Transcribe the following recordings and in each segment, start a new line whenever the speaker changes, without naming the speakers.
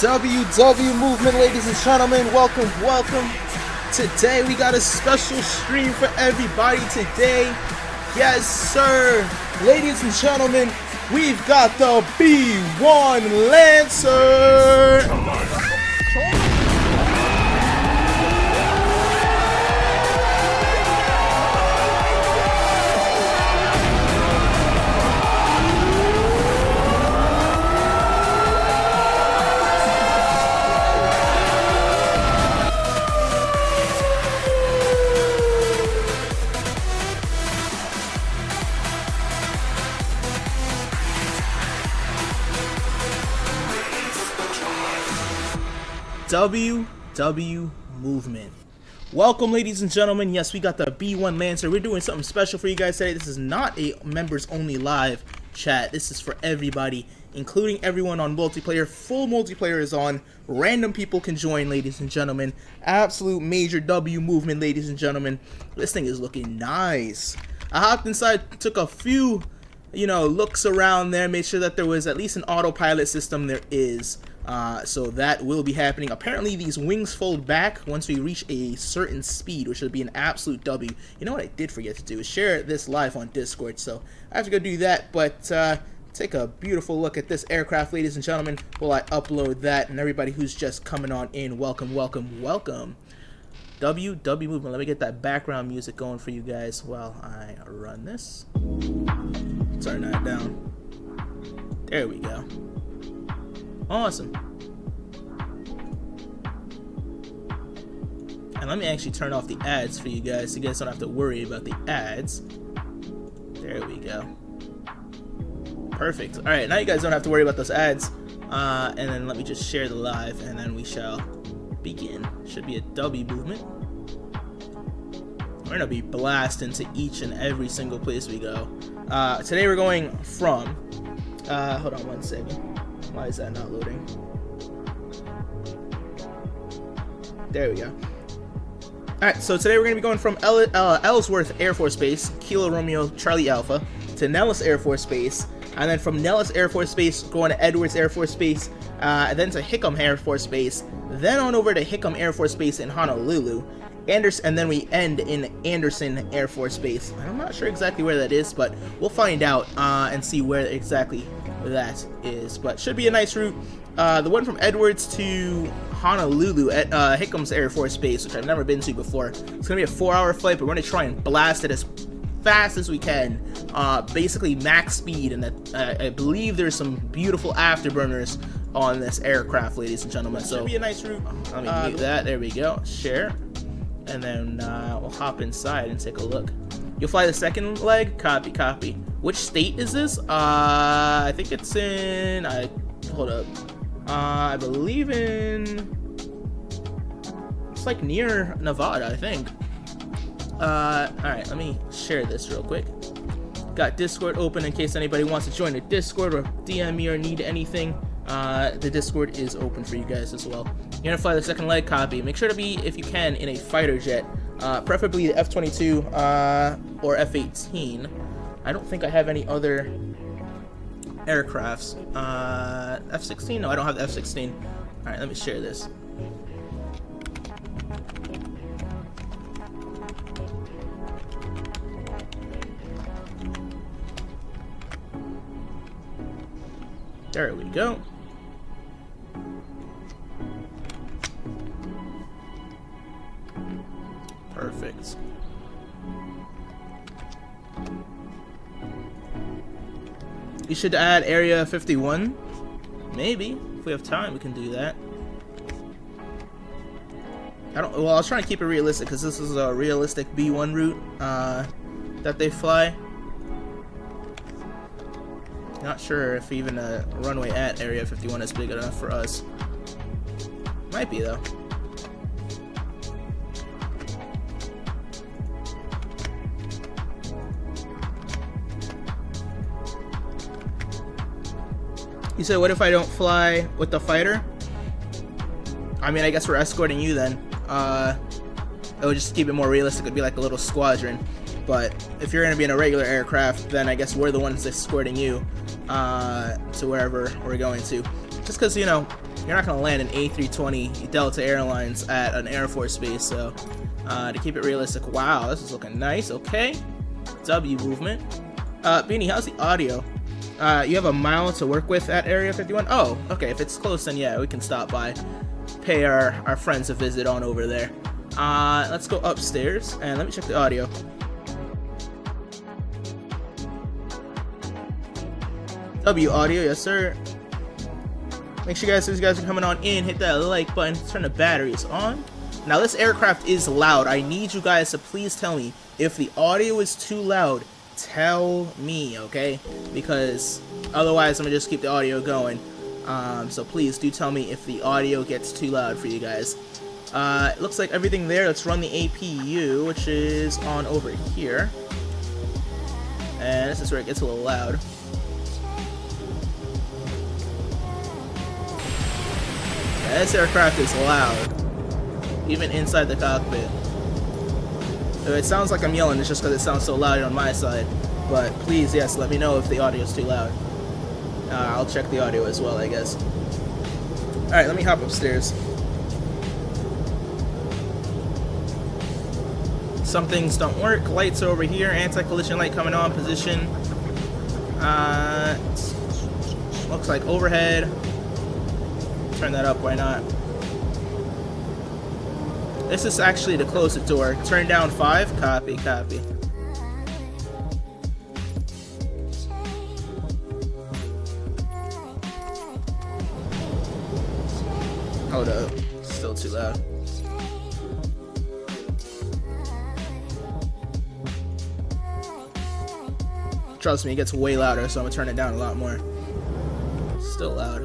WW movement, ladies and gentlemen, welcome. Today we got a special stream for everybody today. Yes, sir. Ladies and gentlemen, we've got the B1 Lancer. WW movement. Welcome, ladies and gentlemen. Yes, we got the B1 Lancer. We're doing something special for you guys today. This is not a members only live chat. This is for everybody, including everyone on multiplayer. Full multiplayer is on. Random people can join, ladies and gentlemen. Absolute major W movement, ladies and gentlemen. This thing is looking nice. I hopped inside, took a few, looks around there, made sure that there was at least an autopilot system. There is. So that will be happening. Apparently these wings fold back once we reach a certain speed, which would be an absolute W. You know what I did forget to do is share this live on Discord, so I have to go do that. But take a beautiful look at this aircraft, ladies and gentlemen, while I upload that. And everybody who's just coming on in, welcome. WW movement. Let me get that background music going for you guys while I run this. Turn that down. There we go. Awesome. And let me actually turn off the ads for you guys so you guys don't have to worry about the ads. There we go. Perfect. Alright, now you guys don't have to worry about those ads. And then let me just share the live and then we shall begin. Should be a W movement. We're gonna be blasting to each and every single place we go. Today we're going from hold on one second. Why is that not loading? There we go. Alright, so today we're going to be going from Ellsworth Air Force Base, Kilo Romeo Charlie Alpha, to Nellis Air Force Base, and then from Nellis Air Force Base, going to Edwards Air Force Base, then to Hickam Air Force Base, then on over to Hickam Air Force Base in Honolulu, and then we end in Andersen Air Force Base. I'm not sure exactly where that is, but we'll find out and see where exactly that is, but should be a nice route. The one from Edwards to Honolulu at Hickam's Air Force Base, which I've never been to before. It's gonna be a 4-hour flight, but we're gonna try and blast it as fast as we can, basically max speed. And that I believe there's some beautiful afterburners on this aircraft, ladies and gentlemen. So should be a nice route. Let me mute that. There we go. Share, and then we'll hop inside and take a look. You'll fly the second leg. Copy. Which state is this? I think it's in. Hold up. I believe in. It's like near Nevada, I think. All right. Let me share this real quick. Got Discord open in case anybody wants to join the Discord or DM me or need anything. The Discord is open for you guys as well. You're gonna fly the second leg. Copy. Make sure to be, if you can, in a fighter jet. Preferably the F-22 or F-18. I don't think I have any other aircrafts. F-16? No, I don't have the F-16. Alright, let me share this. There we go. Perfect. You should add Area 51. Maybe. If we have time, we can do that. Well, I was trying to keep it realistic because this is a realistic B1 route that they fly. Not sure if even a runway at Area 51 is big enough for us. Might be, though. You said, what if I don't fly with the fighter? I mean, I guess we're escorting you then. It would just keep it more realistic. It'd be like a little squadron. But if you're going to be in a regular aircraft, then I guess we're the ones escorting you to wherever we're going to. Just because, you know, you're not gonna land an A320 Delta Airlines at an Air Force base. So to keep it realistic, wow, this is looking nice. Okay, W movement. Beanie, how's the audio? You have a mile to work with at Area 51. Oh, okay. If it's close, then yeah, we can stop by, pay our friends a visit on over there. Let's go upstairs and let me check the audio. W audio, yes sir. Make sure you guys are coming on in, hit that like button, turn the batteries on. Now this aircraft is loud. I need you guys to please tell me if the audio is too loud. Tell me, okay? Because otherwise I'm gonna just keep the audio going. So please do tell me if the audio gets too loud for you guys. It looks like everything there. Let's run the APU, which is on over here. And this is where it gets a little loud. Yeah, this aircraft is loud, even inside the cockpit. If it sounds like I'm yelling, it's just because it sounds so loud on my side. But please, yes, let me know if the audio is too loud. I'll check the audio as well, I guess. Alright, let me hop upstairs. Some things don't work. Lights are over here. Anti-collision light coming on. Position. Looks like overhead. Turn that up, why not? This is actually to close the door. Turn down 5. Copy, copy. Hold up. Still too loud. Trust me, it gets way louder, so I'm gonna turn it down a lot more. Still loud.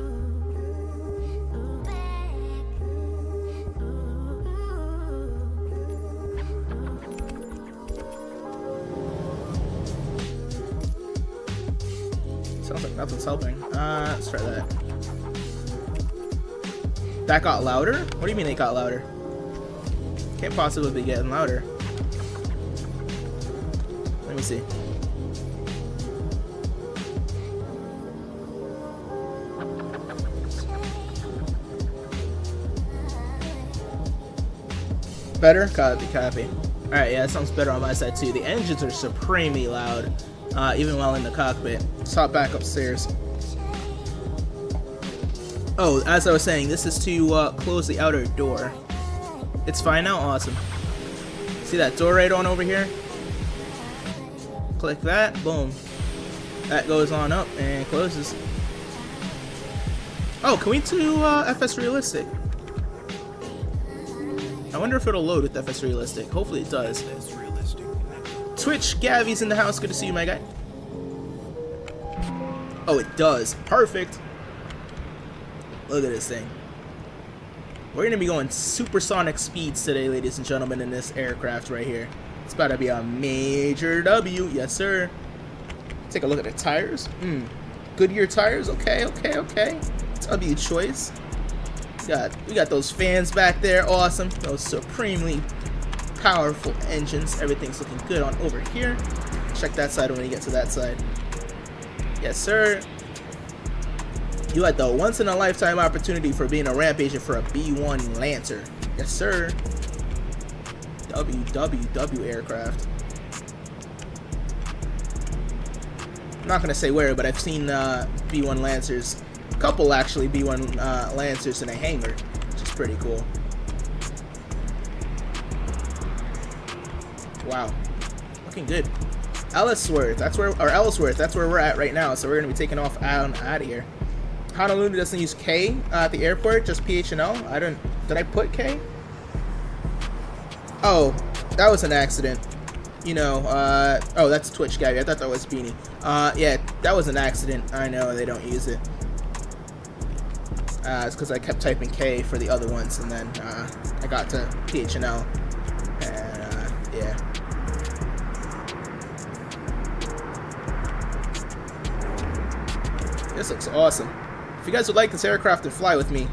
Sounds like nothing's helping. Let's try that. That got louder? What do you mean it got louder? Can't possibly be getting louder. Let me see. Better? Copy, copy. Alright, yeah, that sounds better on my side too. The engines are supremely loud, even while in the cockpit. Let's hop back upstairs. Oh, as I was saying, this is to close the outer door. It's fine now? Awesome. See that door right on over here? Click that, boom. That goes on up and closes. Oh, can we do FS Realistic? I wonder if it'll load with FS Realistic. Hopefully it does. Twitch, Gavy's in the house. Good to see you, my guy. Oh, it does. Perfect. Look at this thing. We're going to be going supersonic speeds today, ladies and gentlemen, in this aircraft right here. It's about to be a major W. Yes, sir. Take a look at the tires. Goodyear tires. Okay, okay, okay. W choice. We got those fans back there. Awesome. Those supremely powerful engines. Everything's looking good on over here. Check that side when we get to that side. Yes, sir. You had the once-in-a-lifetime opportunity for being a ramp agent for a B-1 Lancer. Yes, sir. W aircraft. I'm not going to say where, but I've seen B-1 Lancers. A couple, actually, B-1 Lancers in a hangar, which is pretty cool. Wow. Looking good. Ellsworth, that's where we're at right now, so we're going to be taking off out of here. Honolulu doesn't use K at the airport, just PHNL. Did I put K? Oh, that was an accident. You know, oh, that's Twitch guy. I thought that was Beanie. Yeah, that was an accident. I know they don't use it. It's because I kept typing K for the other ones, and then I got to PHNL, and yeah. This looks awesome. If you guys would like this aircraft to fly with me,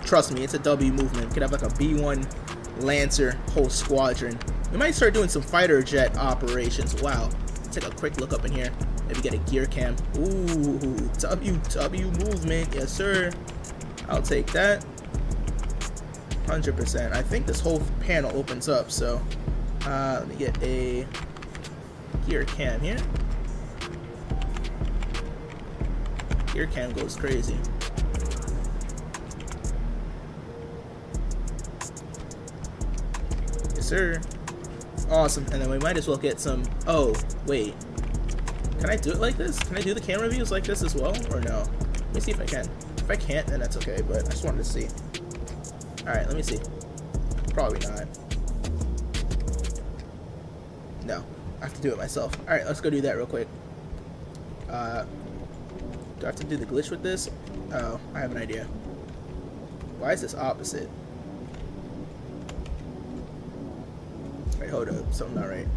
trust me, it's a W movement. We could have like a B-1 Lancer whole squadron. We might start doing some fighter jet operations. Wow. Let's take a quick look up in here. Maybe get a gear cam. Ooh, W movement. Yes, sir. I'll take that. 100%. I think this whole panel opens up, so let me get a gear cam here. Gear cam goes crazy. Yes, sir. Awesome. And then we might as well get some. Oh, wait. Can I do it like this? Can I do the camera views like this as well, or no? Let me see if I can. If I can't, then that's okay, but I just wanted to see. Alright, let me see. Probably not. No. I have to do it myself. Alright, let's go do that real quick. Do I have to do the glitch with this? Oh, I have an idea. Why is this opposite? Wait, hold up. Something not right.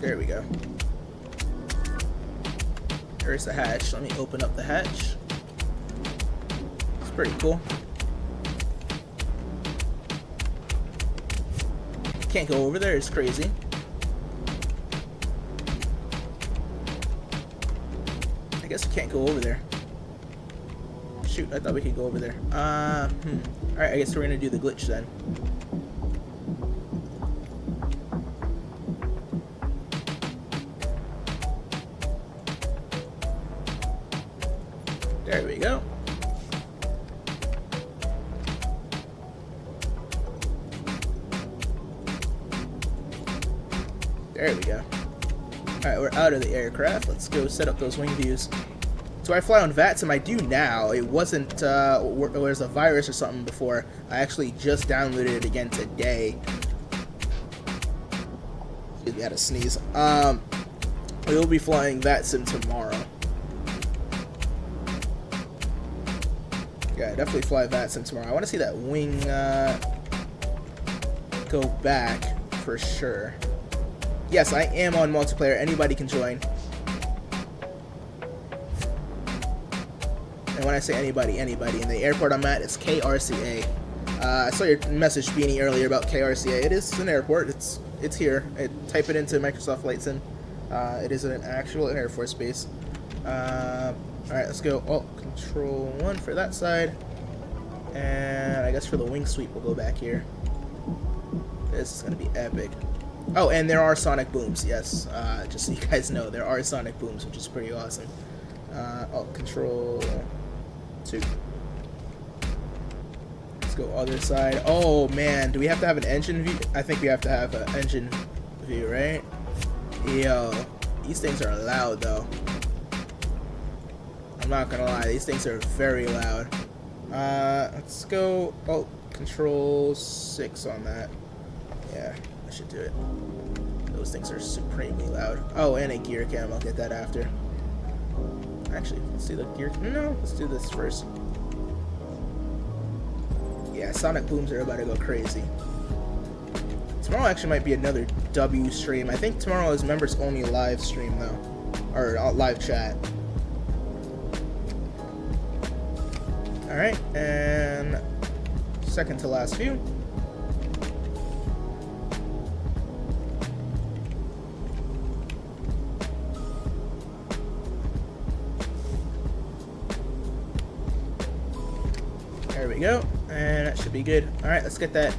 There we go. There's the hatch. Let me open up the hatch. It's pretty cool. Can't go over there. It's crazy. I guess we can't go over there. Shoot, I thought we could go over there. Alright, I guess we're gonna do the glitch then. There we go. There we go. Alright, we're out of the aircraft. Let's go set up those wing views. So I fly on VATSIM. I do now. It wasn't, there was a virus or something before. I actually just downloaded it again today. Excuse me, I had to sneeze. We will be flying VATSIM tomorrow. Yeah, definitely fly VATSIM tomorrow. I want to see that wing go back for sure. Yes, I am on multiplayer. Anybody can join. And when I say anybody, anybody. In the airport I'm at, it's KRCA. I saw your message, Beanie, earlier about KRCA. It is an airport. It's here. Type it into Microsoft Flight Sim. It is an actual Air Force base. Alright, let's go Alt Control 1 for that side. And I guess for the wing sweep, we'll go back here. This is going to be epic. Oh, and there are sonic booms, yes. Just so you guys know, there are sonic booms, which is pretty awesome. Alt Control 2. Let's go other side. Oh, man. Do we have to have an engine view? I think we have to have an engine view, right? Yo, these things are loud, though. I'm not gonna lie, these things are very loud. Let's go Alt Control 6 on that. Yeah, I should do it. Those things are supremely loud. Oh, and a gear cam. I'll get that after. Actually, let's do the gear. No, let's do this first. Yeah, sonic booms are about to go crazy. Tomorrow actually might be another W stream. I think tomorrow is members only live stream though, or live chat. All right, and second to last view. There we go, and that should be good. All right, let's get that.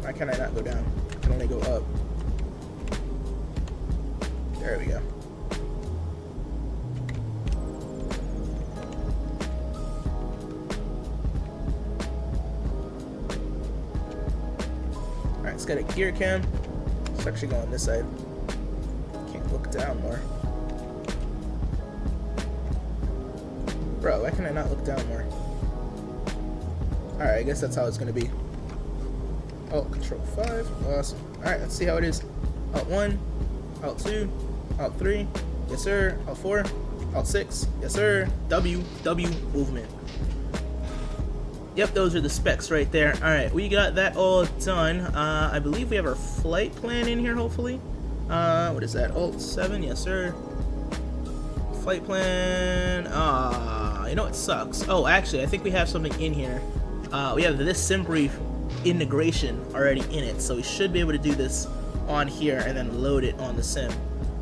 Why can I not go down? I can only go up. There we go. Alright, let's get a gear cam. Let's actually go on this side. Can't look down more. Bro, why can I not look down more? Alright, I guess that's how it's gonna be. Alt Control 5. Awesome. Alright, let's see how it is. Alt 1, Alt 2, Alt 3. Yes, sir. Alt 4, Alt 6. Yes, sir. W movement. Yep, those are the specs right there. Alright, we got that all done. I believe we have our flight plan in here, hopefully. What is that? Alt 7. Yes, sir. Flight plan. You know it sucks. Oh, actually, I think we have something in here. We have this SimBrief integration already in it, so we should be able to do this on here and then load it on the sim,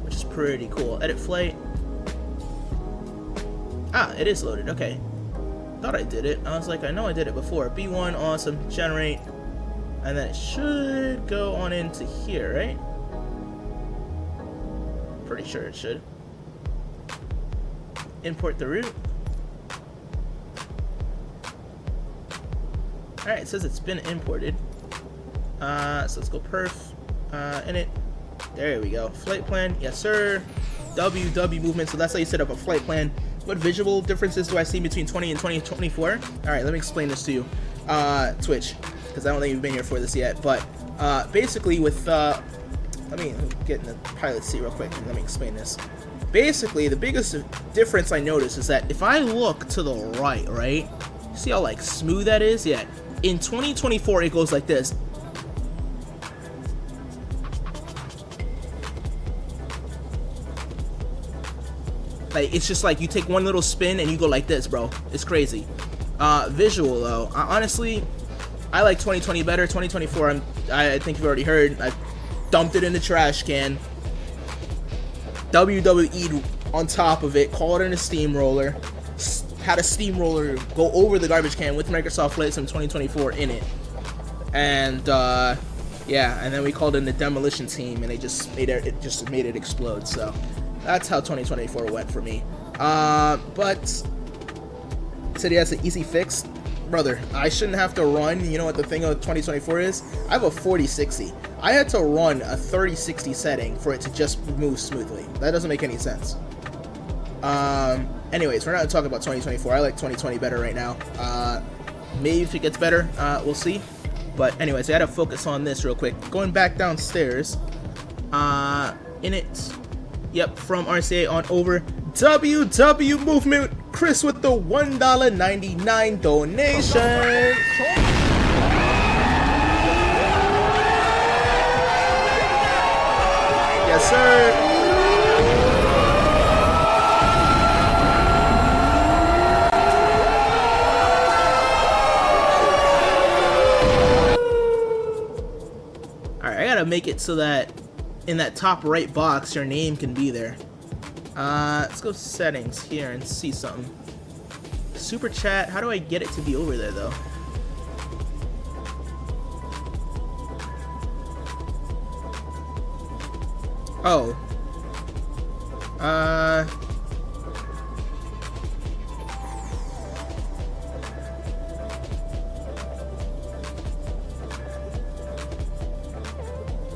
which is pretty cool. Edit flight. Ah, it is loaded. Okay. Thought I did it. I was like, I know I did it before. B1, awesome. Generate. And then it should go on into here, right? Pretty sure it should. Import the route. Alright, it says it's been imported. So let's go perf. Init. There we go. Flight plan. Yes, sir. W movement. So that's how you set up a flight plan. What visual differences do I see between 20 and 2024? Alright, let me explain this to you. Twitch. Because I don't think you've been here for this yet. But basically with... let me get in the pilot seat real quick and let me explain this. Basically, the biggest difference I notice is that if I look to the right? See how like smooth that is? Yeah. In 2024, it goes like this. Like, it's just like you take one little spin and you go like this, bro. It's crazy. Visual though, honestly, I like 2020 better. 2024, I think you've already heard. I dumped it in the trash can. WWE'd on top of it, called it a steamroller. Had a steamroller go over the garbage can with Microsoft Flight Sim 2024 in it. And yeah, and then we called in the demolition team, and they just made it explode. So that's how 2024 went for me. But said he has an easy fix. Brother, I shouldn't have to run. You know what the thing of 2024 is? I have a 4060. I had to run a 3060 setting for it to just move smoothly. That doesn't make any sense. Anyways, we're not talking about 2024. I like 2020 better right now. Maybe if it gets better, we'll see. But anyways, I had to focus on this real quick. Going back downstairs. In it. Yep, from RCA on over. WW movement. Chris with the $1.99 donation. Yes, sir. Alright, I gotta make it so that in that top right box, your name can be there. Let's go settings here and see something. Super chat, how do I get it to be over there though? Oh.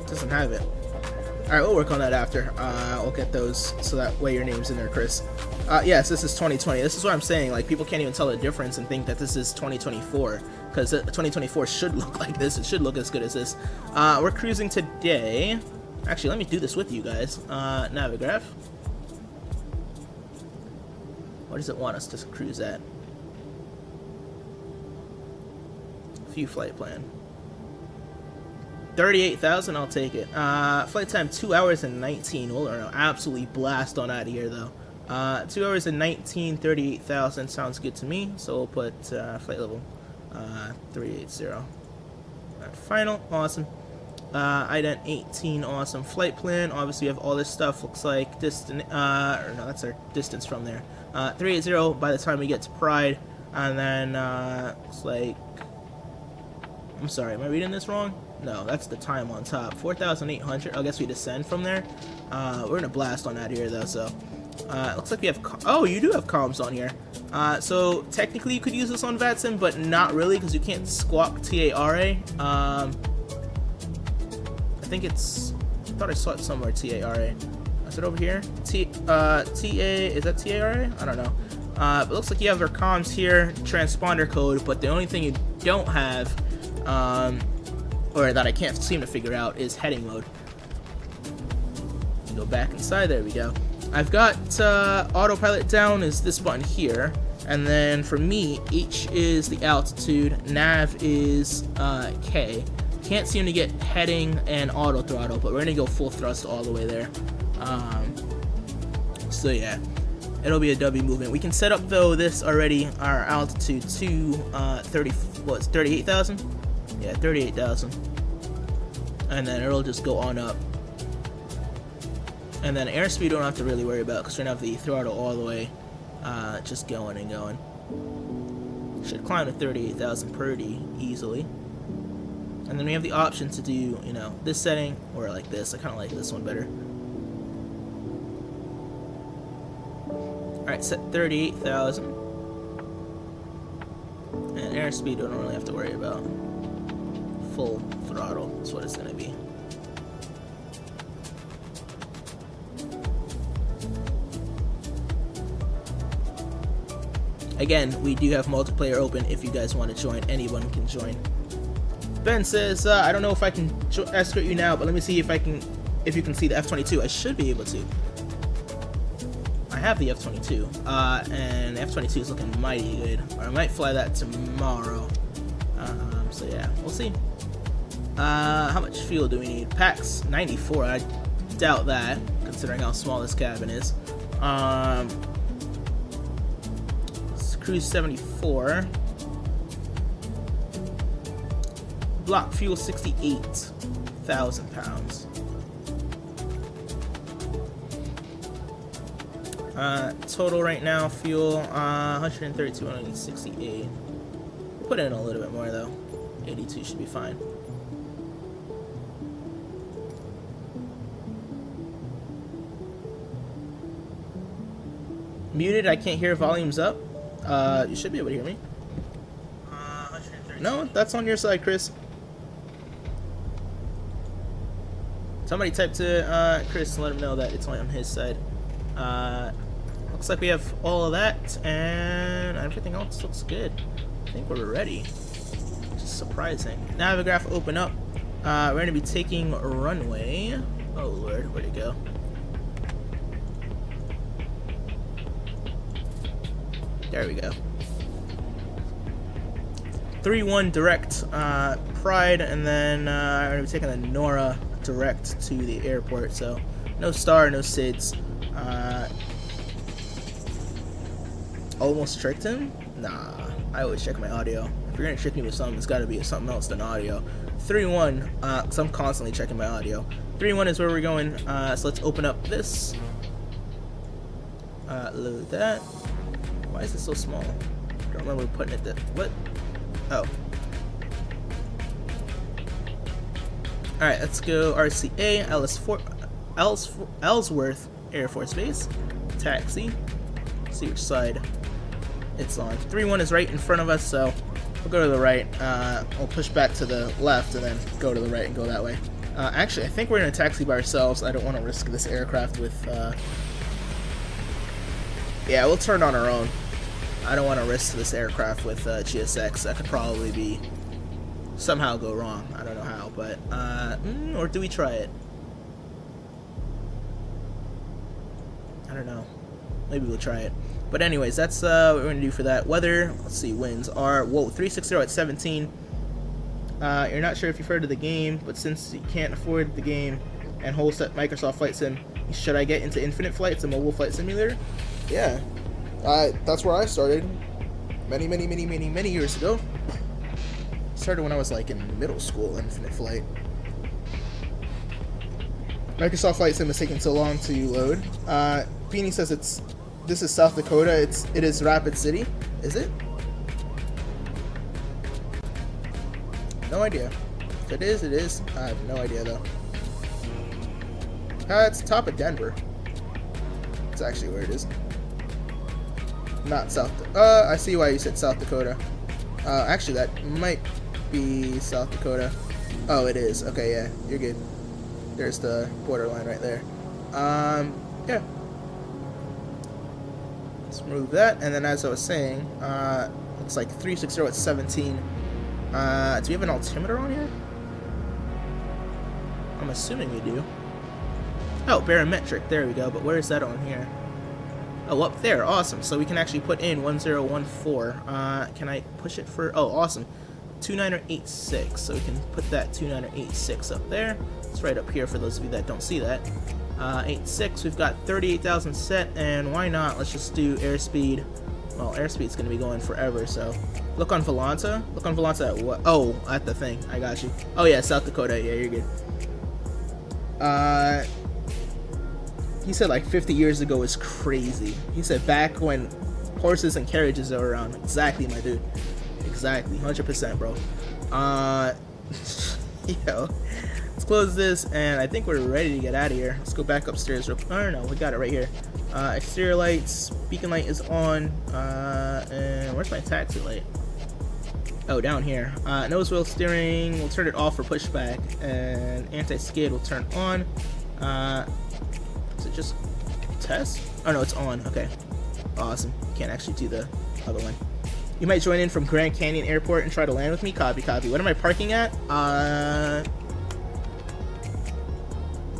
Doesn't have it. Alright, we'll work on that after. We'll get those so that way your name's in there, Chris. Yes, this is 2020. This is what I'm saying. Like, people can't even tell the difference and think that this is 2024. Because 2024 should look like this. It should look as good as this. We're cruising today. Actually, let me do this with you guys. Navigraph. What does it want us to cruise at? View flight plan. 38,000, I'll take it. Flight time 2 hours and 19. We'll absolutely blast on out of here though. 2 hours and 19, 38,000 sounds good to me. So we'll put flight level 380. Final, awesome. Ident 18, awesome. Flight plan, obviously we have all this stuff. Looks like distance, or no, that's our distance from there. 380 by the time we get to Pride, and then it's like, I'm sorry, am I reading this wrong? No, that's the time on top. 4,800. I guess we descend from there. We're gonna blast on that here though. So looks like we have. Oh, you do have comms on here. So technically you could use this on VATSIM, but not really because you can't squawk TARA. I think it's. I thought I saw it somewhere. TARA. Is it over here? TA. Is that TARA? I don't know. But it looks like you have our comms here, transponder code, but the only thing you don't have. Or that I can't seem to figure out is heading mode. Go back inside, there we go. I've got autopilot down is this button here, and then for me, H is the altitude, nav is K. Can't seem to get heading and auto throttle, but we're gonna go full thrust all the way there. So yeah, it'll be a W movement. We can set up though this already, our altitude to 38,000? Yeah, 38,000. And then it'll just go on up. And then airspeed don't have to really worry about because we're going to have the throttle all the way just going and going. Should climb to 38,000 pretty easily. And then we have the option to do, you know, this setting or like this. I kind of like this one better. Alright, set 38,000. And airspeed don't really have to worry about. Full throttle is what it's going to be. Again, we do have multiplayer open if you guys want to join. Anyone can join. Ben says, I don't know if I can escort you now, but let me see if you can see the F-22. I should be able to. I have the F-22, and the F-22 is looking mighty good. Or I might fly that tomorrow. So yeah, we'll see. How much fuel do we need? Packs 94. I doubt that, considering how small this cabin is. Cruise 74. Block fuel 68,000 pounds. Total right now fuel 132, 168. Put in a little bit more though. 82 should be fine. Muted, I can't hear, volumes up. You should be able to hear me. No, that's on your side, Chris. Somebody type to Chris and let him know that it's only on his side. Looks like we have all of that, and everything else looks good. I think we're ready. Which is surprising. Navigaph open up. We're going to be taking runway. Oh lord, where'd it go? There we go. 3-1 direct Pride, and then we're going to be taking the Nora direct to the airport. So no star, no SIDS. Almost tricked him? Nah, I always check my audio. If you're going to trick me with something, it's got to be something else than audio. 3-1, because I'm constantly checking my audio. 3-1 is where we're going, so let's open up this. Load that. Why is it so small? I don't remember putting it there. What? Oh. Alright, let's go RCA, Ellsworth Air Force Base. Taxi. See which side it's on. 3-1 is right in front of us, so we'll go to the right. We'll push back to the left and then go to the right and go that way. Actually, I think we're in a taxi by ourselves. I don't want to risk this aircraft with... Yeah, we'll turn on our own. I don't want to risk this aircraft with GSX. That could probably be somehow go wrong. I don't know how, but or do we try it? I don't know. Maybe we'll try it. But anyways, that's what we're gonna do for that. Weather. Let's see. Winds are 360 at 17. You're not sure if you've heard of the game, but since you can't afford the game and whole set Microsoft Flight Sim, should I get into Infinite Flights, a mobile flight simulator? Yeah. That's where I started many years ago. Started when I was like in middle school, Infinite Flight. Microsoft Flight Sim is taking so long to load. Beanie says this is South Dakota. It is Rapid City. Is it? No idea. If it is, it is. I have no idea though. It's top of Denver. It's actually where it is. Not South. I see why you said South Dakota. Actually, that might be South Dakota. Oh, it is. Okay, yeah, you're good. There's the borderline right there. Yeah. Let's remove that, and then as I was saying, looks like 360 at 17. Do we have an altimeter on here? I'm assuming we do. Oh, barometric. There we go. But where is that on here? Oh, up there. Awesome. So we can actually put in 1014. Can I push it for... Oh, awesome. 2986. So we can put that 2986 up there. It's right up here for those of you that don't see that. 86. We've got 38,000 set. And why not? Let's just do airspeed. Well, airspeed's going to be going forever, so... Look on Volanta. Look on Volanta at what? Oh, at the thing. I got you. Oh, yeah, South Dakota. Yeah, you're good. He said like 50 years ago is crazy. He said back when horses and carriages are around. Exactly, my dude. Exactly, 100%, bro. Yo, let's close this, and I think we're ready to get out of here. Let's go back upstairs. Oh no, we got it right here. Exterior lights, beacon light is on. And where's my taxi light? Oh, down here. Nose wheel steering, we'll turn it off for pushback, and anti-skid will turn on. Is it just test? Oh no, it's on. Okay, awesome. Can't actually do the other one. You might join in from Grand Canyon Airport and try to land with me. Copy, copy. What am I parking at?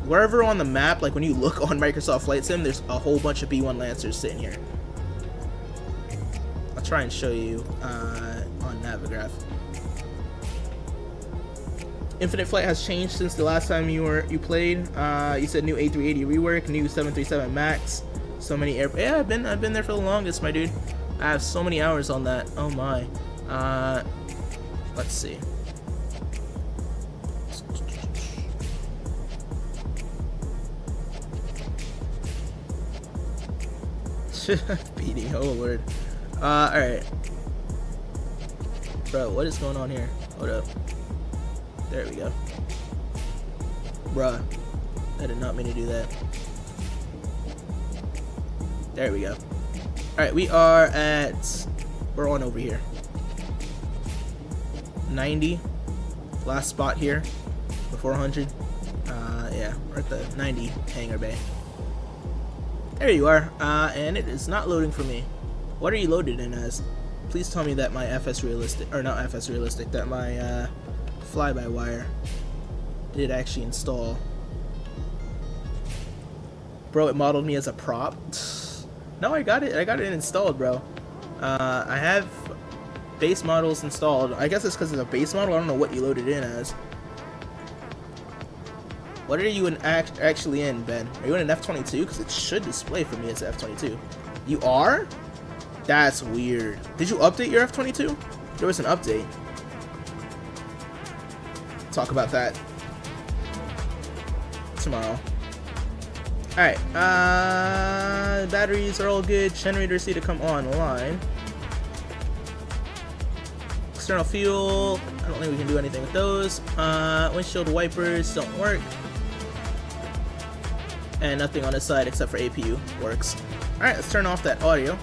Wherever on the map, like when you look on Microsoft Flight Sim, there's a whole bunch of B-1 Lancers sitting here. I'll try and show you on Navigraph. Infinite Flight has changed since the last time you played. You said new A380 rework, new 737 Max. So many air. Yeah, I've been there for the longest, my dude. I have so many hours on that. Oh my. Let's see. Beating, oh lord. Alright. Bro, what is going on here? Hold up. There we go. Bruh. I did not mean to do that. There we go. Alright, we're on over here. 90. Last spot here. Before 100. Yeah, we're at the 90 hangar bay. There you are. And it is not loading for me. What are you loaded in as? Please tell me that my FS realistic, or not FS realistic, that my fly-by-wire did actually install. Bro, it modeled me as a prop. No, I got it installed, bro. I have base models installed. I guess it's because it's a base model. I don't know what you loaded in as. What are you actually in, Ben? Are you in an F-22? Because it should display for me as an F-22. You are? That's weird. Did you update your F-22? There was an update. Talk about that tomorrow. Alright, batteries are all good. Generators need to come online. External fuel, I don't think we can do anything with those. Windshield wipers don't work. And nothing on this side except for APU works. Alright, let's turn off that audio.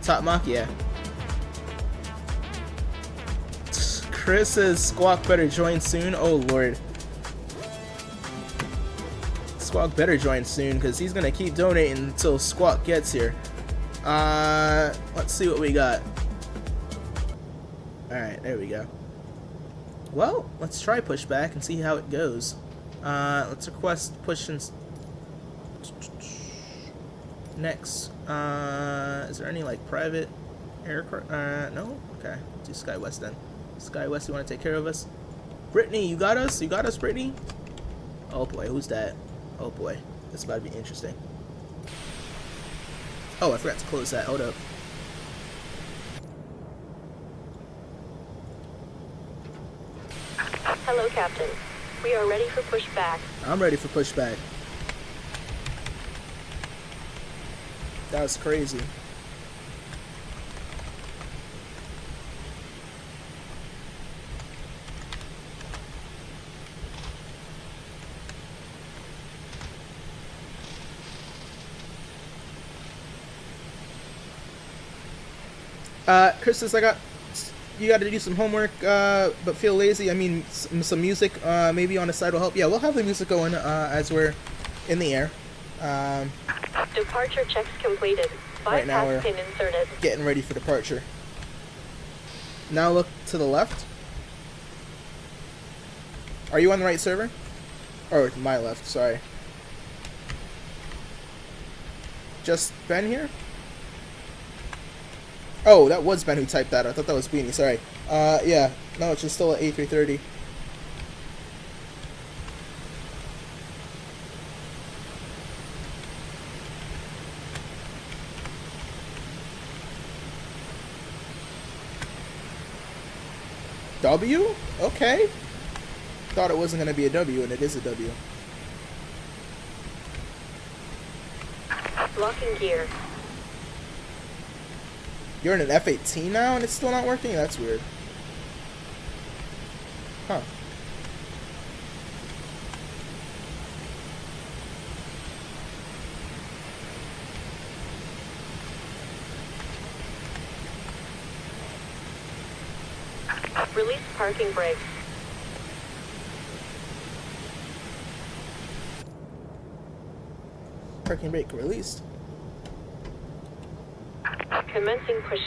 Top Mach, yeah. Chris says Squawk better join soon. Oh lord. Squawk better join soon because he's gonna keep donating until Squawk gets here. Let's see what we got. Alright, there we go. Well, let's try pushback and see how it goes. Let's request push and next. Is there any like private aircraft? No? Okay. Do SkyWest then. SkyWest, you want to take care of us? Brittany, you got us? You got us, Brittany? Oh boy, who's that? Oh boy, this is about to be interesting. Oh, I forgot to close that. Hold up.
Hello, Captain. We are ready for pushback.
I'm ready for pushback. That was crazy. Chris says you got to do some homework, but feel lazy. I mean, some music, maybe on the side will help. Yeah, we'll have the music going as we're in the air.
Departure checks completed.
Right now we're
pin inserted.
Getting ready for departure. Now look to the left. Are you on the right server? Or my left, sorry. Just Ben here? Oh, that was Ben who typed that. I thought that was Beanie, sorry. Yeah. No, it's just still at A330. W? Okay. Thought it wasn't going to be a W, and it is a W.
Locking gear.
You're in an F-18 now and it's still not working? That's weird. Huh.
Release parking brakes.
Parking brake released.
Commencing push.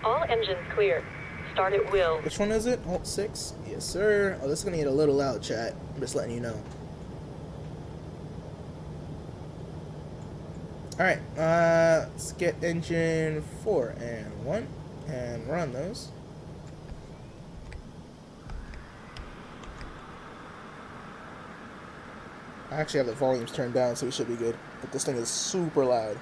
All engines clear. Start at will.
Which one is it? Alt 6? Yes, sir. Oh, this is going to get a little loud, chat. I'm just letting you know. Alright, let's get engine 4 and 1 and run those. I actually have the volumes turned down, so we should be good. But this thing is super loud.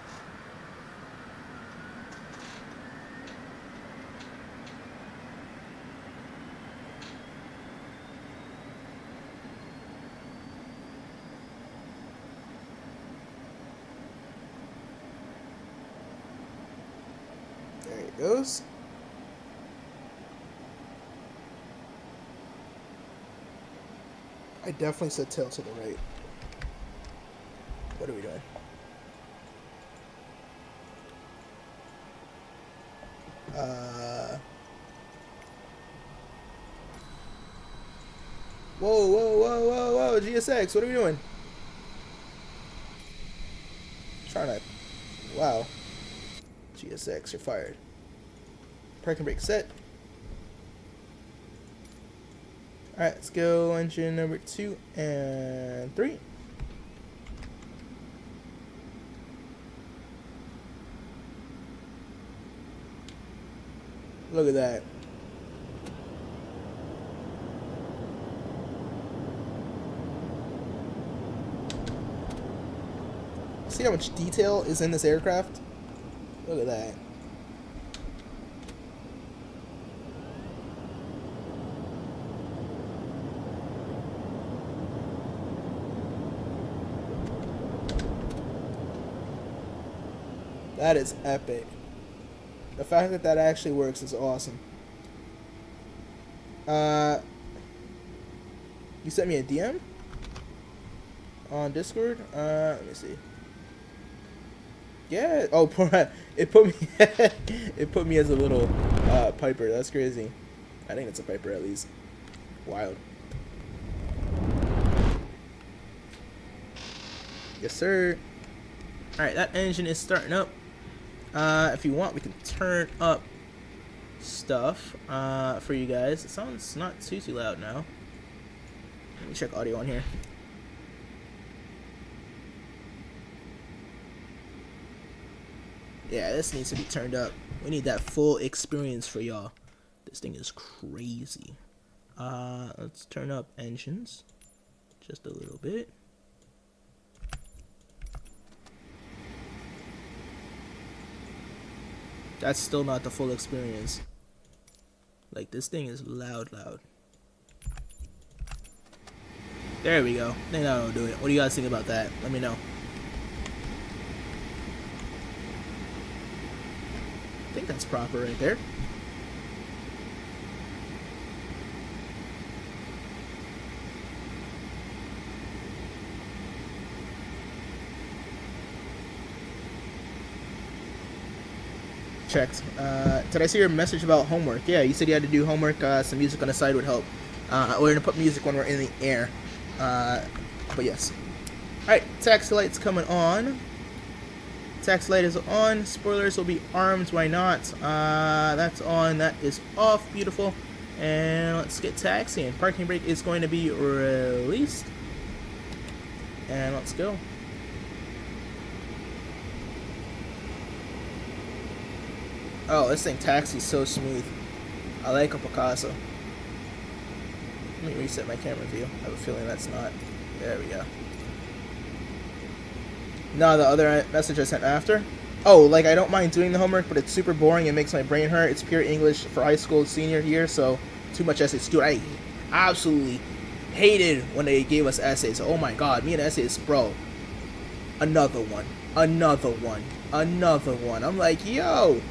There it goes. I definitely said tail to the right. What are we doing? Whoa, whoa, whoa, whoa, whoa, GSX, what are we doing? Trying to, wow. GSX, you're fired. Parking brake set. Alright, let's go engine number 2 and 3. Look at that. See how much detail is in this aircraft? Look at that. That is epic. The fact that that actually works is awesome. You sent me a DM on Discord. Let me see. Yeah. Oh, it put me. It put me as a little Piper. That's crazy. I think it's a Piper at least. Wild. Yes, sir. All right, that engine is starting up. If you want, we can turn up stuff for you guys. It sounds not too loud now. Let me check audio on here. Yeah, this needs to be turned up. We need that full experience for y'all. This thing is crazy. Let's turn up engines just a little bit. That's still not the full experience. Like, this thing is loud. There we go. I think that'll do it. What do you guys think about that? Let me know. I think that's proper right there. Checked. Did I see your message about homework? Yeah, you said you had to do homework. Some music on the side would help. We're gonna put music when we're in the air. But yes. Alright, taxi light's coming on. Taxi light is on. Spoilers will be armed. Why not? That's on. That is off. Beautiful. And let's get taxiing. Parking brake is going to be released. And let's go. Oh, this thing taxis so smooth. I like a Picasso. Let me reset my camera view. I have a feeling that's not. There we go. No, the other message I sent after. Oh, like, I don't mind doing the homework, but it's super boring. It makes my brain hurt. It's pure English for high school senior year, so too much essays. Dude, I absolutely hated when they gave us essays. Oh my god, me and essays, bro. Another one. Another one. Another one. I'm like, yo.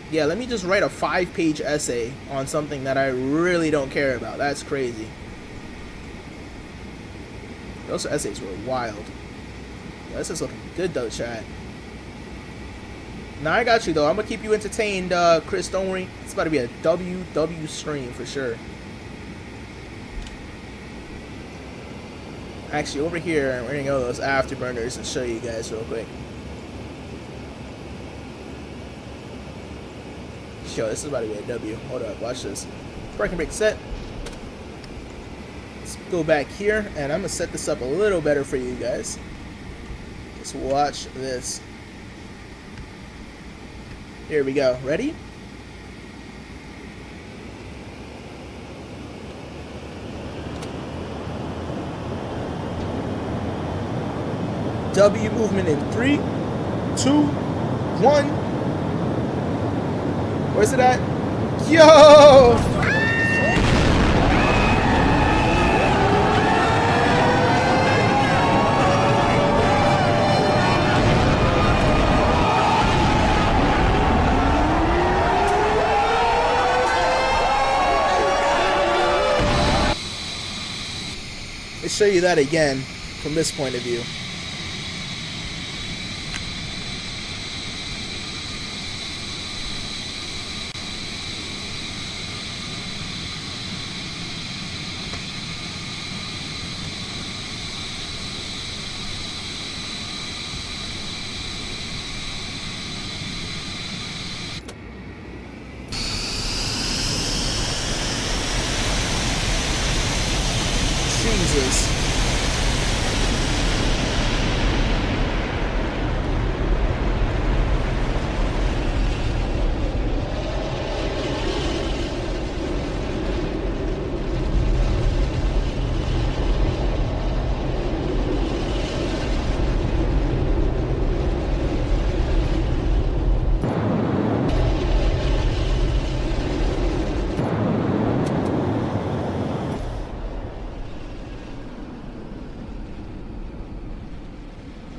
Yeah, let me just write a 5-page essay on something that I really don't care about. That's crazy. Those essays were wild. Yeah, this is looking good though, chat. Now I got you though. I'm gonna keep you entertained, Chris. Don't worry. It's about to be a WW stream for sure. Actually, over here, we're gonna go to those afterburners and show you guys real quick. Yo, this is about to be a W. Hold up, watch this. Parking brake set. Let's go back here, and I'm gonna set this up a little better for you guys. Just watch this. Here we go. Ready? W movement in 3, 2, 1. Where's it at? Yo! Let's show you that again from this point of view. Jesus.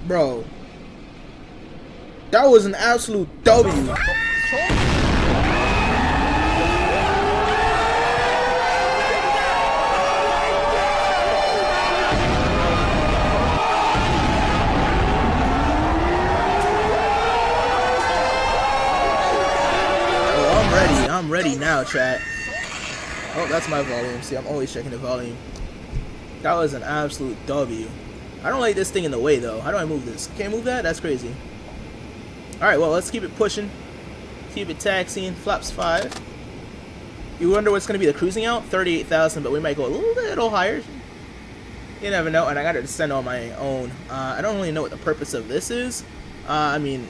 Bro, that was an absolute W. Oh, I'm ready now, chat. Oh, that's my volume. See, I'm always checking the volume. That was an absolute W. I don't like this thing in the way though. How do I move this? Can't move that? That's crazy. Alright, well, let's keep it pushing. Keep it taxiing. Flaps 5. You wonder what's going to be the cruising out? 38,000, but we might go a little higher. You never know, and I got to descend on my own. I don't really know what the purpose of this is. I mean,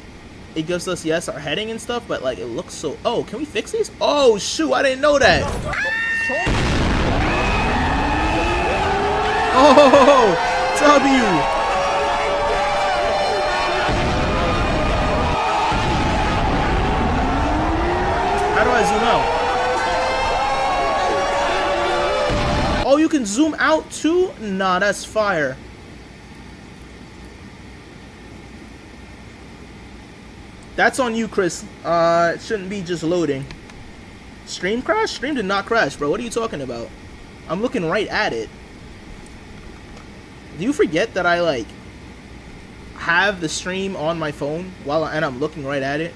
it gives us, yes, our heading and stuff, but like, it looks so... Oh, can we fix these? Oh, shoot, I didn't know that. Oh! W. How do I zoom out? Oh, you can zoom out too? Nah, that's fire. That's on you, Chris. It shouldn't be just loading. Stream crash? Stream did not crash, bro. What are you talking about? I'm looking right at it. Do you forget that I like have the stream on my phone and I'm looking right at it?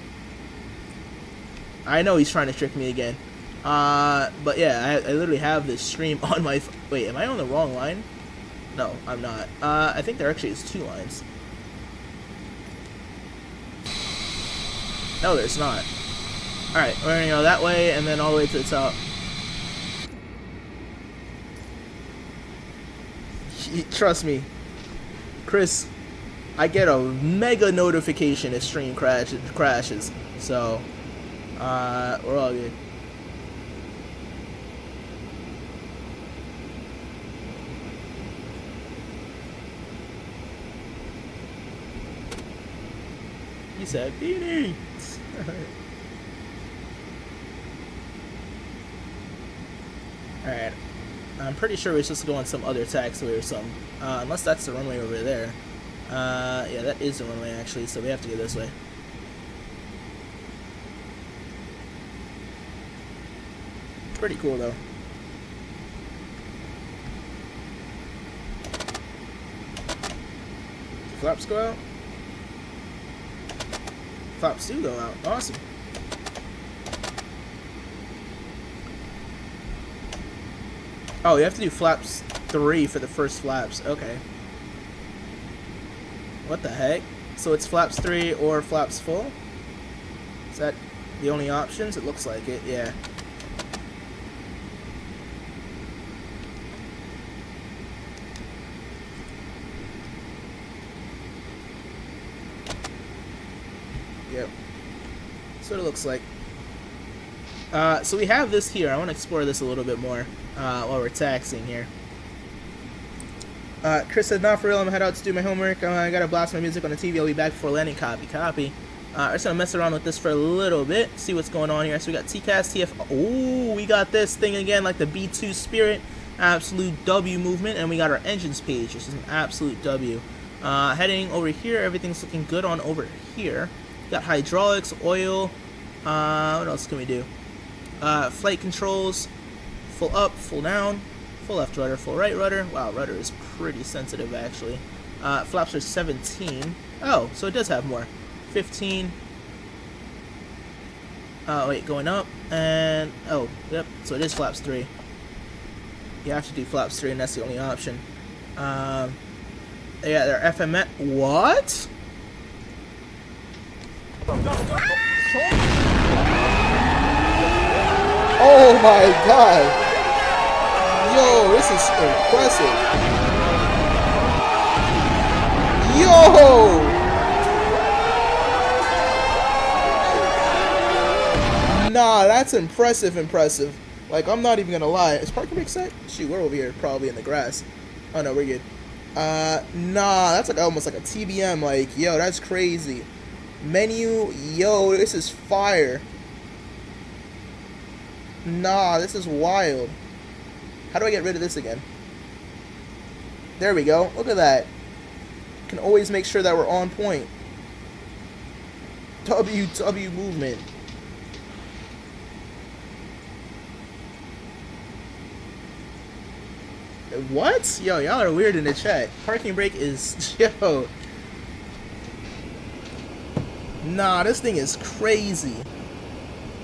I know he's trying to trick me again. But yeah, I literally have this stream on my wait, am I on the wrong line? No, I'm not. I think there actually is 2 lines. No, there's not. Alright, we're gonna go that way and then all the way to the top. Trust me, Chris, I get a mega notification if stream crashes, so we're all good. He said, "Beanie." All right. I'm pretty sure we're supposed to go on some other taxiway or something. Unless that's the runway over there. Yeah, that is the runway actually, so we have to go this way. Pretty cool though. Flaps go out. Flaps do go out. Awesome. Oh, you have to do flaps 3 for the first flaps. Okay. What the heck? So it's flaps 3 or flaps full? Is that the only options? It looks like it, yeah. Yep. That's what it looks like. So we have this here. I want to explore this a little bit more while we're taxiing here. Chris said, not for real, I'm gonna head out to do my homework. I gotta blast my music on the TV. I'll be back before landing. Copy. I'm just gonna mess around with this for a little bit, see what's going on here. So we got TCAS, TF. Oh, we got this thing again, like the B2 Spirit, absolute W movement, and we got our engines page, which is an absolute W. Heading over here, everything's looking good on over here. Got hydraulics, oil. What else can we do? Flight controls, full up, full down, full left rudder, full right rudder. Wow, rudder is pretty sensitive actually. Flaps are 17. Oh, so it does have more. 15. Wait, going up, and oh, yep. So it is flaps 3. You have to do flaps 3, and that's the only option. Yeah, they're FMS. What? Oh my god! Yo, this is impressive. Yo! Nah, that's impressive. Like, I'm not even gonna lie. Is parking brake set? Shoot, we're over here, probably in the grass. Oh no, we're good. Nah, that's like almost like a TBM. Like, yo, that's crazy. Menu, yo, this is fire. Nah, this is wild. How do I get rid of this again? There we go. Look at that. Can always make sure that we're on point. W movement. What? Yo, y'all are weird in the chat. Parking brake is... Yo. Nah, this thing is crazy.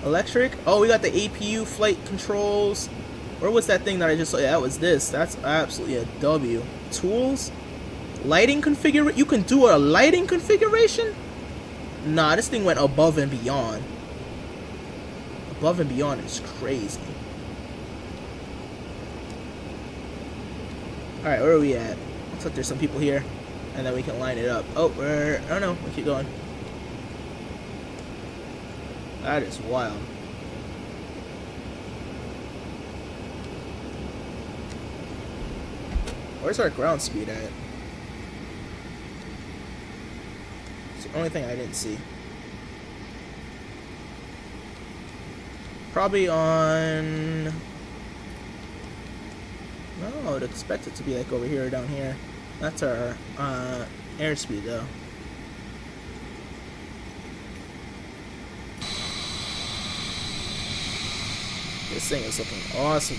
Electric? Oh, we got the APU flight controls. Where was that thing that I just saw? Yeah, that was this. That's absolutely a W. Tools? Lighting configuration? You can do a lighting configuration? Nah, this thing went above and beyond. Above and beyond is crazy. Alright, where are we at? Looks like there's some people here. And then we can line it up. Oh, we're... Oh no, we keep going. That is wild. Where's our ground speed at? It's the only thing I didn't see. Probably on... No, I would expect it to be like over here or down here. That's our airspeed though. This thing is looking awesome.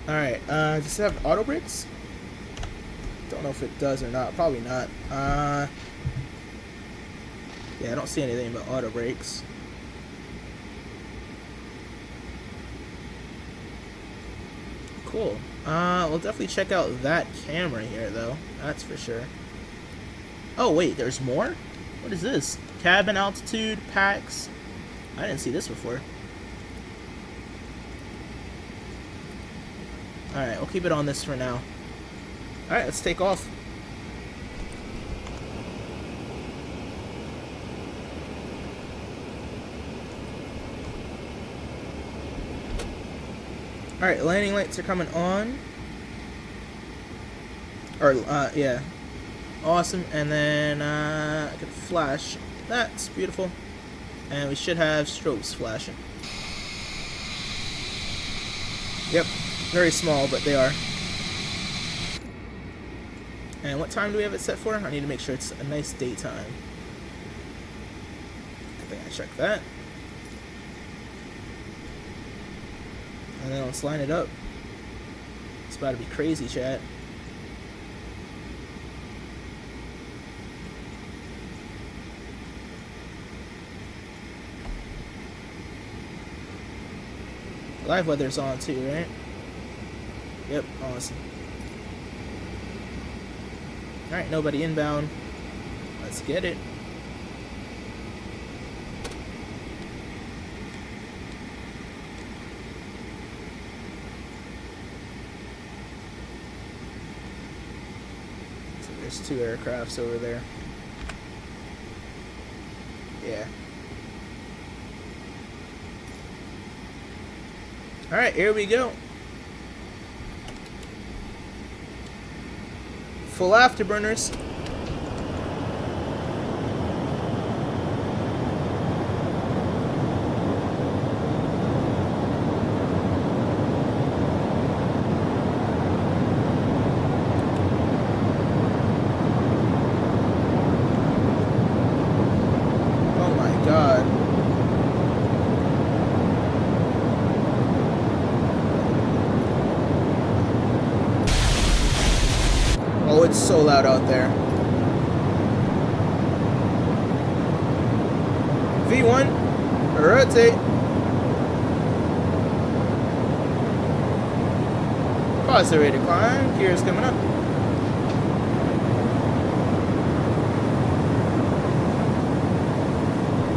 Alright, does it have auto brakes? Don't know if it does or not. Probably not. Yeah, I don't see anything but auto brakes. Cool. We'll definitely check out that camera here, though. That's for sure. Oh, wait, there's more? What is this? Cabin altitude, packs. I didn't see this before. Alright, we'll keep it on this for now. Alright, let's take off. Alright, landing lights are coming on. Or, yeah. Awesome. And then, I can flash. That's beautiful. And we should have strobes flashing. Yep, very small, but they are. And what time do we have it set for? I need to make sure it's a nice daytime. I think I checked that. And then let's line it up. It's about to be crazy, chat. Live weather's on too, right? Yep, awesome. Alright, nobody inbound. Let's get it. So there's 2 aircrafts over there. Yeah. Alright, here we go. Full afterburners. Oh my god. Oh, it's so loud out there. V1, rotate. Positive rate of climb, gears coming up.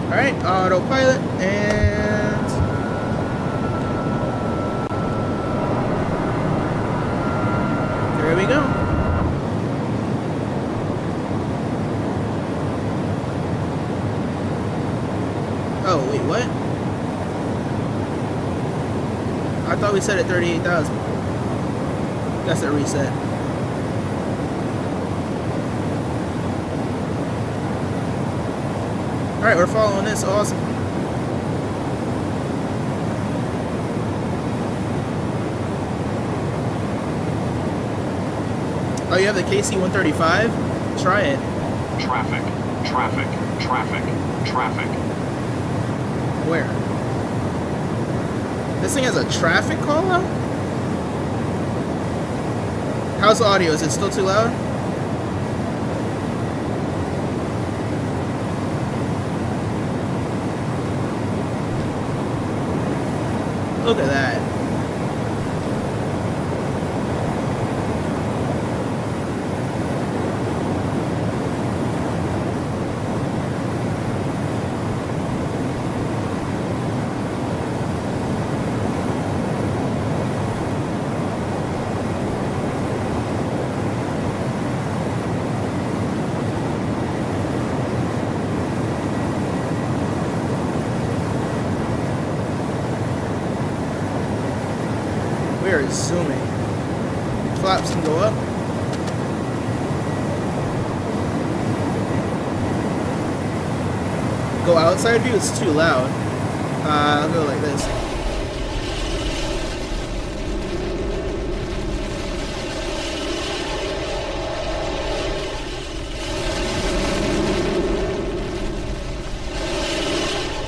Alright, autopilot, and there we go. Oh, wait, what? I thought we set at 38,000. That's a reset. Alright, we're following this. Awesome. Oh, you have the KC-135? Try it.
Traffic, traffic, traffic, traffic.
Where? This thing has a traffic call out? How's the audio? Is it still too loud? Look at that. We are zooming. Flaps can go up. Go outside view, it's too loud. I'll go like this.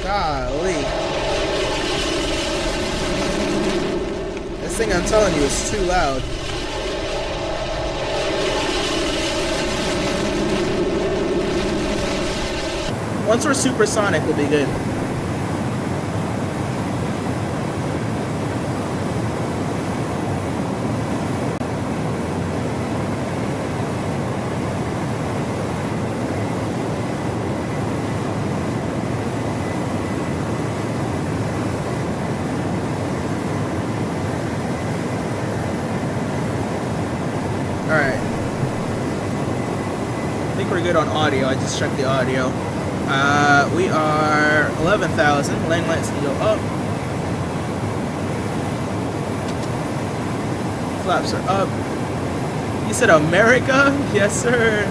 Golly. This thing, I'm telling you, is too loud. Once we're supersonic, we'll be good. Alright. I think we're good on audio. I just checked the audio. We are 11,000. Lane lights can go up. Flaps are up. You said America? Yes, sir.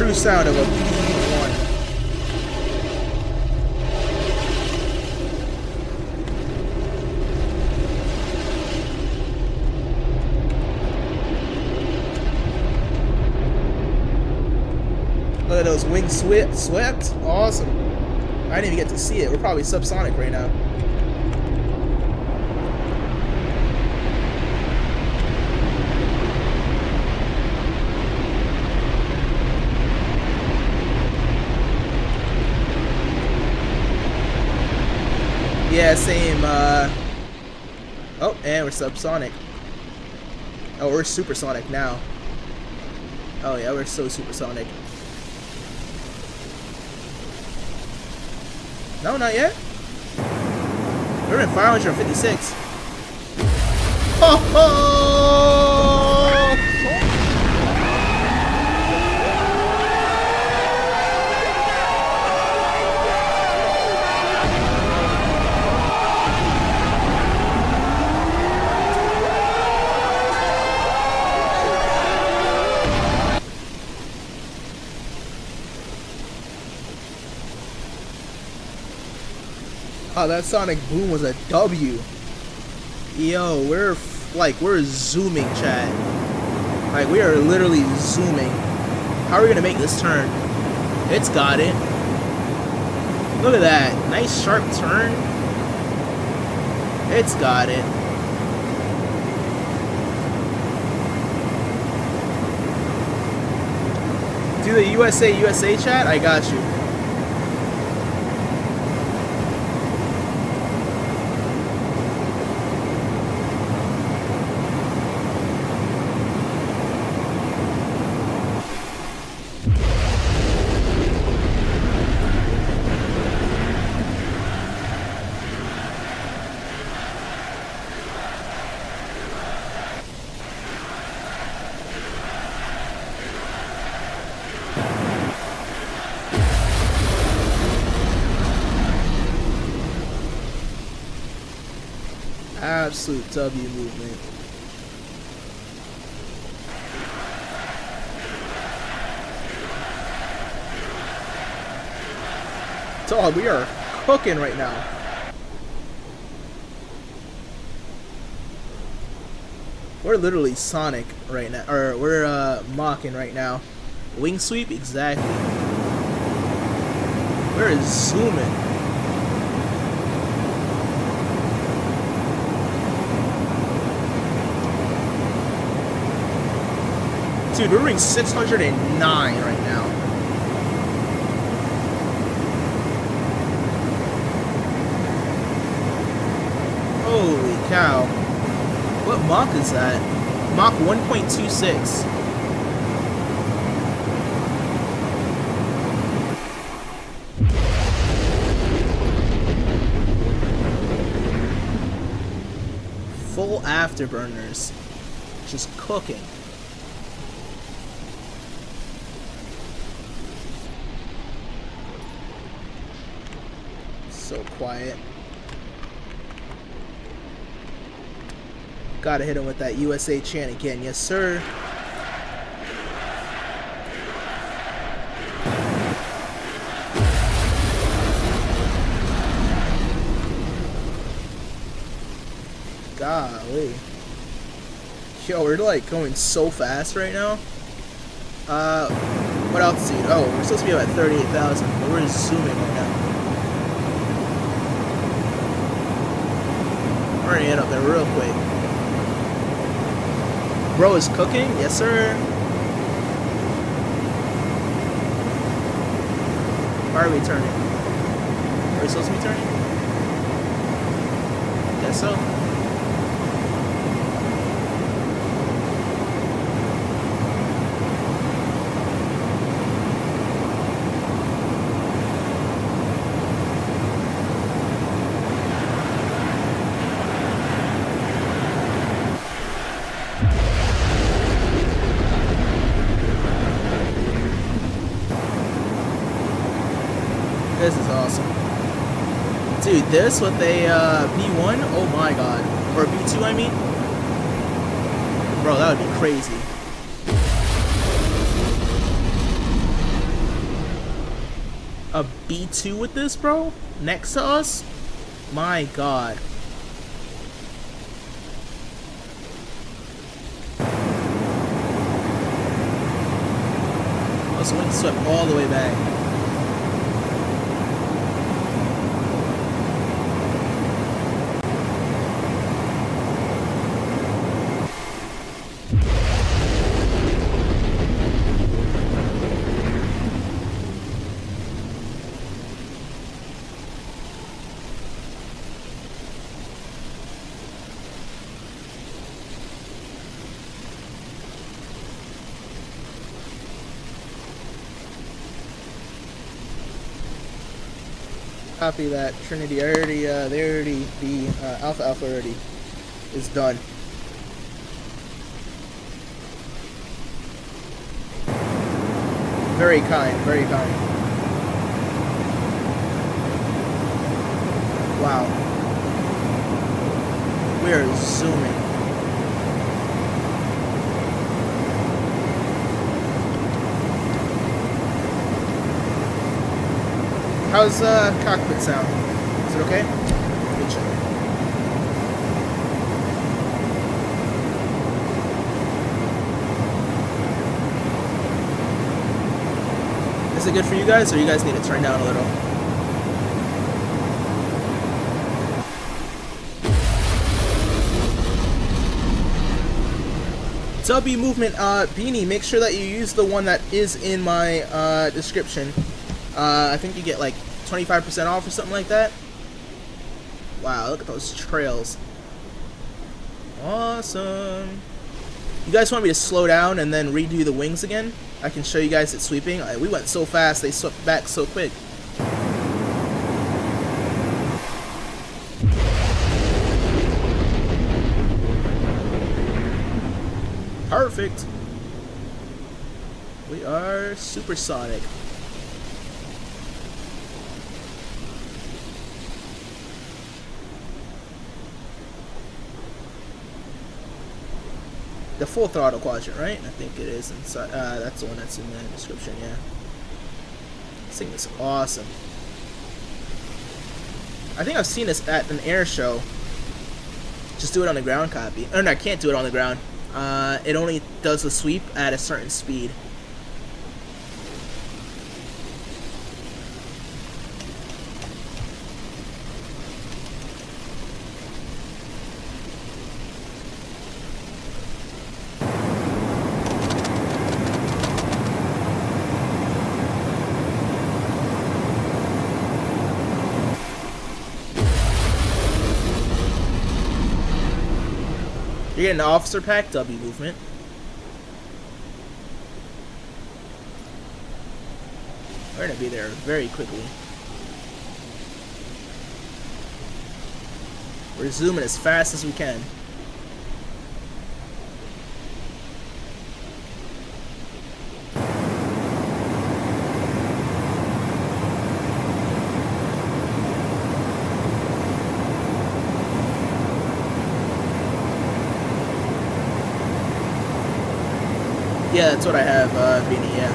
true sound of a B1. Look at those wings swept. Awesome. I didn't even get to see it. We're probably subsonic right now. Yeah, same. Oh, and we're subsonic. Oh, we're supersonic now. Oh yeah, we're so supersonic. No, not yet. We're in 556. Ho ho! Oh, that sonic boom was a W. Yo, we're zooming, chat. Like, we are literally zooming. How are we gonna make this turn? It's got it. Look at that. Nice sharp turn. It's got it. Do the USA chat? I got you. Absolute W movement. Dog, we are cooking right now. We're literally sonic right now, or we're mocking right now. Wing sweep, exactly. We're zooming. Dude, we're reading 609 right now. Holy cow. What Mach is that? Mach 1.26. Full afterburners. Just cooking. So quiet. Gotta hit him with that USA chant again. Yes, sir. Golly. Yo, we're like going so fast right now. What altitude? Oh, we're supposed to be about 38,000, but we're zooming right now. We're gonna get up there real quick. Bro is cooking? Yes, sir. Why are we turning? Are we supposed to be turning? Guess so. This is awesome. Dude, this with a B1? Oh my god. Or B2, I mean? Bro, that would be crazy. a B2 with this, bro? Next to us? My god. Oh, so wind swept all the way back. Copy that, Trinity. The Alpha already is done. Very kind, very kind. Wow. We are zooming. How's cockpit sound? Is it okay? Good check. Is it good for you guys, or you guys need to turn down a little? W movement, Beanie, make sure that you use the one that is in my description. I think you get like 25% off or something like that. Wow, look at those trails. Awesome. You guys want me to slow down and then redo the wings again? I can show you guys it sweeping. We went so fast, they swept back so quick. Perfect. We are supersonic. The full throttle quadrant, right? I think it is inside. That's the one that's in the description, yeah. This thing is awesome. I think I've seen this at an air show. Just do it on the ground copy. Oh, no, I can't do it on the ground. It only does the sweep at a certain speed. You're getting the officer pack, W movement. We're gonna be there very quickly. We're zooming as fast as we can. Yeah, that's what I have, Beanie, yeah.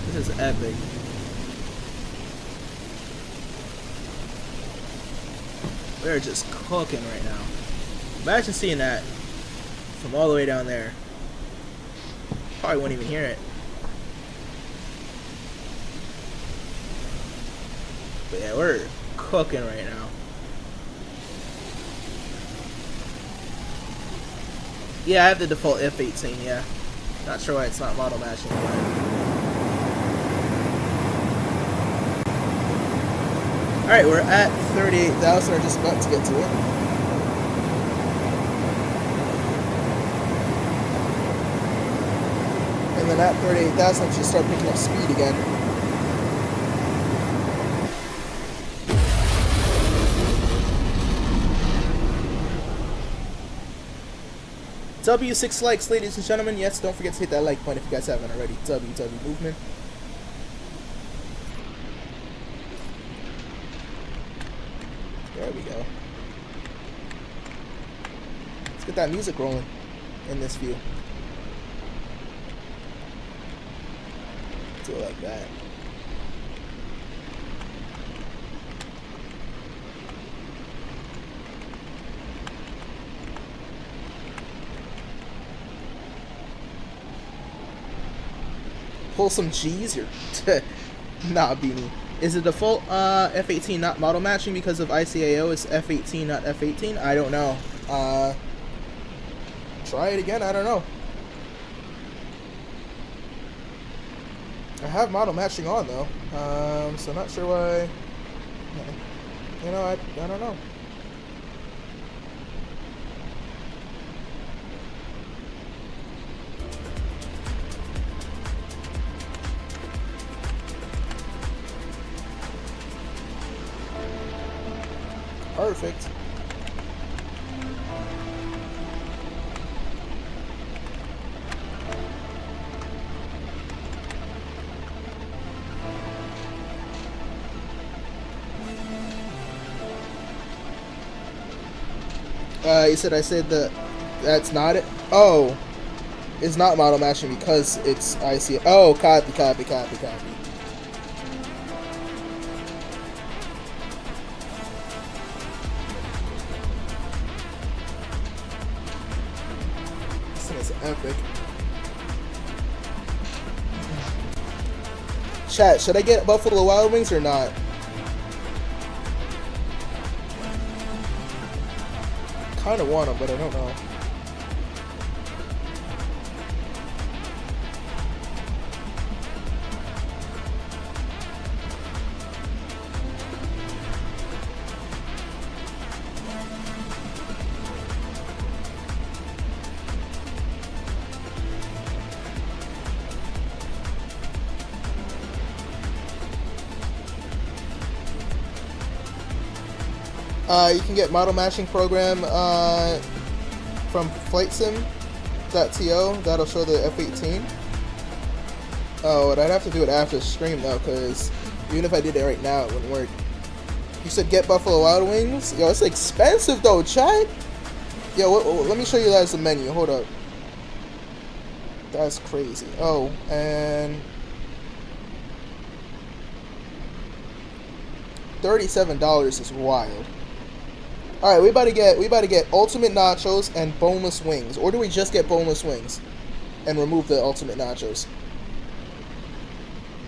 This is epic. We're just cooking right now. Imagine seeing that from all the way down there. Probably won't even hear it. But yeah, we're cooking right now. Yeah, I have the default F-18, yeah. Not sure why it's not model matching. Alright, we're at 38,000, we're just about to get to it. And then at 38,000, I should start picking up speed again. W6 likes, ladies and gentlemen. Yes, don't forget to hit that like button if you guys haven't already. W movement. There we go. Let's get that music rolling in this view. Do it like that. Pull some G's or nah, Beanie. Is the default F18 not model matching because of ICAO? Is F18 not F18? I don't know. Try it again. I don't know. I have model matching on though, so not sure why. You know, I don't know. Perfect. You said I said that that's not it. Oh, it's not model matching because it's IC. Oh, copy. This thing is epic. Chat, should I get Buffalo Wild Wings or not? Kind of want them, but I don't know. You can get model matching program from flightsim.to. That'll show the F-18. Oh, and I'd have to do it after the stream though, because even if I did it right now, it wouldn't work. You said get Buffalo Wild Wings? Yo, it's expensive though, chat. Yo, let me show you guys the menu. Hold up. That's crazy. Oh, and $37 is wild. All right, we about to get ultimate nachos and boneless wings, or do we just get boneless wings and remove the ultimate nachos?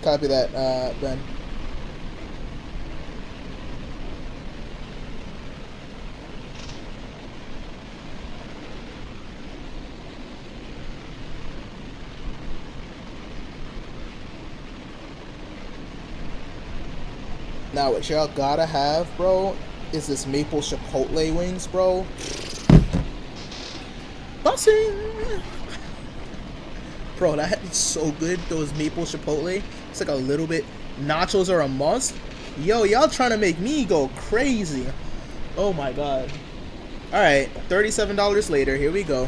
Copy that, Ben. Now, what y'all gotta have, bro, is this maple chipotle wings, bro. Bussin'! Bro, that is so good, those maple chipotle. It's like a little bit. Nachos are a must. Yo, y'all trying to make me go crazy. Oh my god. Alright, $37 later, here we go.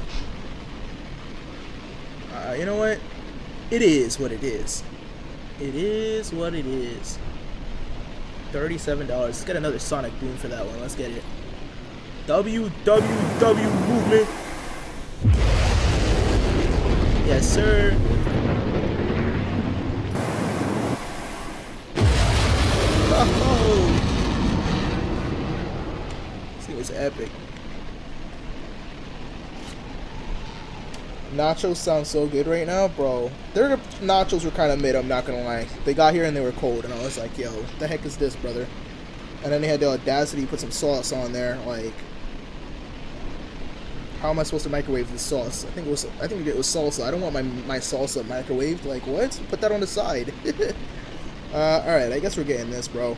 You know what? It is what it is. It is what it is. $37. Let's get another sonic boom for that one. Let's get it. W movement. Yes, sir. Oh. This thing was epic. Nachos sound so good right now, bro. Their nachos were kind of mid, I'm not gonna lie. They got here and they were cold, and I was like, yo, what the heck is this, brother? And then they had the audacity to put some sauce on there. Like, how am I supposed to microwave this sauce? I think it was salsa. I don't want my salsa microwaved. Like, what? Put that on the side. Alright, I guess we're getting this, bro.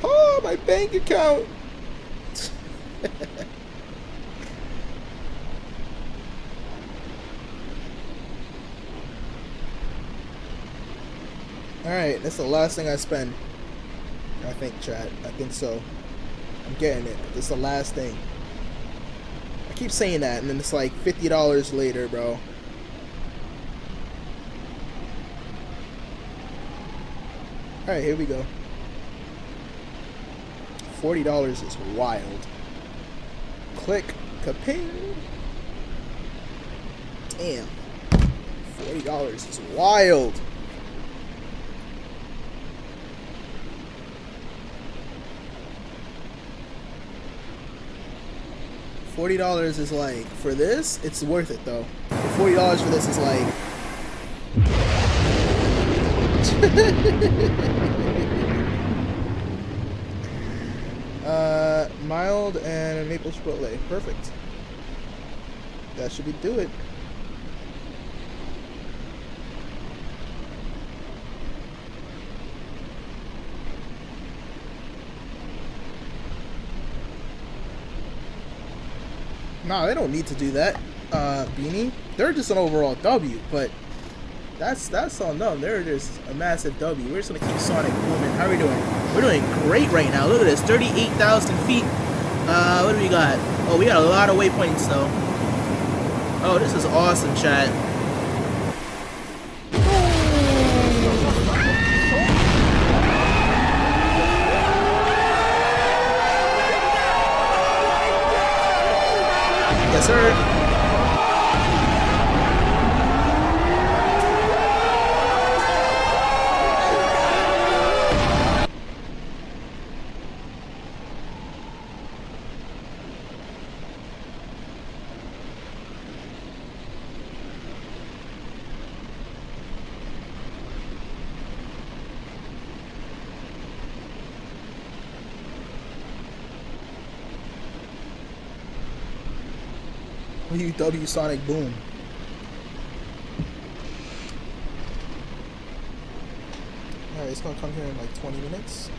Oh, my bank account! Alright, that's the last thing I spend. I think, chat. I think so. I'm getting it. This is the last thing. I keep saying that, and then it's like $50 later, bro. Alright, here we go. $40 is wild. Click, kaping. Damn. $40 is wild. $40 is like, for this, it's worth it though. $40 for this is like... mild and maple chipotle. Perfect. That should be do it. Nah, they don't need to do that, Beanie. They're just an overall W, but that's on them. They're just a massive W. We're just gonna keep Sonic booming. How are we doing? We're doing great right now. Look at this, 38,000 feet. What do we got? Oh, we got a lot of waypoints though. Oh, this is awesome, chat. Yes, sir. W Sonic boom. Alright, it's gonna come here in like 20 minutes.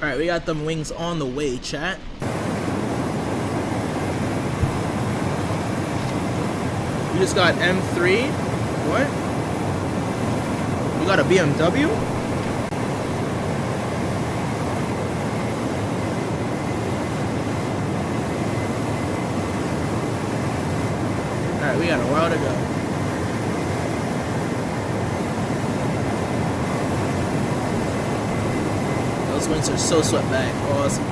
Alright, we got them wings on the way, chat. We just got M3. What? We got a BMW? Alright, we got a while to go. Those wings are so swept back. Awesome.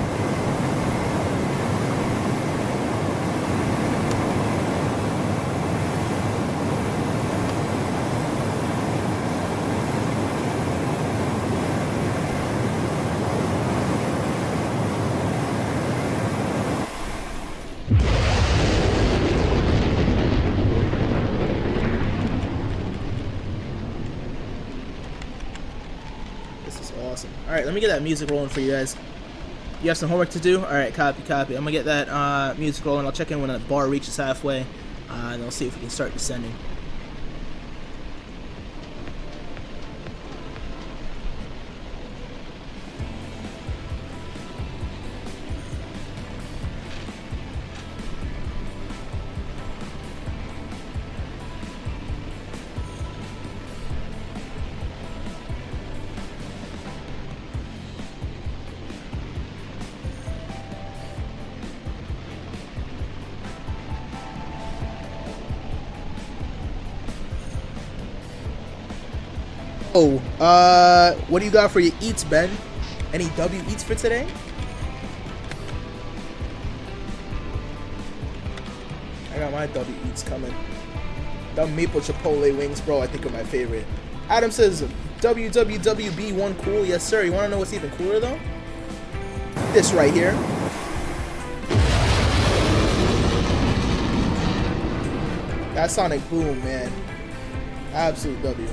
Alright, let me get that music rolling for you guys. You have some homework to do? Alright, copy. I'm gonna get that music rolling. I'll check in when the bar reaches halfway, and I'll see if we can start descending. Oh, what do you got for your eats, Ben? Any W eats for today? I got my W eats coming. The maple chipotle wings, bro, I think are my favorite. Adam says, WWWB1 cool. Yes, sir. You want to know what's even cooler, though? This right here. That sonic boom, man. Absolute W.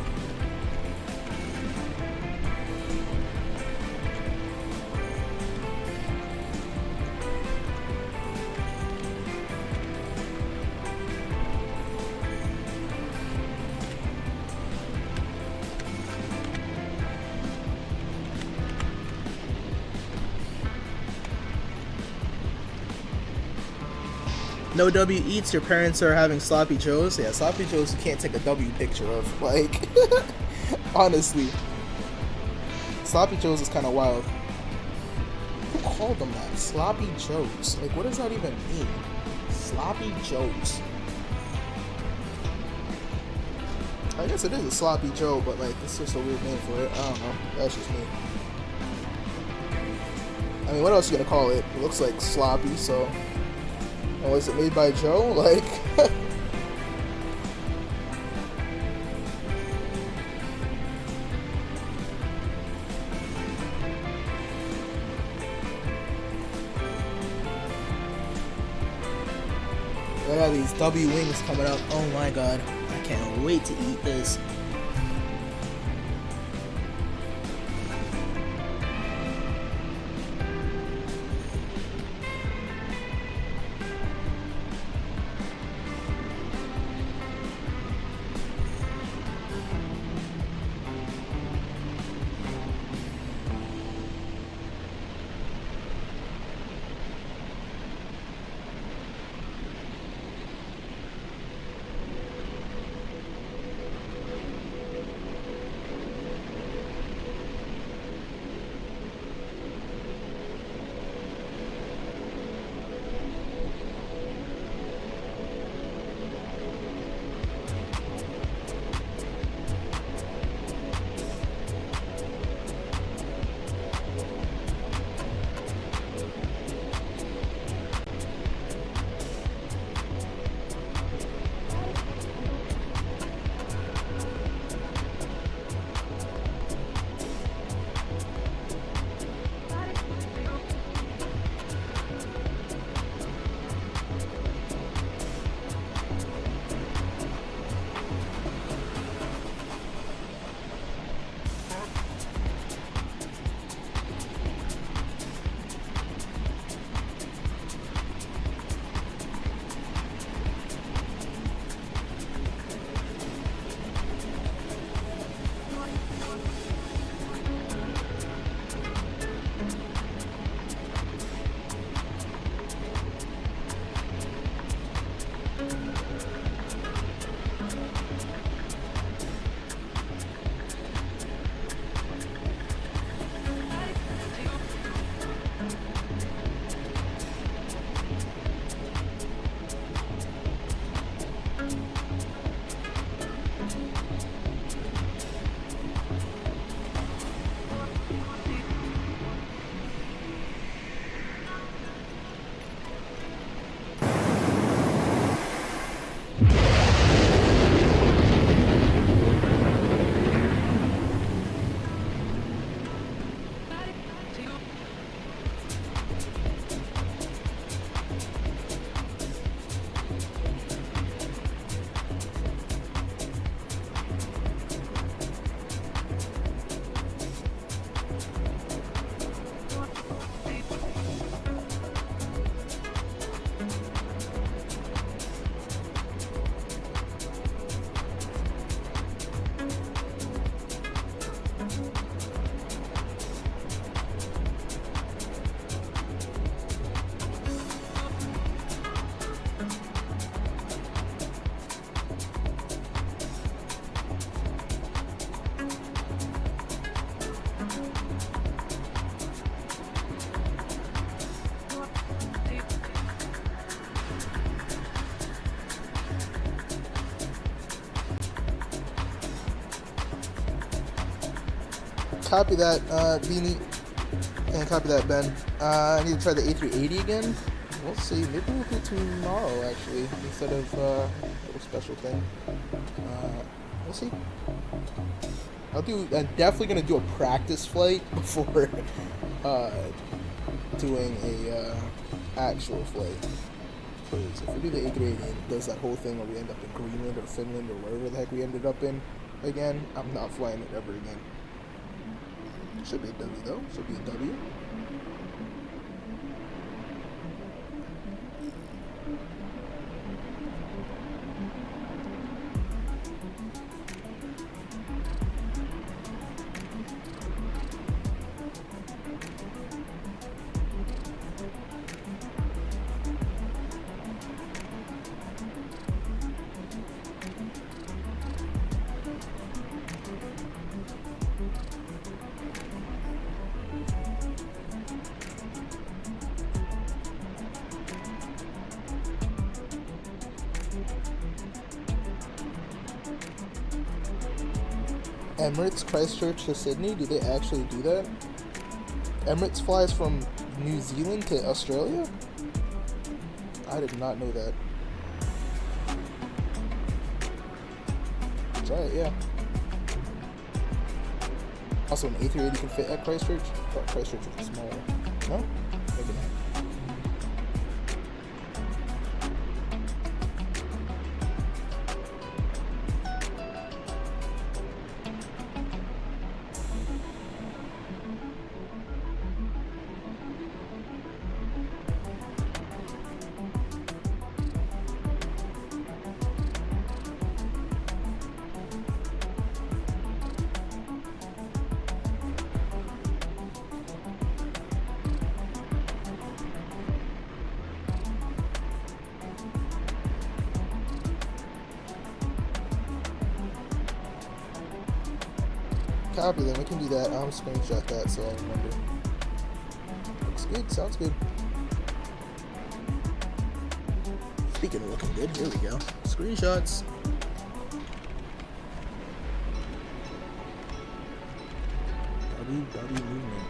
No W eats, your parents are having sloppy joes. Yeah, sloppy joes you can't take a W picture of. Like, honestly. Sloppy joes is kind of wild. Who called them that? Sloppy joes. Like, what does that even mean? Sloppy joes. I guess it is a sloppy joe, but like, it's just a weird name for it. I don't know. That's just me. I mean, what else are you gonna call it? It looks like sloppy, so... Oh, is it made by Joe? Like... Look at these W wings coming up. Oh my god. I can't wait to eat this. Copy that, Beanie, and copy that, Ben. I need to try the A380 again. We'll see. Maybe we'll do tomorrow, actually, instead of a little special thing. We'll see. I'm definitely gonna do a practice flight before doing a actual flight. Because if we do the A380 and it does that whole thing where we end up in Greenland or Finland or wherever the heck we ended up in again, I'm not flying it ever again. Should be a W though. Should be a W. Emirates Christchurch to Sydney? Do they actually do that? Emirates flies from New Zealand to Australia? I did not know that. Try it, yeah. Also, an A380 can fit at Christchurch? I thought Christchurch was smaller. No? Maybe not. Copy, then we can do that. I'll screenshot that so I'll remember. Looks good, sounds good. Speaking of looking good, here we go. Screenshots. W movement.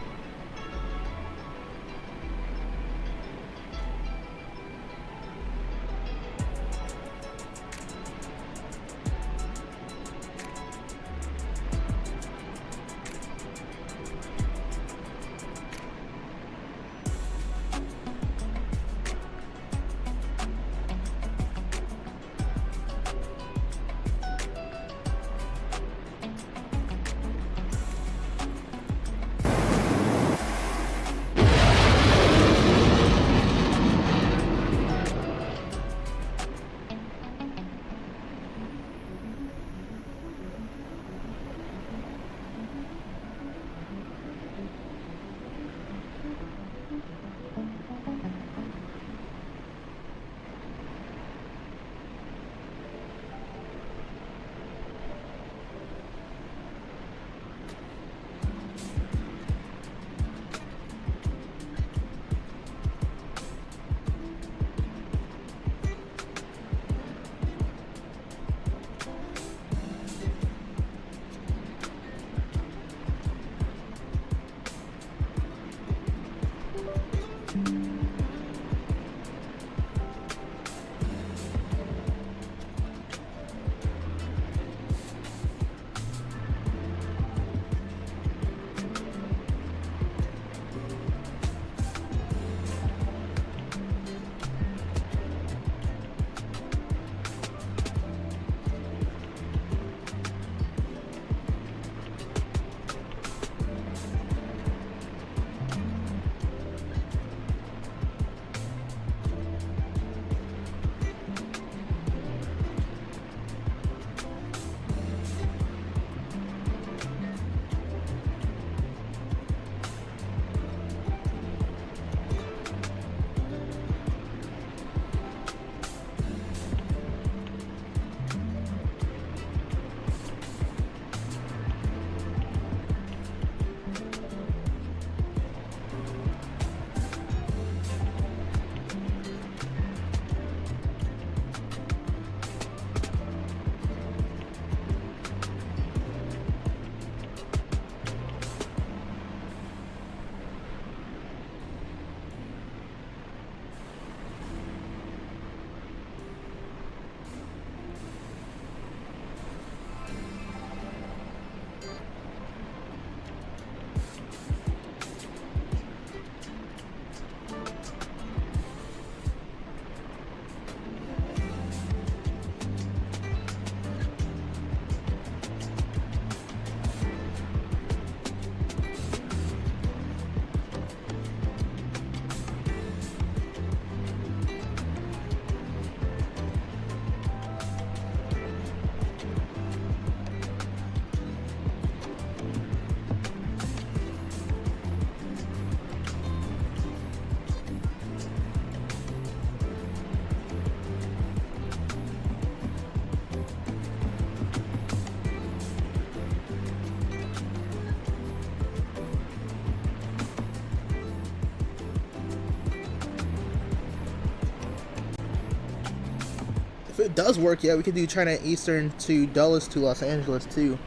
If it does work, yeah, we could do China Eastern to Dulles to Los Angeles too.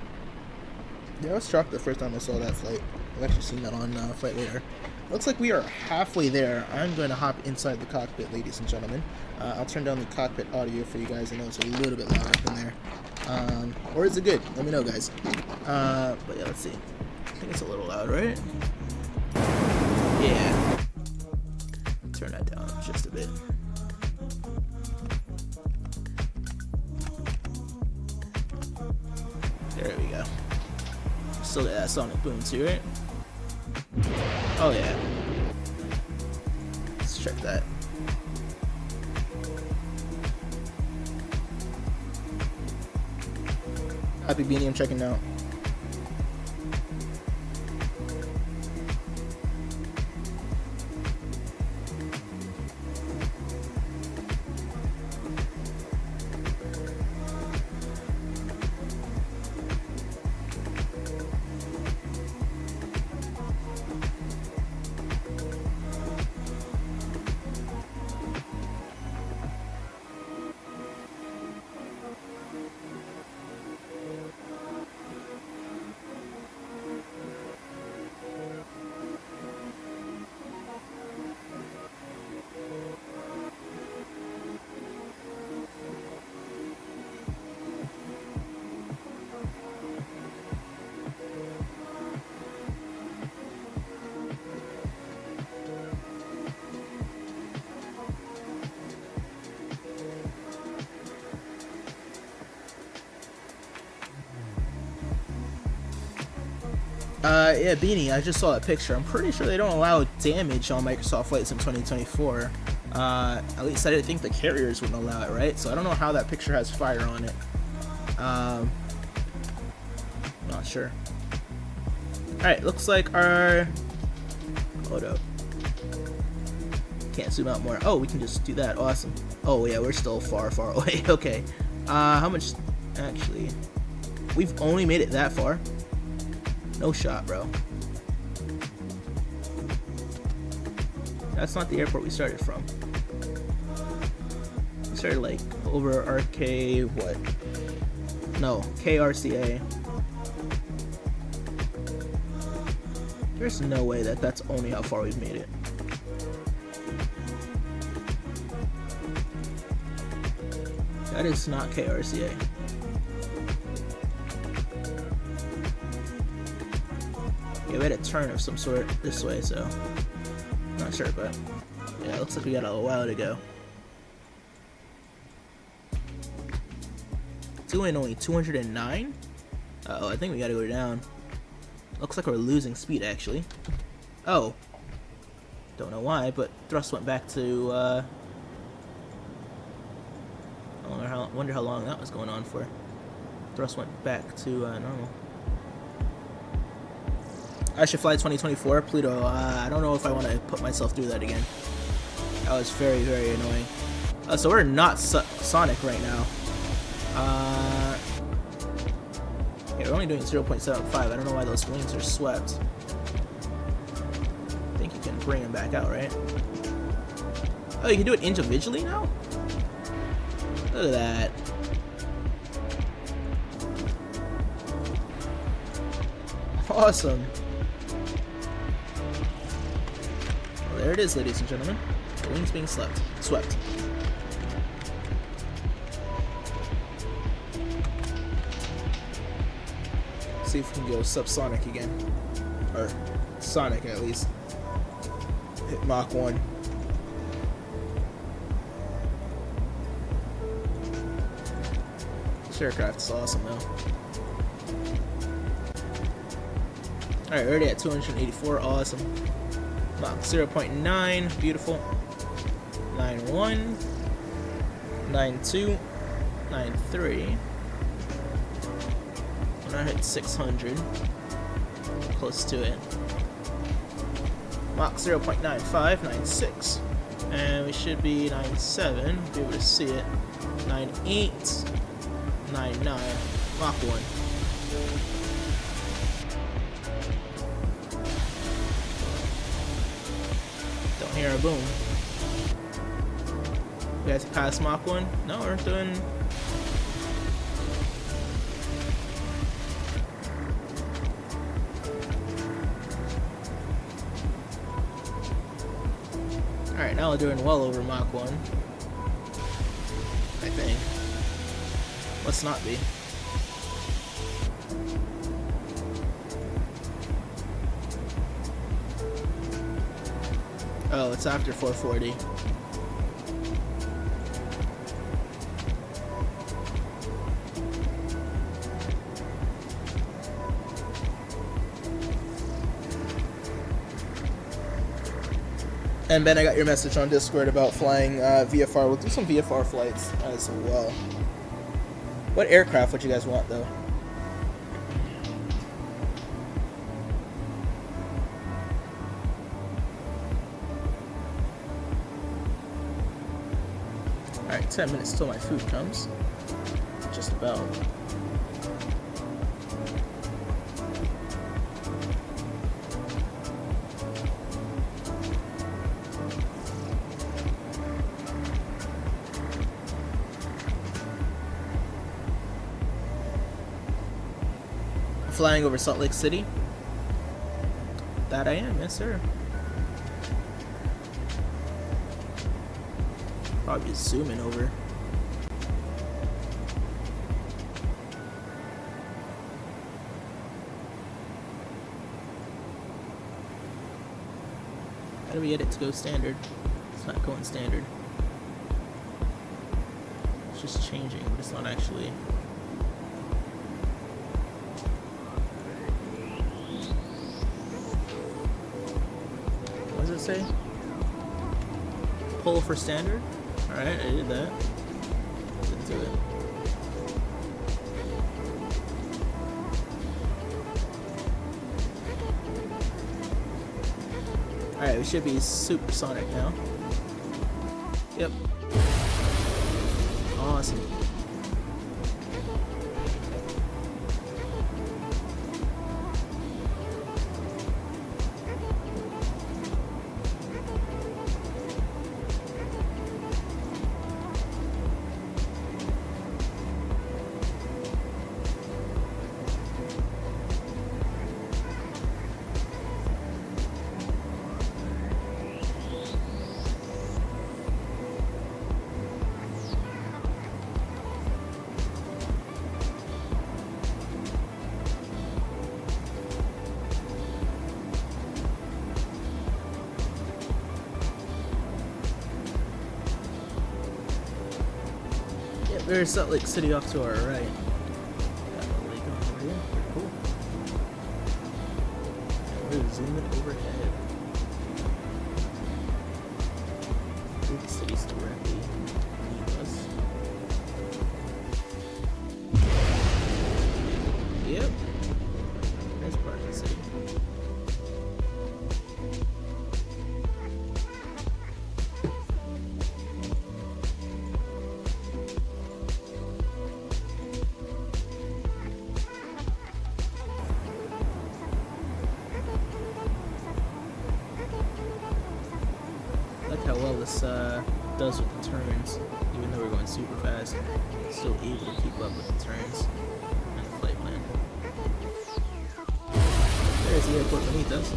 Yeah, I was shocked the first time I saw that flight. I've actually seen that on Flight Radar. Looks like we are halfway there. I'm going to hop inside the cockpit, ladies and gentlemen. I'll turn down the cockpit audio for you guys. I know it's a little bit loud up in there. Or is it good? Let me know, guys. But yeah, let's see. I think it's a little loud, right? Yeah. Turn that down just a bit. There we go. Still got that sonic boom too, right? Oh yeah. Let's check that. Happy Beanie, I'm checking out. Yeah, Beanie, I just saw that picture. I'm pretty sure they don't allow damage on Microsoft flights in 2024. At least I didn't think the carriers wouldn't allow it, right? So I don't know how that picture has fire on it. Not sure. Alright, looks like our... Hold up. Can't zoom out more. Oh, we can just do that. Awesome. Oh, yeah, we're still far, far away. Okay. How much... Actually... We've only made it that far. No shot, bro. That's not the airport we started from. We started like over RK, what? No, KRCA. There's no way that that's only how far we've made it. That is not KRCA. Yeah, we had a turn of some sort this way, so not sure, but yeah, it looks like we got a while to go. Doing only 209? Uh-oh, I think we gotta go down. Looks like we're losing speed, actually. Oh. Don't know why, but thrust went back to, I wonder how long that was going on for. Thrust went back to, normal. I should fly 2024 Pluto. I don't know if I want to put myself through that again. That was very, very annoying. So we're not Sonic right now. Yeah, we're only doing 0.75. I don't know why those wings are swept. I think you can bring them back out, right? Oh, you can do it individually now? Look at that. Awesome. There it is, ladies and gentlemen. The wings being swept. See if we can go subsonic again. Or sonic, at least. Hit Mach 1. This aircraft's awesome, though. Alright, already at 284. Awesome. Mach 0.9, beautiful. 91, 92, 93. When I hit 600, close to it. Mach 0.95, 96, and we should be 97. Be able to see it. 98, 99, Mach 1. Hear a boom. We have to pass Mach 1. No, we're doing. Alright, now we're doing well over Mach 1. I think. Let's not be. Oh, it's after 440. And Ben, I got your message on Discord about flying VFR. We'll do some VFR flights as well. What aircraft would you guys want, though? Alright, 10 minutes till my food comes. Just about. Flying over Salt Lake City? That I am, yes sir. Probably zooming over. How do we get it to go standard? It's not going standard. It's just changing, but it's not actually. What does it say? Pull for standard? Alright, I did that. Didn't do it. Alright, we should be supersonic now. Yep. Awesome. There's Salt Lake City off to our right. Got the lake over here. Pretty cool. And we're zooming overhead. Big cities directly beneath us. Yep. There's part of the city. Does with the turns, even though we're going super fast, still able to keep up with the turns and the flight plan. There's the airport beneath us.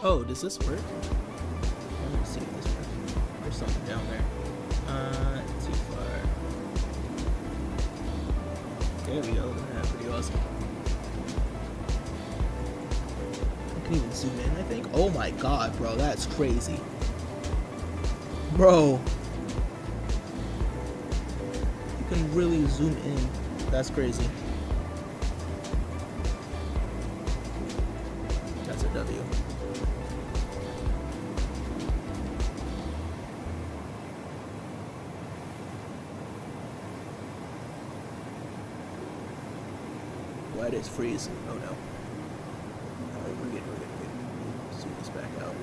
Oh, does this work? Let me see if this works. There's something down there. Too far. There we go. That's pretty awesome. I can even zoom in, I think. Oh my god, bro. That's crazy. Bro. You can really zoom in. That's crazy. That's a W. Why did it freeze? Oh no. Alright, we're good. Zoom this back out.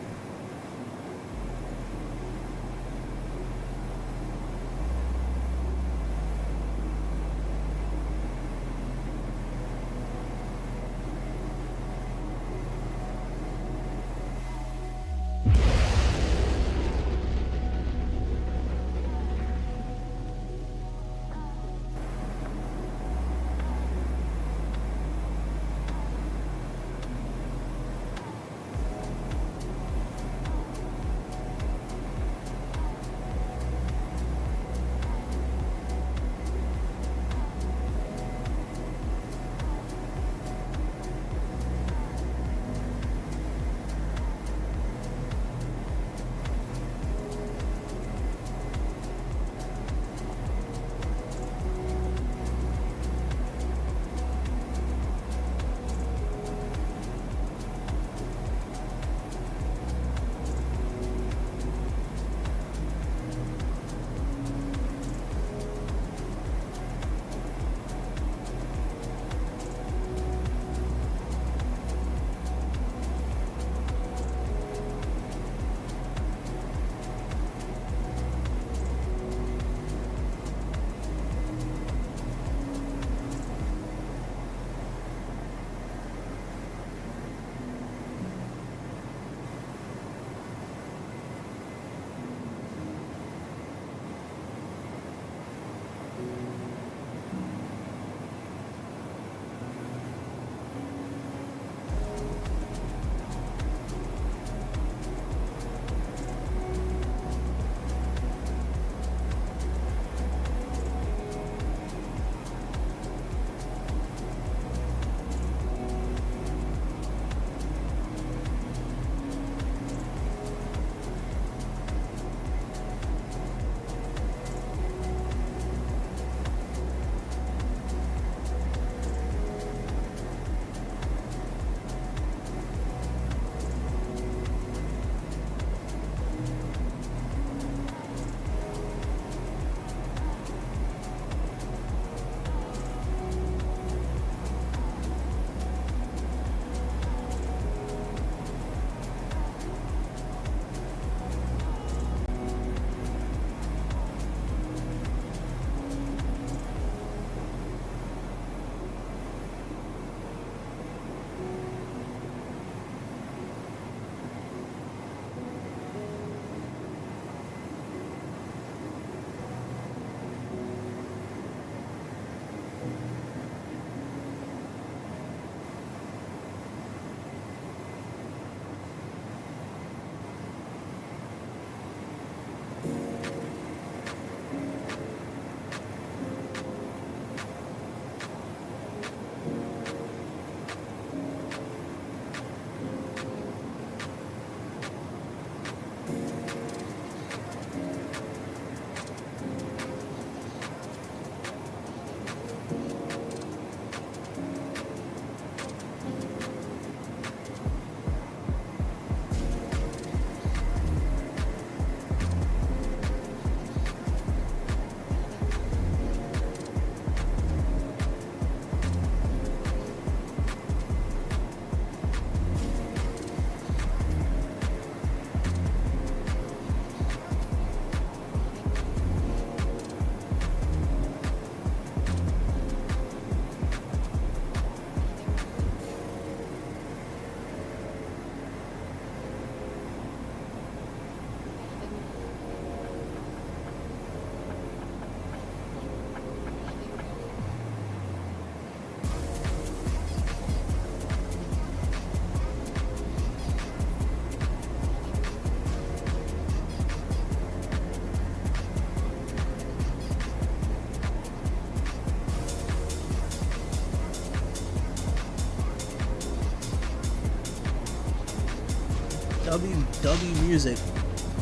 W music.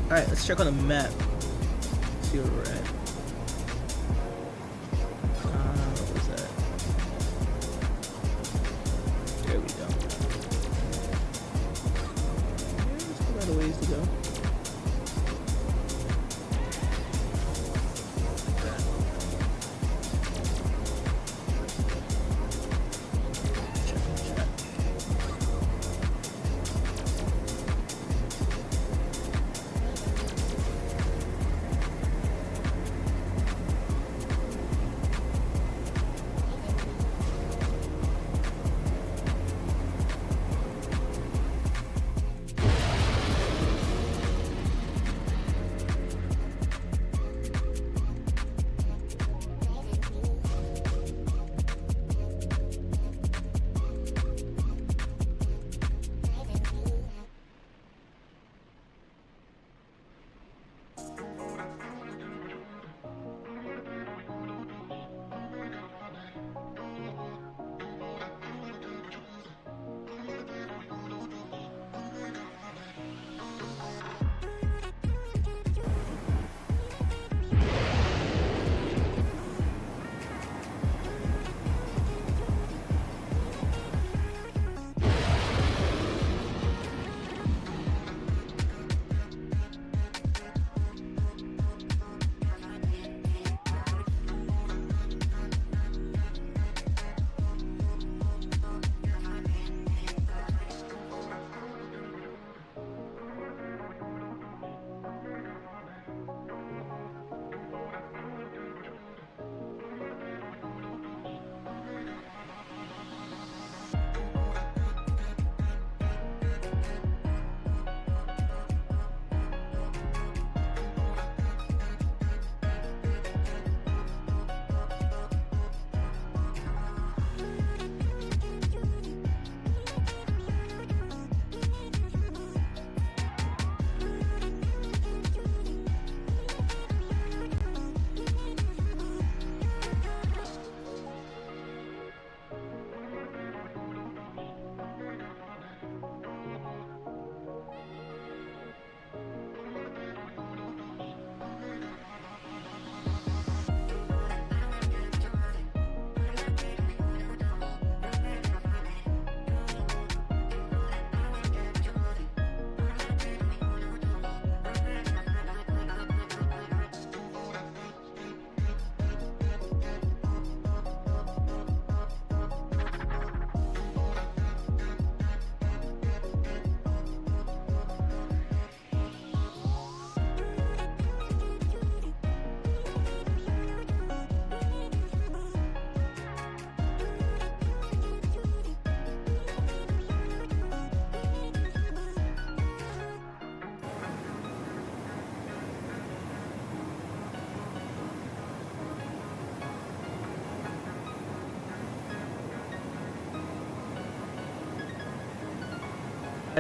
Alright, let's check on the map. See where we're at. What was that? There we go. Yeah, still got a ways to go.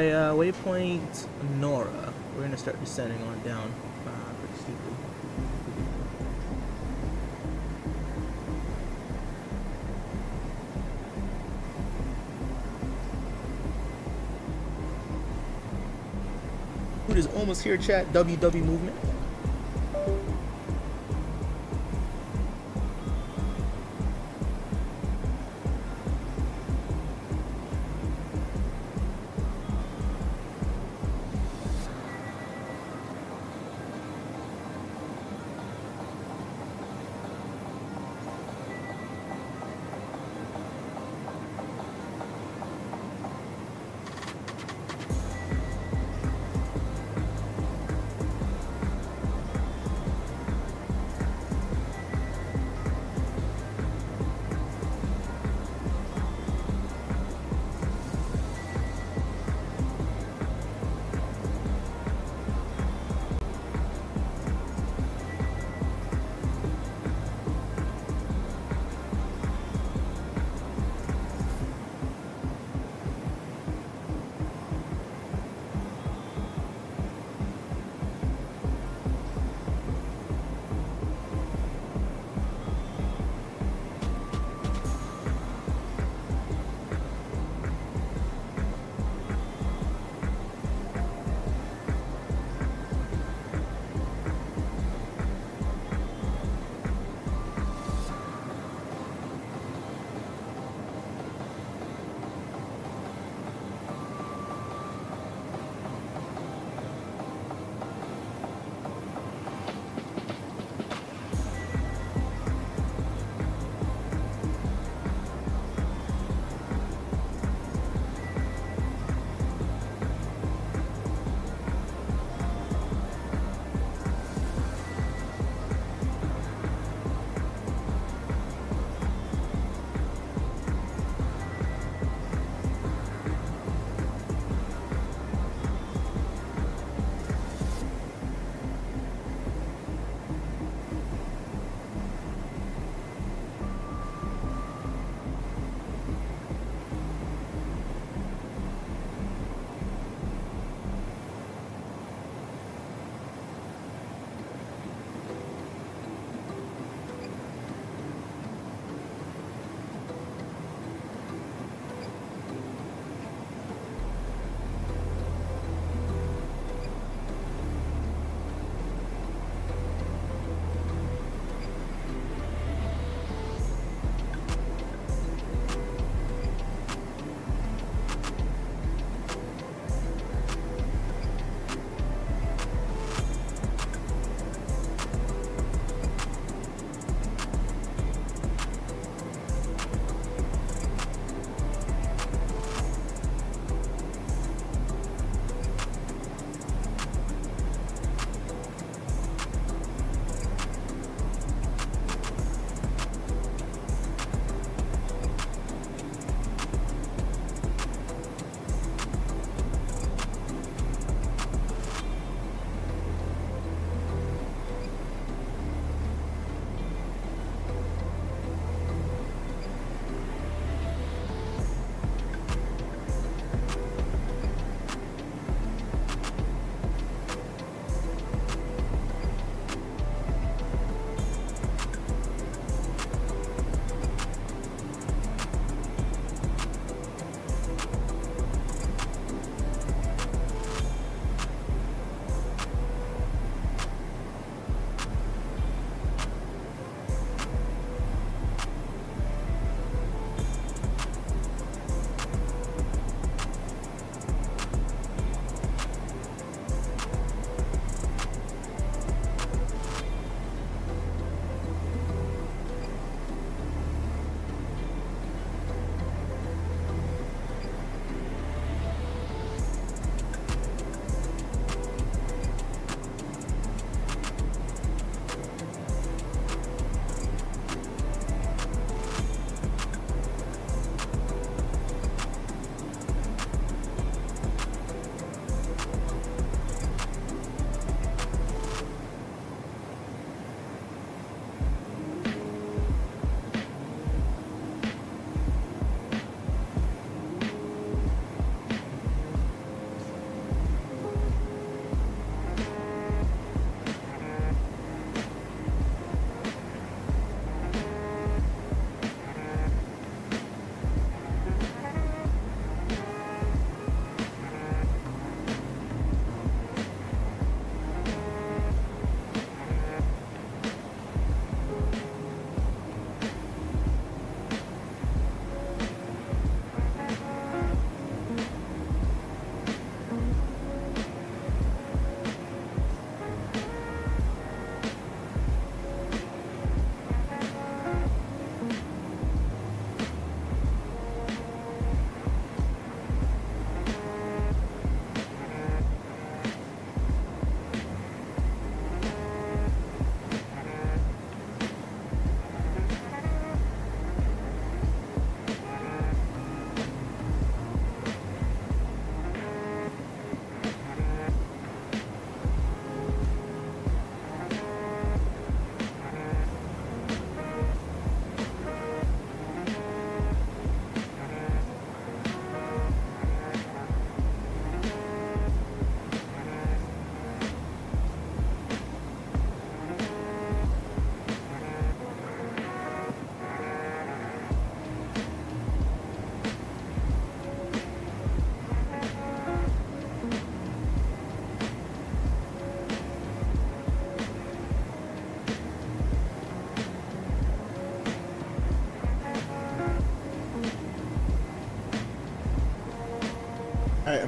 Waypoint Nora. We're gonna start descending on down pretty steeply. Food is almost here, chat. WW movement.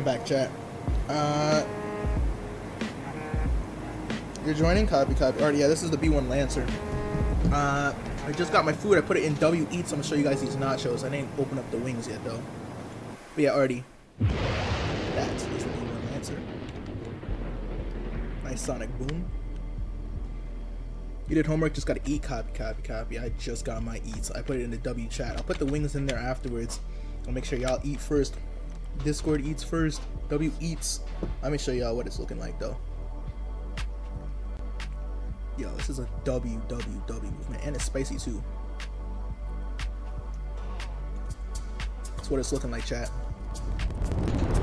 I'm back, chat. You're joining? Copy. Alright, yeah, this is the B1 Lancer. I just got my food. I put it in W Eats. I'm gonna show you guys these nachos. I didn't open up the wings yet, though. But yeah, already. That is the B1 Lancer. Nice sonic boom. You did homework, just gotta eat. Copy. I just got my eats. I put it in the W chat. I'll put the wings in there afterwards. I'll make sure y'all eat first. Discord eats first. W eats. Let me show y'all what it's looking like, though. Yo, this is a W movement, and it's spicy too. That's what it's looking like, chat.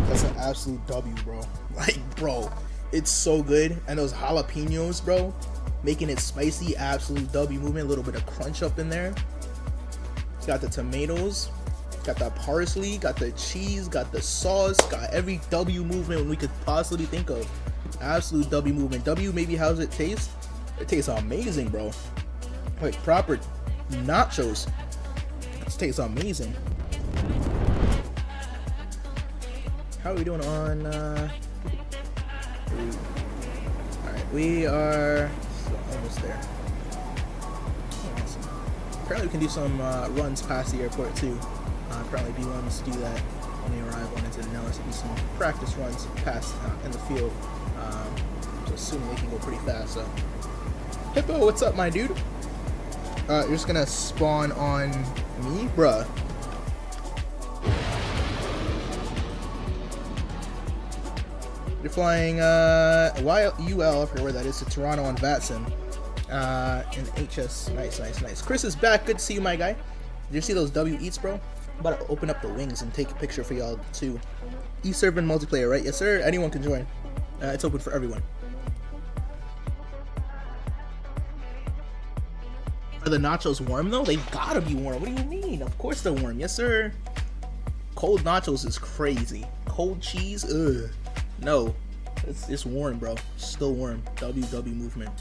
That's an absolute W, bro. Like, bro, it's so good. And those jalapenos, bro, making it spicy, absolute W movement. A little bit of crunch up in there. It's got the tomatoes, got the parsley, got the cheese, got the sauce, got every W movement we could possibly think of. Absolute W movement. W, maybe how's it taste? It tastes amazing, bro. Like proper nachos. It tastes amazing. How are we doing on alright, we are almost there. Awesome. Apparently we can do some runs past the airport too. Apparently B1s do that when they arrive on into Nellis. Do some practice runs past in the field. So assuming they can go pretty fast. So Hippo, what's up, my dude? You're just gonna spawn on me, bruh. You're flying YUL, I forget where that is, to Toronto on Vatson. In HS, nice. Chris is back. Good to see you, my guy. Did you see those W eats, bro? I'm about to open up the wings and take a picture for y'all too. E-server and multiplayer, right? Yes, sir. Anyone can join. It's open for everyone. Are the nachos warm though? They've gotta be warm. What do you mean? Of course they're warm. Yes, sir. Cold nachos is crazy. Cold cheese, ugh. No, it's warm, bro. Still warm. W movement.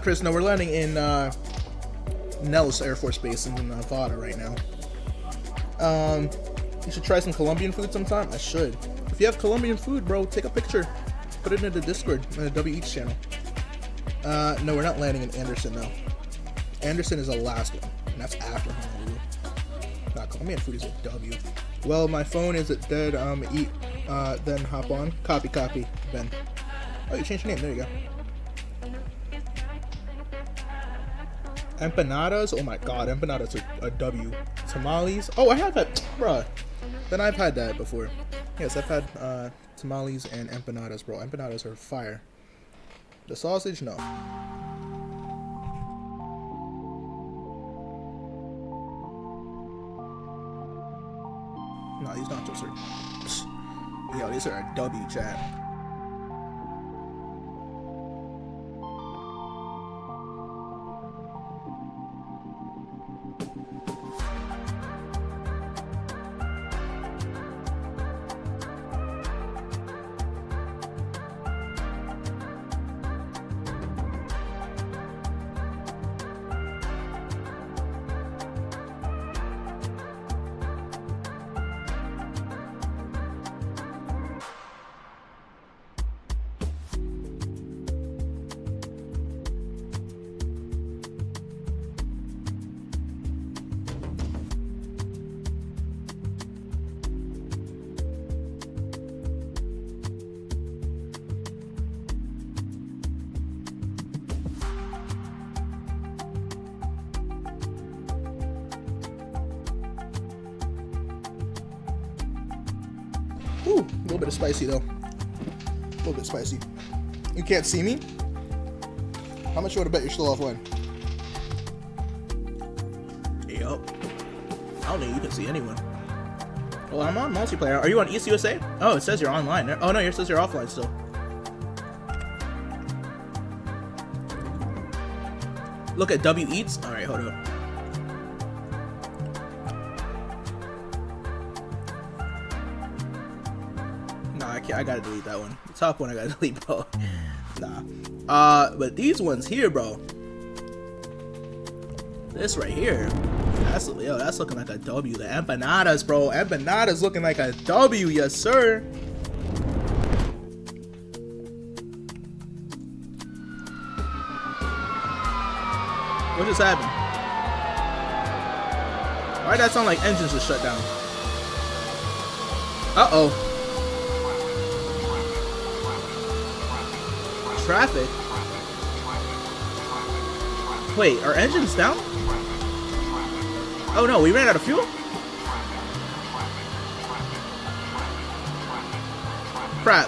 Chris, no, we're landing in Nellis Air Force Base in Nevada right now. You should try some Colombian food sometime. I should. If you have Colombian food, bro, take a picture. Put it in the Discord, in the W Eats channel. No, we're not landing in Andersen, though. Andersen is the last one, and that's after Honolulu. Colombian food is a W. Well, my phone is at dead. Eat, then hop on. Copy, Ben. Oh, you changed your name. There you go. Empanadas, oh my god, empanadas are a W. Tamales, oh I have that, bruh. Then I've had that before. Yes, I've had tamales and empanadas, bro. Empanadas are fire. The sausage, no. No, these nachos are, yo, these are a W, chat. Ooh, a little bit of spicy though. A little bit spicy. You can't see me? How much you want to bet you're still offline? Yup. I don't think you can see anyone. Well, I'm on multiplayer. Are you on East USA? Oh, it says you're online. Oh no, it says you're offline still. Look at W Eats. Alright, hold on. Nah, I can't. I gotta delete that one. The top one I gotta delete, bro. Nah. But these ones here, bro. This right here. That's looking like a W. The empanadas, bro. Empanadas looking like a W, yes sir. What just happened? Why'd that sound like engines just shut down? Uh-oh. Traffic? Wait, are engines down? Oh no, we ran out of fuel? Crap.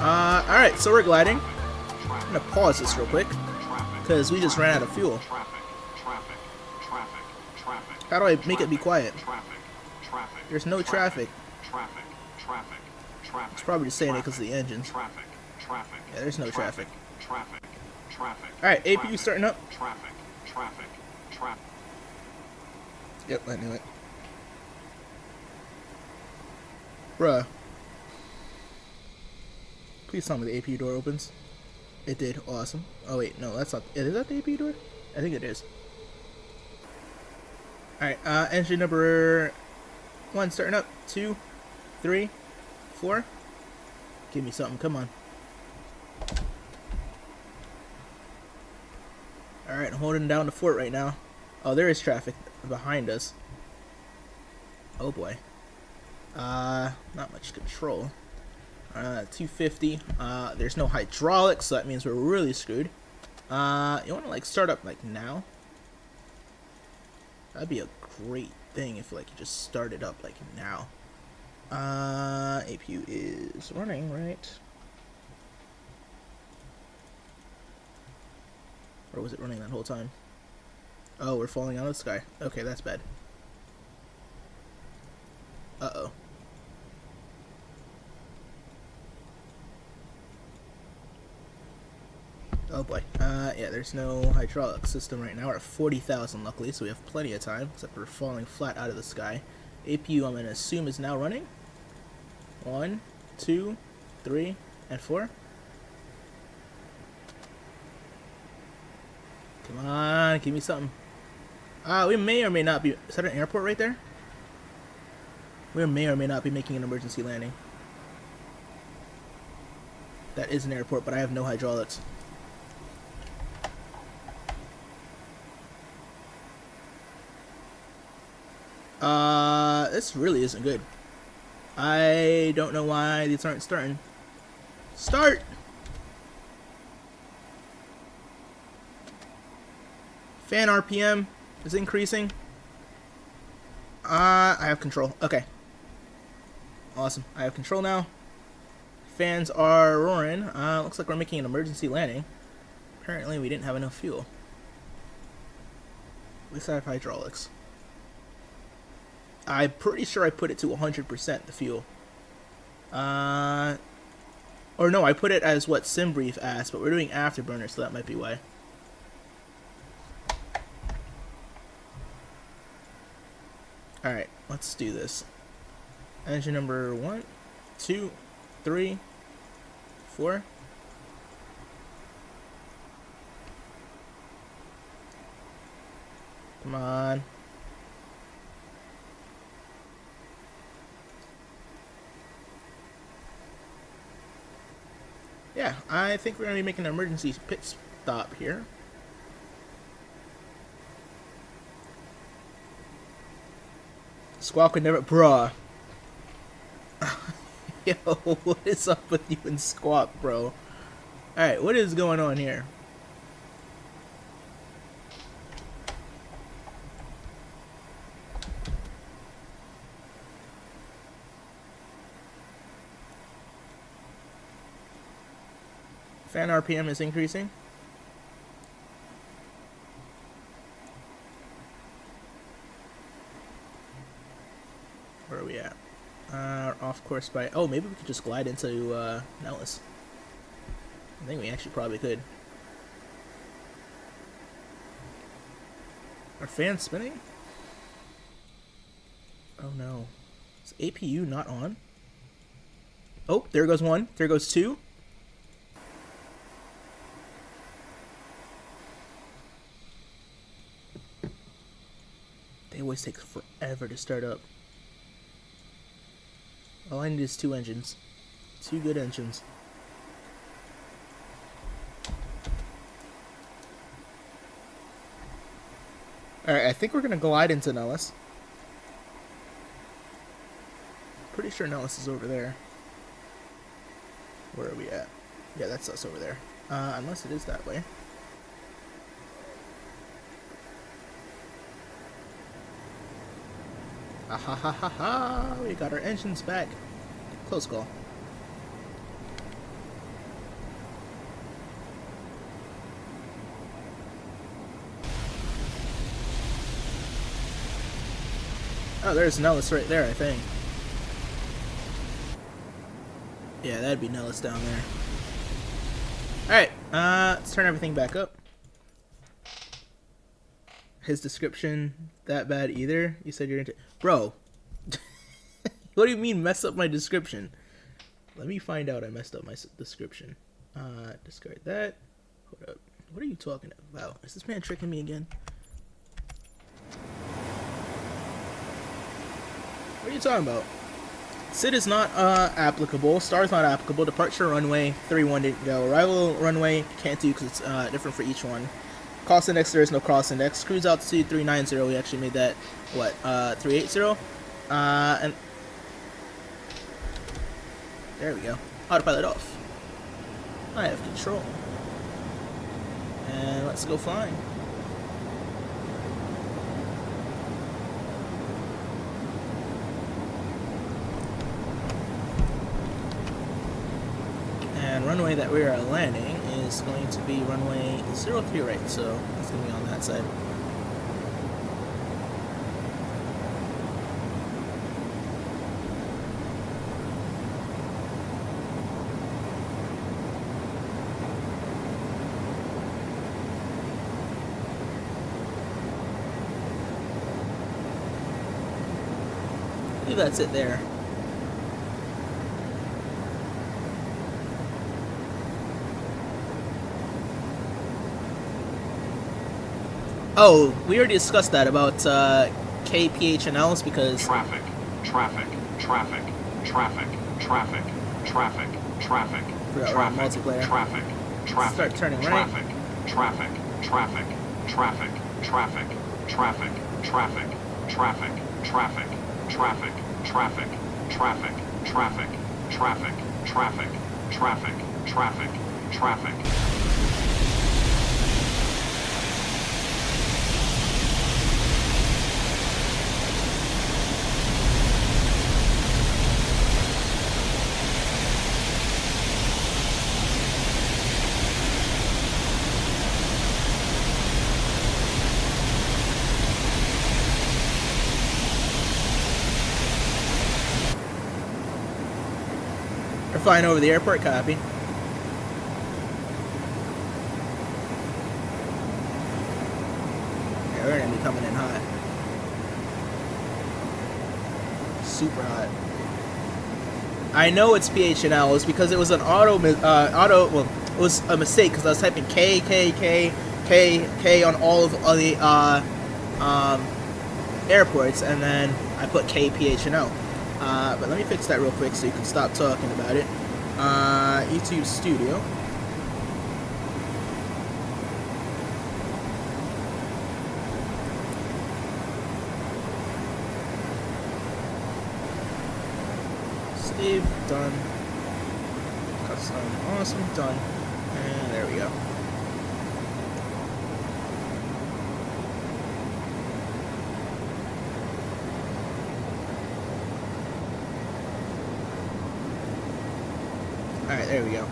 Alright, so we're gliding. I'm gonna pause this real quick, because we just ran out of fuel. How do I make it be quiet? There's no traffic. It's probably just saying it because of the engines. Yeah, there's no traffic. Alright, APU starting up. Yep, I knew it. Bruh. Please tell me the APU door opens. It did. Awesome. Oh wait, no, that's not. Is that the APU door? I think it is. Alright, engine number 1 starting up. 2, 3, 4. Give me something, come on. Alright, I'm holding down the fort right now. Oh, there is traffic behind us. Oh boy. Not much control. 250. There's no hydraulics, so that means we're really screwed. You want to like start up like now? That'd be a great thing if like you just started up like now. APU is running, right? Or was it running that whole time? Oh, we're falling out of the sky. Okay, that's bad. Uh-oh. Oh boy. Yeah, there's no hydraulic system right now. We're at 40,000 luckily, so we have plenty of time, except we're falling flat out of the sky. APU, I'm going to assume, is now running. 1, 2, 3, and 4. Come on, give me something. We may or may not be... Is that an airport right there? We may or may not be making an emergency landing. That is an airport, but I have no hydraulics. This really isn't good. I don't know why these aren't starting. Start! Fan RPM is increasing. I have control. Okay. Awesome. I have control now. Fans are roaring. Looks like we're making an emergency landing. Apparently we didn't have enough fuel. At least I have hydraulics. I'm pretty sure I put it to 100% the fuel. Or no, I put it as what SimBrief asked, but we're doing afterburner, so that might be why. Alright, let's do this. Engine number 1, 2, 3, 4. Come on. Yeah, I think we're going to be making an emergency pit stop here. Squawk would never... Bruh. Yo, what is up with you and Squawk, bro? Alright, what is going on here? Fan RPM is increasing. Where are we at? Off course by... Oh, maybe we could just glide into Nellis. I think we actually probably could. Are fans spinning? Oh no. Is APU not on? Oh, there goes one. There goes two. They always take forever to start up. All I need is 2 engines. 2 good engines. Alright, I think we're going to glide into Nellis. Pretty sure Nellis is over there. Where are we at? Yeah, that's us over there. Unless it is that way. Ah ha ha ha ha! We got our engines back. Close call. Oh, there's Nellis right there, I think. Yeah, that'd be Nellis down there. Alright, let's turn everything back up. His description that bad either? You said you're into... Bro! What do you mean mess up my description? Let me find out I messed up my description. Discard that. Hold up. What are you talking about? Is this man tricking me again? What are you talking about? SID is not applicable. Star is not applicable. Departure runway 31 didn't go. Arrival runway can't do because it's different for each one. Cross index, there is no cross index. Cruise altitude 390. We actually made that what 380. And there we go. Autopilot off. I have control. And let's go flying. And runway that we are landing is going to be runway 03 right, so it's going to be on that side. I believe that's it there. Oh, we already discussed that about KPHNLs because...
Traffic, traffic, traffic, traffic, traffic, traffic, traffic, traffic,
multiplayer.
Traffic, traffic,
Start turning right.
Traffic, traffic, traffic, traffic, traffic, traffic, traffic, traffic, traffic, traffic, traffic, traffic, traffic, traffic, traffic, traffic, traffic, traffic.
We're flying over the airport, copy. Yeah, we're gonna be coming in hot. Super hot. I know it's PHNL. It's because it was an well, it was a mistake because I was typing K on all of the airports, and then I put KPHNL. But let me fix that real quick so you can stop talking about it. YouTube Studio. Save, done. Custom, awesome, done. And there we go. Alright, there we go.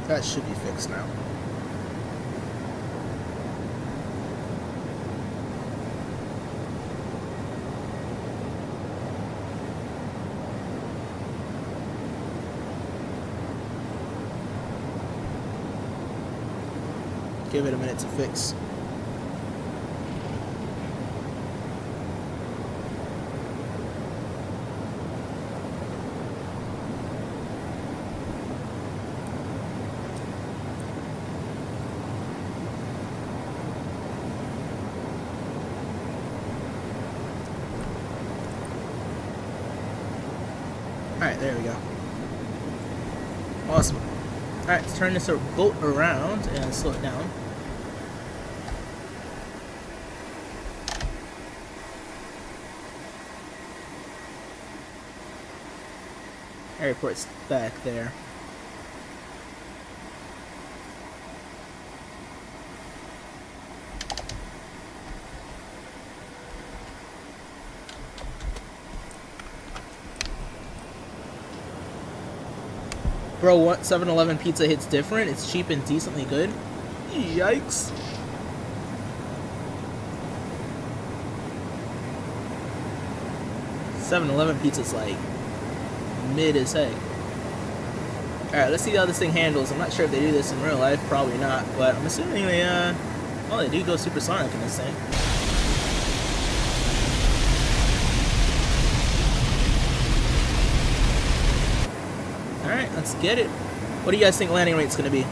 That should be fixed now. Give it a minute to fix. Alright, there we go. Awesome. Alright, let's turn this boat around and slow it down. Airport's back there. Bro, what 7-Eleven pizza hits different? It's cheap and decently good. Yikes. $7-Eleven pizza's like mid as heck. Alright, let's see how this thing handles. I'm not sure if they do this in real life, probably not, but I'm assuming they, well, they do go supersonic in this thing. Alright, let's get it. What do you guys think landing rate's gonna be?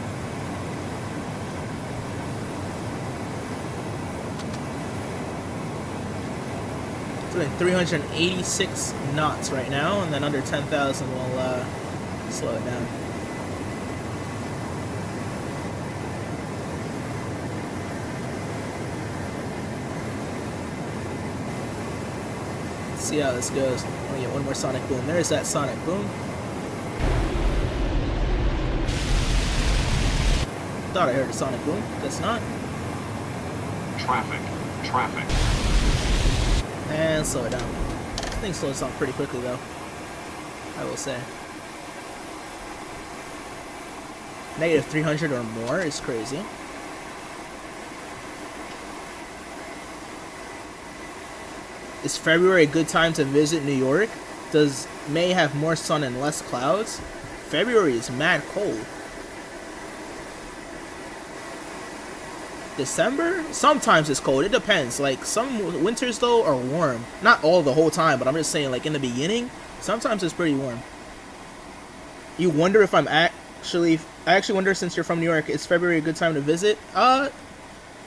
It's doing 386 knots right now, and then under 10,000 will slow it down. Let's see how this goes. I'm gonna get one more sonic boom. There's that sonic boom. Thought I heard a sonic boom. Guess not.
Traffic. Traffic.
And slow it down. This thing slows down pretty quickly though, I will say. Negative 300 or more is crazy. Is February a good time to visit New York? Does May have more sun and less clouds? February is mad cold. December? Sometimes it's cold. It depends. Like, some winters, though, are warm. Not all the whole time, but I'm just saying, like, in the beginning, sometimes it's pretty warm. You wonder if I'm I actually wonder, since you're from New York, is February a good time to visit? I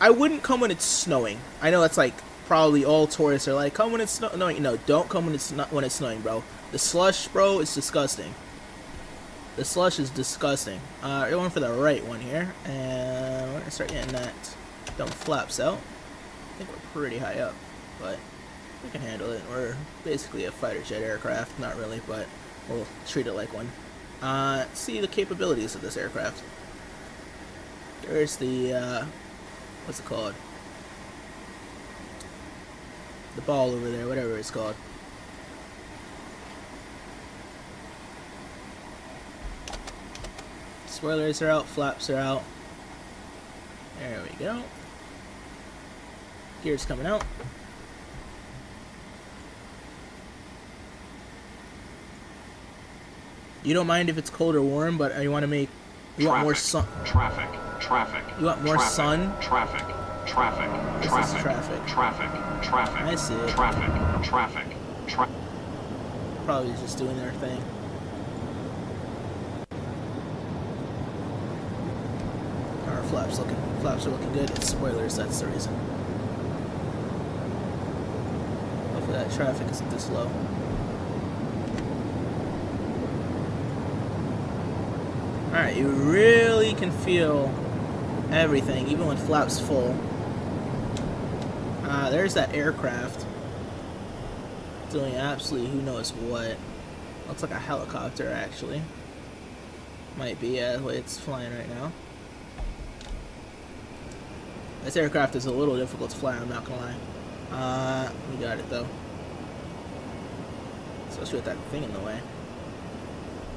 wouldn't come when it's snowing. I know that's, like, probably all tourists are like, come when it's snowing. No, don't come when it's snowing, bro. The slush, bro, is disgusting. The slush is disgusting. You're going for the right one here, and we're gonna start getting that dumb flaps out. I think we're pretty high up, but we can handle it. We're basically a fighter jet aircraft, not really, but we'll treat it like one. See the capabilities of this aircraft. There's the what's it called? The ball over there, whatever it's called. Spoilers are out, flaps are out. There we go. Gears coming out. You don't mind if it's cold or warm, but you want to make, you want more sun.
Traffic. Traffic.
You want more sun.
Traffic. Traffic.
This
Traffic.
is traffic.
Traffic. Traffic.
I see it.
Traffic. Traffic.
Probably just doing their thing. Our flaps are looking good. It's spoilers, that's the reason. Hopefully that traffic isn't this low. Alright, you really can feel everything, even when flaps full. There's that aircraft doing absolutely who knows what. Looks like a helicopter, actually. Might be, yeah, the way it's flying right now. This aircraft is a little difficult to fly, I'm not gonna lie. We got it though. Especially with that thing in the way.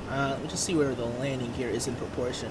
Let me just see where the landing gear is in proportion.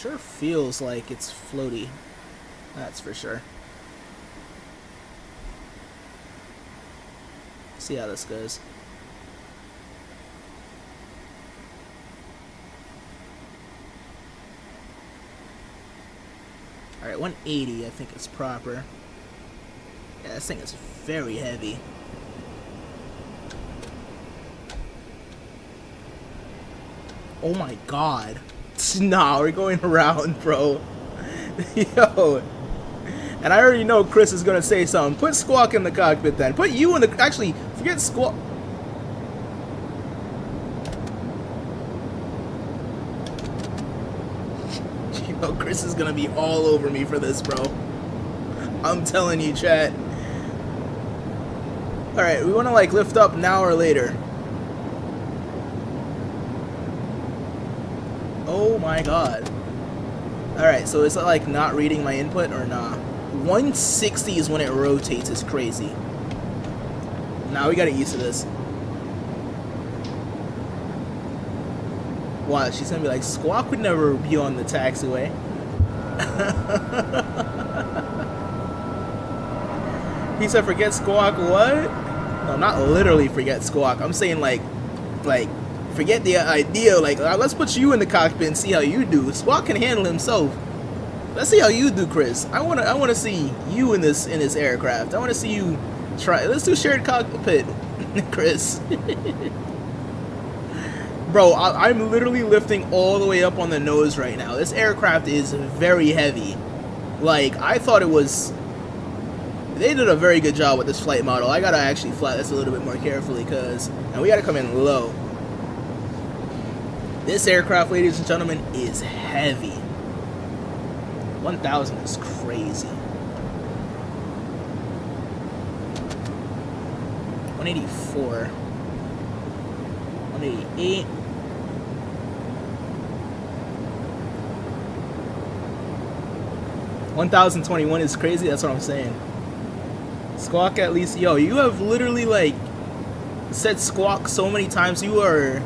Sure feels like it's floaty. That's for sure. See how this goes. Alright, 180 I think is proper. Yeah, this thing is very heavy. Oh my god. Nah, we're going around, bro. Yo. And I already know Chris is gonna say something. Put Squawk in the cockpit then. Put you in the... Actually, forget Squawk. You know, Chris is gonna be all over me for this, bro. I'm telling you, chat. Alright, we wanna like lift up now or later. Oh my god. Alright, so is it like not reading my input or nah? 160 is when it rotates, is crazy. Now we gotta get used to this. Wow, she's gonna be like, Squawk would never be on the taxiway. He said forget Squawk, what? No, not literally forget Squawk. I'm saying like forget the idea, like let's put you in the cockpit and see how you do. Squawk can handle himself. Let's see how you do, Chris. I wanna see you in this aircraft. I wanna see you try. Let's do shared cockpit, Chris. Bro, I'm literally lifting all the way up on the nose right now. This aircraft is very heavy. Like, I thought it was... They did a very good job with this flight model. I gotta actually fly this a little bit more carefully, because... And we gotta come in low. This aircraft, ladies and gentlemen, is heavy. 1,000 is crazy. 184. 188. 1,021 is crazy, that's what I'm saying. Squawk at least, yo, you have literally like said Squawk so many times. You are,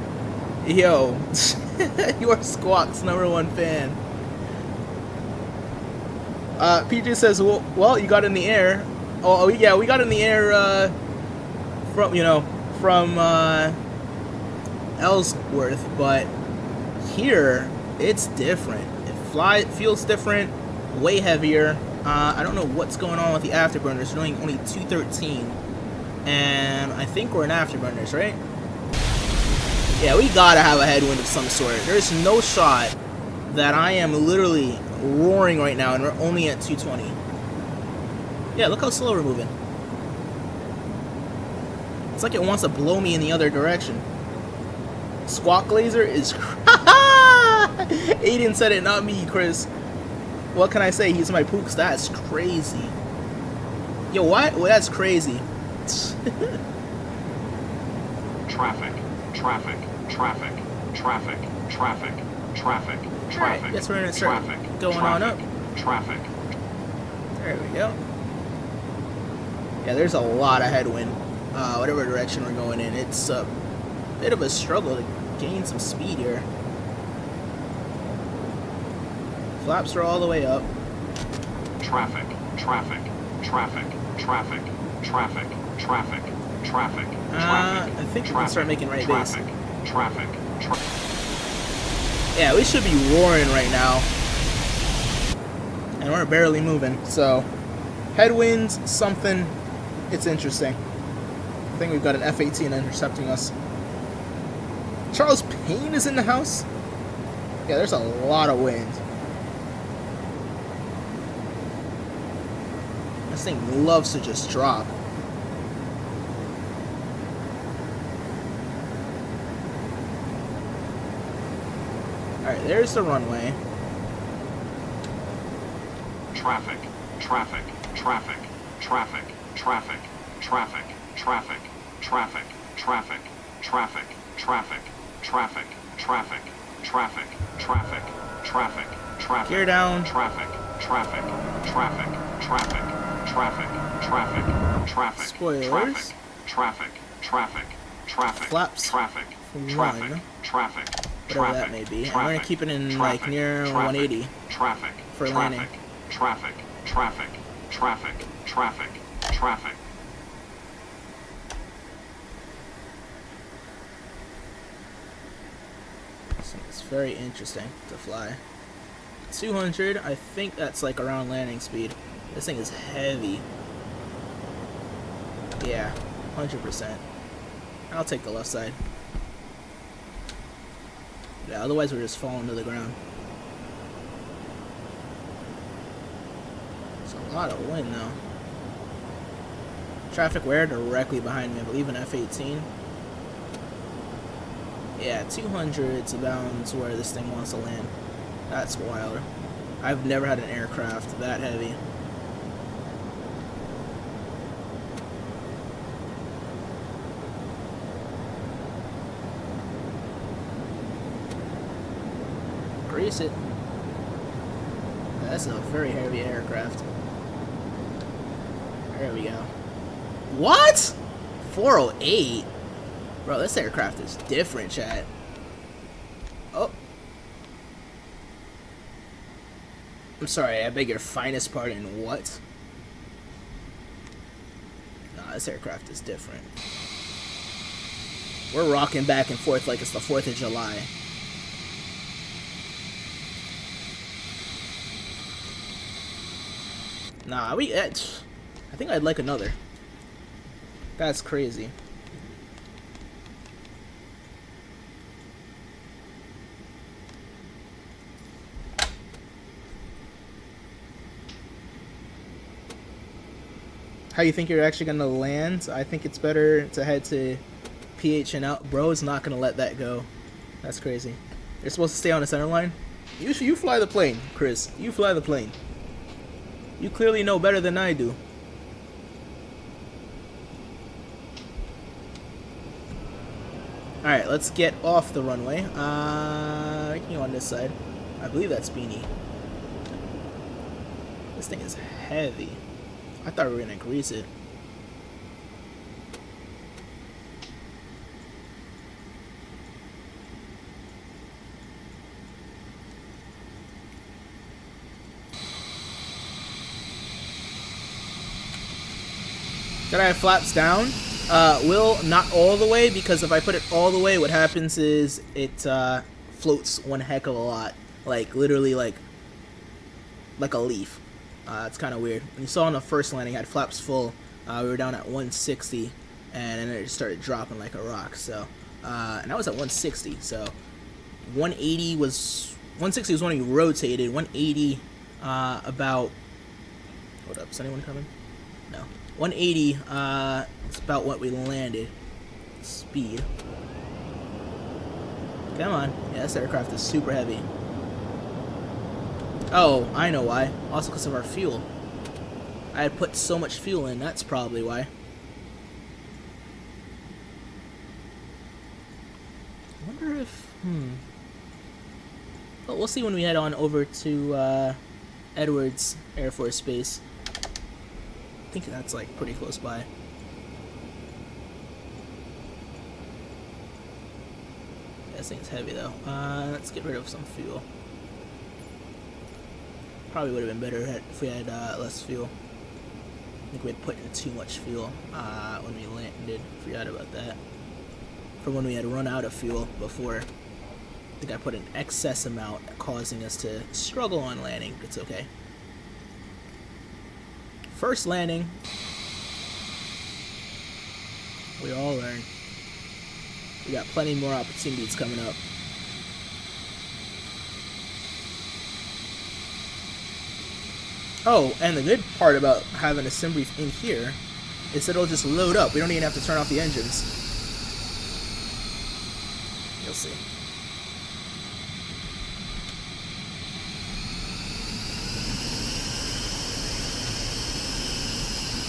yo, you are Squawk's #1 fan. PJ says, well, you got in the air. Oh yeah, we got in the air from Ellsworth, but here it's different. It feels different, way heavier. I don't know what's going on with the afterburners. They're doing only 213, and I think we're in afterburners, right? Yeah, we gotta have a headwind of some sort. There's no shot that I am literally roaring right now, and we're only at 220. Yeah, look how slow we're moving. It's like it wants to blow me in the other direction. Squawk laser is... Aiden said it, not me, Chris. What can I say? He's my pooks. That's crazy. Yo, what? Well, that's crazy.
Traffic, traffic, traffic, traffic, traffic, traffic, traffic.
Alright, guess we're gonna start going on up.
Traffic.
There we go. Yeah, there's a lot of headwind. Whatever direction we're going in, it's a bit of a struggle to gain some speed here. Flaps are all the way up.
Traffic, traffic, traffic, traffic, traffic, traffic, traffic, traffic.
I think we can start making right base.
Traffic, traffic.
Yeah, we should be roaring right now. And we're barely moving, so headwinds, something. It's interesting. I think we've got an F-18 intercepting us. Charles Payne is in the house? Yeah, there's a lot of wind. This thing loves to just drop. Alright, there's the runway.
Traffic, traffic, traffic, traffic, traffic, traffic, traffic, traffic, traffic, traffic, traffic, traffic, traffic, traffic, traffic, traffic, traffic.
Gear down.
Traffic, traffic, traffic, traffic, traffic, traffic, traffic.
Spoilers.
Traffic, traffic, traffic, traffic.
Flaps
traffic,
for
traffic,
one.
traffic,
whatever that may be. And we're gonna keep it in like near 180 for landing.
Traffic.
So it's very interesting to fly. 200, I think that's like around landing speed. This thing is heavy. Yeah, 100%. I'll take the left side. Yeah, otherwise we're just falling to the ground. It's a lot of wind though. Traffic where? Directly behind me, I believe an F-18. Yeah, 200's about where this thing wants to land. That's wild. I've never had an aircraft that heavy. Grease it. That's a very heavy aircraft. There we go. What? 408? Bro, this aircraft is different, chat. Oh. I'm sorry, I beg your finest pardon. What? Nah, this aircraft is different. We're rocking back and forth like it's the 4th of July. Nah, I think I'd like another. That's crazy. How you think you're actually gonna land? I think it's better to head to PHNL. Bro is not gonna let that go. That's crazy. You're supposed to stay on the center line? You fly the plane, Chris. You fly the plane. You clearly know better than I do. Alright, let's get off the runway. You on this side. I believe that's Beanie. This thing is heavy. I thought we were gonna grease it. Did I have flaps down? Will, not all the way, because if I put it all the way, what happens is it floats one heck of a lot. Like, literally, like a leaf. It's kind of weird. When you saw on the first landing, I had flaps full. We were down at 160, and then it just started dropping like a rock. So, and I was at 160. So, 160 was when we rotated. 180, about. Hold up, is anyone coming? No. 180 is about what we landed. Speed. Come on. Yeah, this aircraft is super heavy. Oh, I know why. Also because of our fuel. I had put so much fuel in, that's probably why. I wonder if... But we'll see when we head on over to Edwards Air Force Base. I think that's like pretty close by. Yeah, this thing's heavy though. Let's get rid of some fuel. Probably would have been better if we had less fuel. I think we had put in too much fuel when we landed. Forgot about that. From when we had run out of fuel before. I think I put an excess amount, causing us to struggle on landing. It's okay. First landing. We all learn. We got plenty more opportunities coming up. Oh, and the good part about having a sim brief in here is that it'll just load up. We don't even have to turn off the engines. You'll see.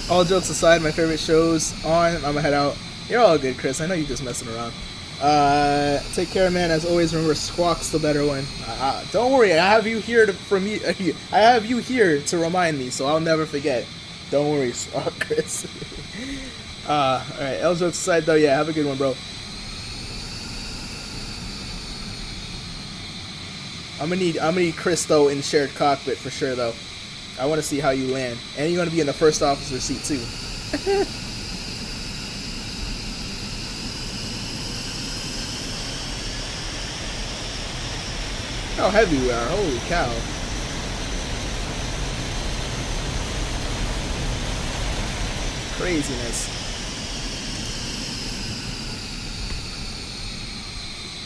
All jokes aside, my favorite show's on. I'm gonna head out. You're all good, Chris. I know you're just messing around. Take care, man. As always, remember, Squawk's the better one. Don't worry, I have you here I have you here to remind me, so I'll never forget. Don't worry, Squawk, Chris. Alright, all jokes aside, though, yeah, have a good one, bro. I'm gonna need Chris though in shared cockpit for sure though. I want to see how you land, and you're gonna be in the first officer seat too. How heavy we are! Holy cow! Craziness.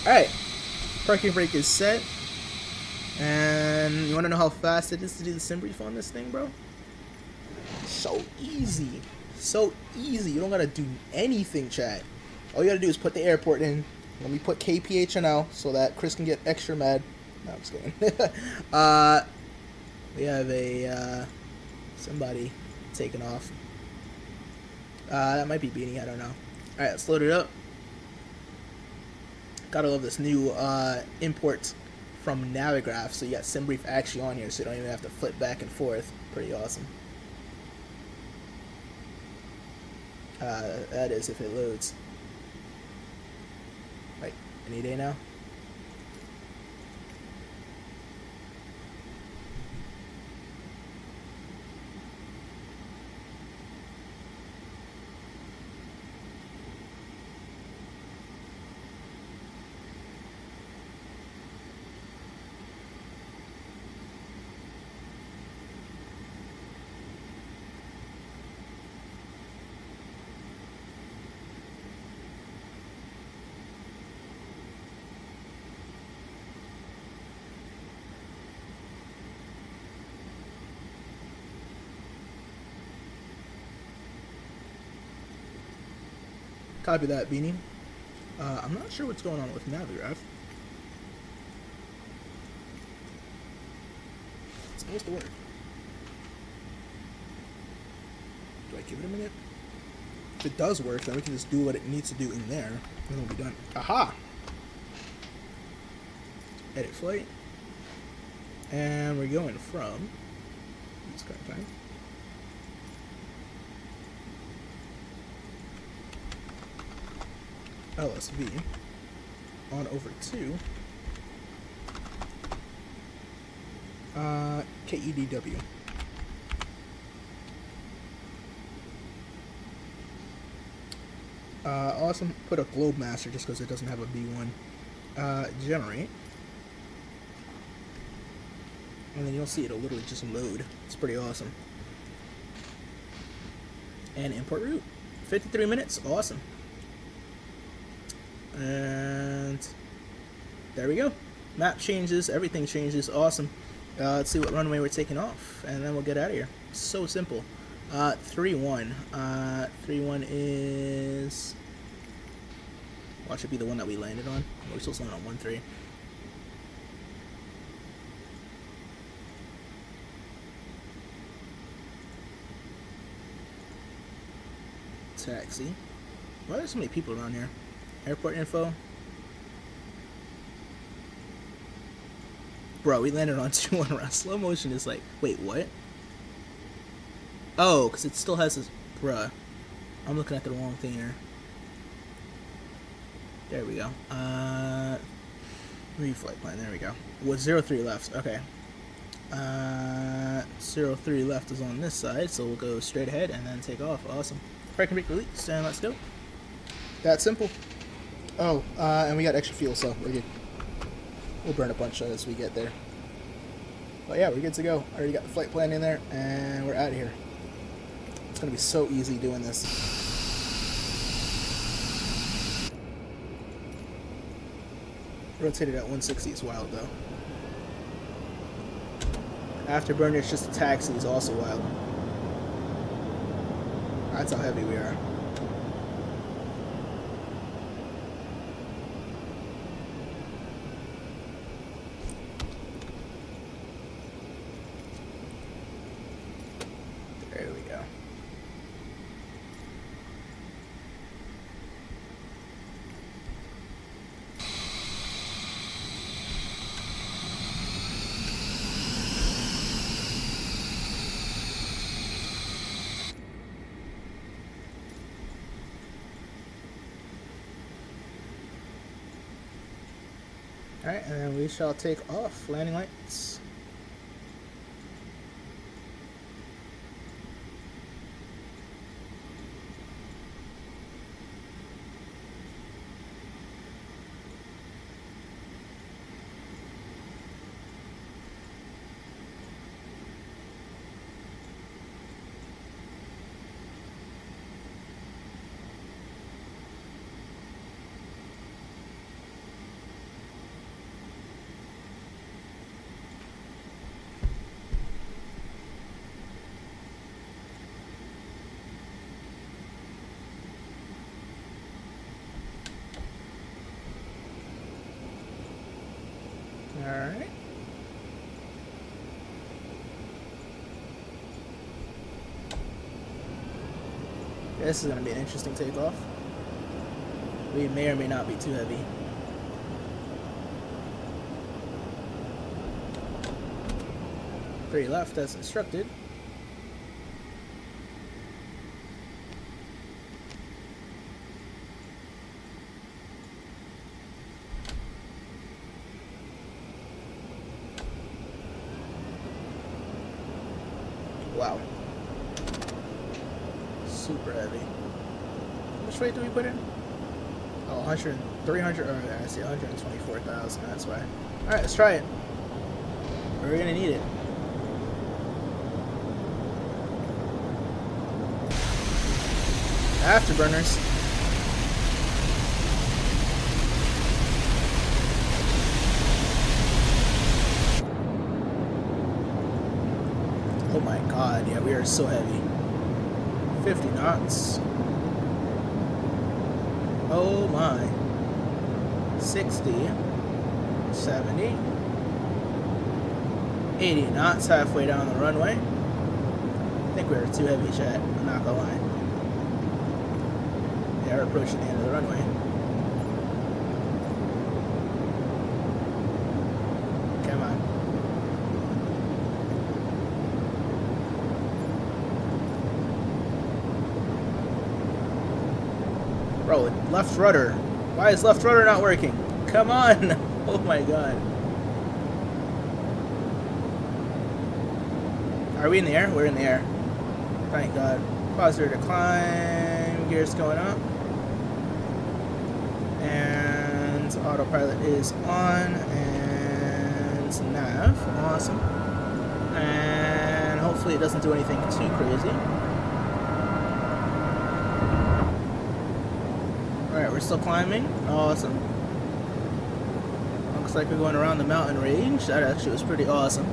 All right, parking brake is set. And you want to know how fast it is to do the sim brief on this thing, bro? So easy. So easy. You don't got to do anything, chat. All you got to do is put the airport in. Let me put PHNL so that Chris can get extra mad. No, I'm just kidding. We have a somebody taking off. That might be Beanie. I don't know. All right, let's load it up. Gotta love this new import from Navigraph, so you got SimBrief actually on here, so you don't even have to flip back and forth. Pretty awesome. That is if it loads. Like, any day now? Copy that, Beanie. I'm not sure what's going on with Navigraph. It's supposed to work. Do I give it a minute? If it does work, then we can just do what it needs to do in there, and then we'll be done. Aha! Edit flight. And we're going from this current time. KLSV on over to KEDW. Awesome. Put a Globe Master just because it doesn't have a B1. Generate. And then you'll see it'll literally just load. It's pretty awesome. And import route. 53 minutes. Awesome. And there we go. Map changes, everything changes. Awesome. Let's see what runway we're taking off, and then we'll get out of here. So simple. 3-1. 3-1 is... Watch it be the one that we landed on. We're supposed to land on 1-3. Taxi. Why are there so many people around here? Airport info. Bro, we landed on 2-1 around. Slow motion is like, wait, what? Oh, because it still has this. Bruh. I'm looking at the wrong thing here. There we go. Reflight plan. There we go. With 03 left. Okay. 03 left is on this side, so we'll go straight ahead and then take off. Awesome. Parking brake release, and let's go. That simple. Oh, and we got extra fuel, so we're good. We'll burn a bunch as we get there. But yeah, we're good to go. Already got the flight plan in there, and we're out of here. It's gonna be so easy doing this. Rotated at 160 is wild, though. Afterburner, it's just a taxi, is also wild. That's how heavy we are. There we go. Alright, and then we shall take off. Landing lights. Alright. This is going to be an interesting takeoff. We may or may not be too heavy. Three left as instructed. Wow. Super heavy. How much weight do we put in? Oh, 100, 300, or I see 124,000, that's why. Alright, let's try it. We're gonna need it. Afterburners. Oh my god, yeah, we are so heavy. 50 knots. Oh my. 60. 70. 80 knots halfway down the runway. I think we were too heavy, chat. I'm not gonna lie. Yeah, we're approaching the end of the runway. Come on. Bro, left rudder. Why is left rudder not working? Come on! Oh my god. Are we in the air? We're in the air. Thank god. Positive to climb. Gears going up. And autopilot is on. And nav. Awesome. And hopefully it doesn't do anything too crazy. Alright, we're still climbing. Awesome. Looks like we're going around the mountain range. That actually was pretty awesome.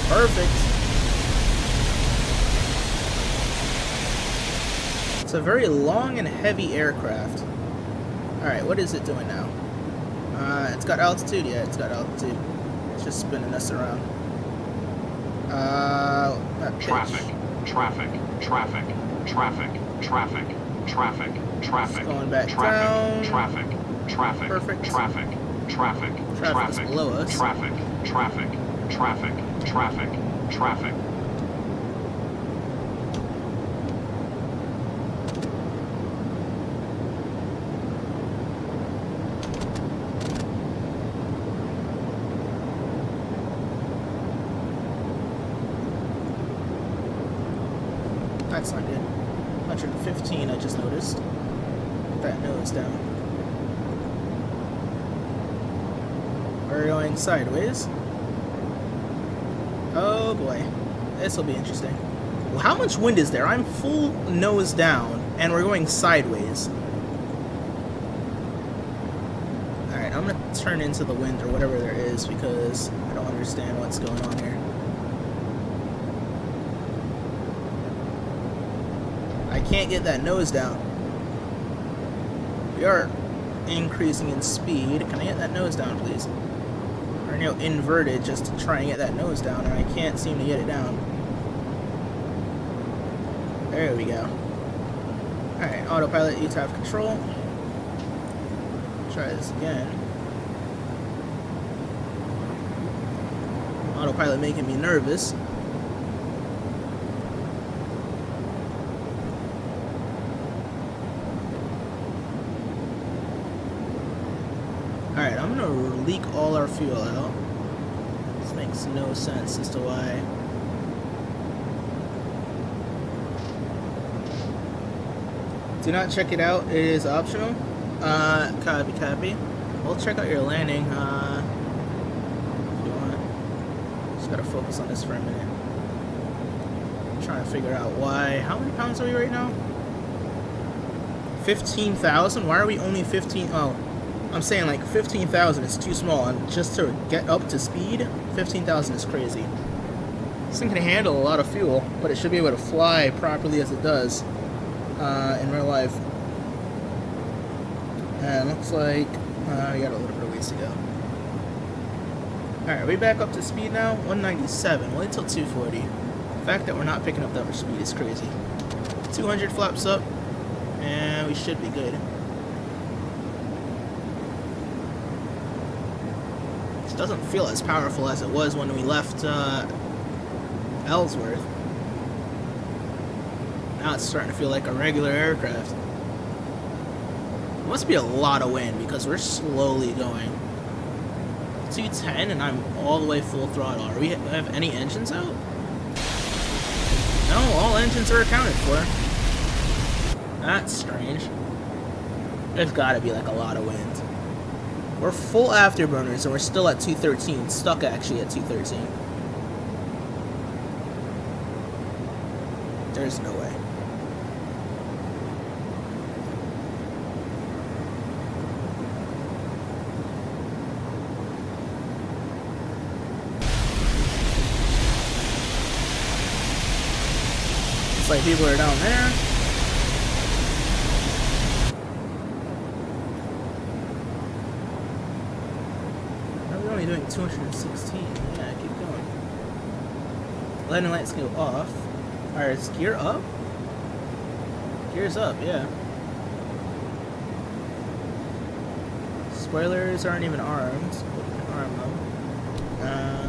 Perfect. It's a very long and heavy aircraft. Alright, what is it doing now? It's got altitude? Yeah, it's got altitude. It's just spinning us around.
Traffic, traffic, traffic, traffic, traffic, traffic, traffic,
going back
traffic,
down.
traffic, traffic,
Perfect.
traffic, traffic,
Traffic's
traffic,
below us.
traffic, traffic, traffic, traffic, traffic.
That's not good. 115, I just noticed. Put that nose down. We're going sideways. Oh boy. This will be interesting. Well, how much wind is there? I'm full nose down, and we're going sideways. Alright, I'm gonna turn into the wind or whatever there is because I don't understand what's going on here. I can't get that nose down. We are increasing in speed. Can I get that nose down, please? Or, you know, inverted just to try and get that nose down, and I can't seem to get it down. There we go. Alright, autopilot, you have control. Try this again. Autopilot making me nervous. leak all our fuel out. This makes no sense as to why. Do not check it out. It is optional. Copy. We'll check out your landing. If you want. Just gotta focus on this for a minute. I'm trying to figure out why. How many pounds are we right now? 15,000? Why are we only 15? Oh, I'm saying like 15,000 is too small, and just to get up to speed, 15,000 is crazy. This thing can handle a lot of fuel, but it should be able to fly properly as it does in real life. And looks like we got a little bit of ways to go. Alright, we back up to speed now. 197. Wait till 240. The fact that we're not picking up that much speed is crazy. 200 flaps up, and we should be good. This doesn't feel as powerful as it was when we left Ellsworth. Now it's starting to feel like a regular aircraft. It must be a lot of wind because we're slowly going. 210 and I'm all the way full throttle. Are we have any engines out? No, all engines are accounted for. That's strange. There's gotta be like a lot of wind. We're full afterburners and we're still at 213. Stuck actually at 213. There's no way. It's like people are down there. We're only doing 216. Yeah, keep going. Landing lights go off. Alright, is gear up? Gear's up, yeah. Spoilers aren't even armed. We can arm them.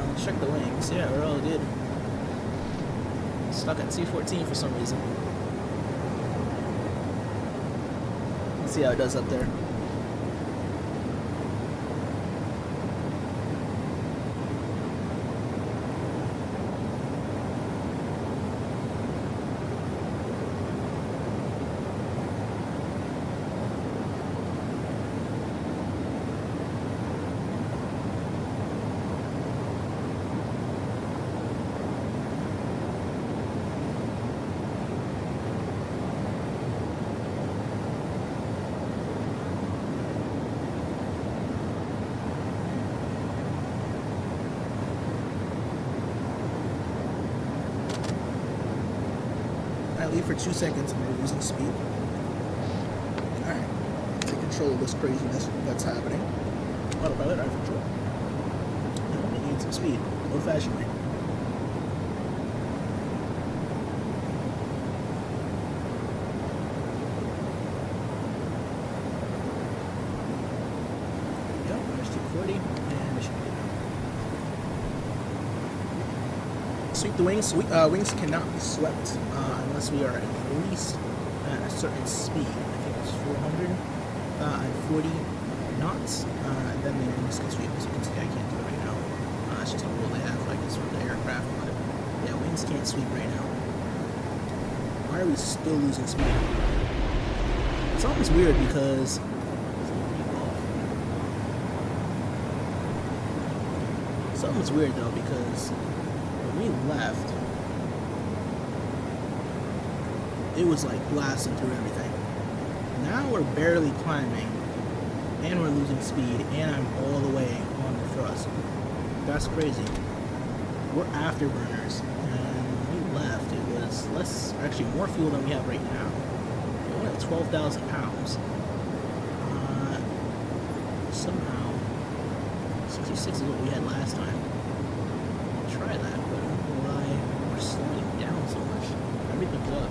Let's check the wings. Yeah, we're all good. Stuck at 214 for some reason. Let's see how it does up there. Leave for 2 seconds and we're losing speed. Alright, take control of this craziness that's happening. Autopilot, out of control. And we need some speed, old-fashioned way. Yep, there's 240, and we should be good. Sweep the wings. Wings cannot be swept unless we are at least at a certain speed. I think it's 400 and 40 knots. And then the wings can sweep. As you can see, I can't do it right now. It's just a rule they have, I guess, for the aircraft. But yeah, wings can't sweep right now. Why are we still losing speed? It's almost weird because something's weird though because when we left, it was like blasting through everything. Now we're barely climbing, and we're losing speed, and I'm all the way on the thrust. That's crazy. We're afterburners, and when we left, it was less, actually more fuel than we have right now. We only have 12,000 pounds. Somehow, 66 is what we had last time. Try that, but I don't know why we're slowing down so much. Everything's up.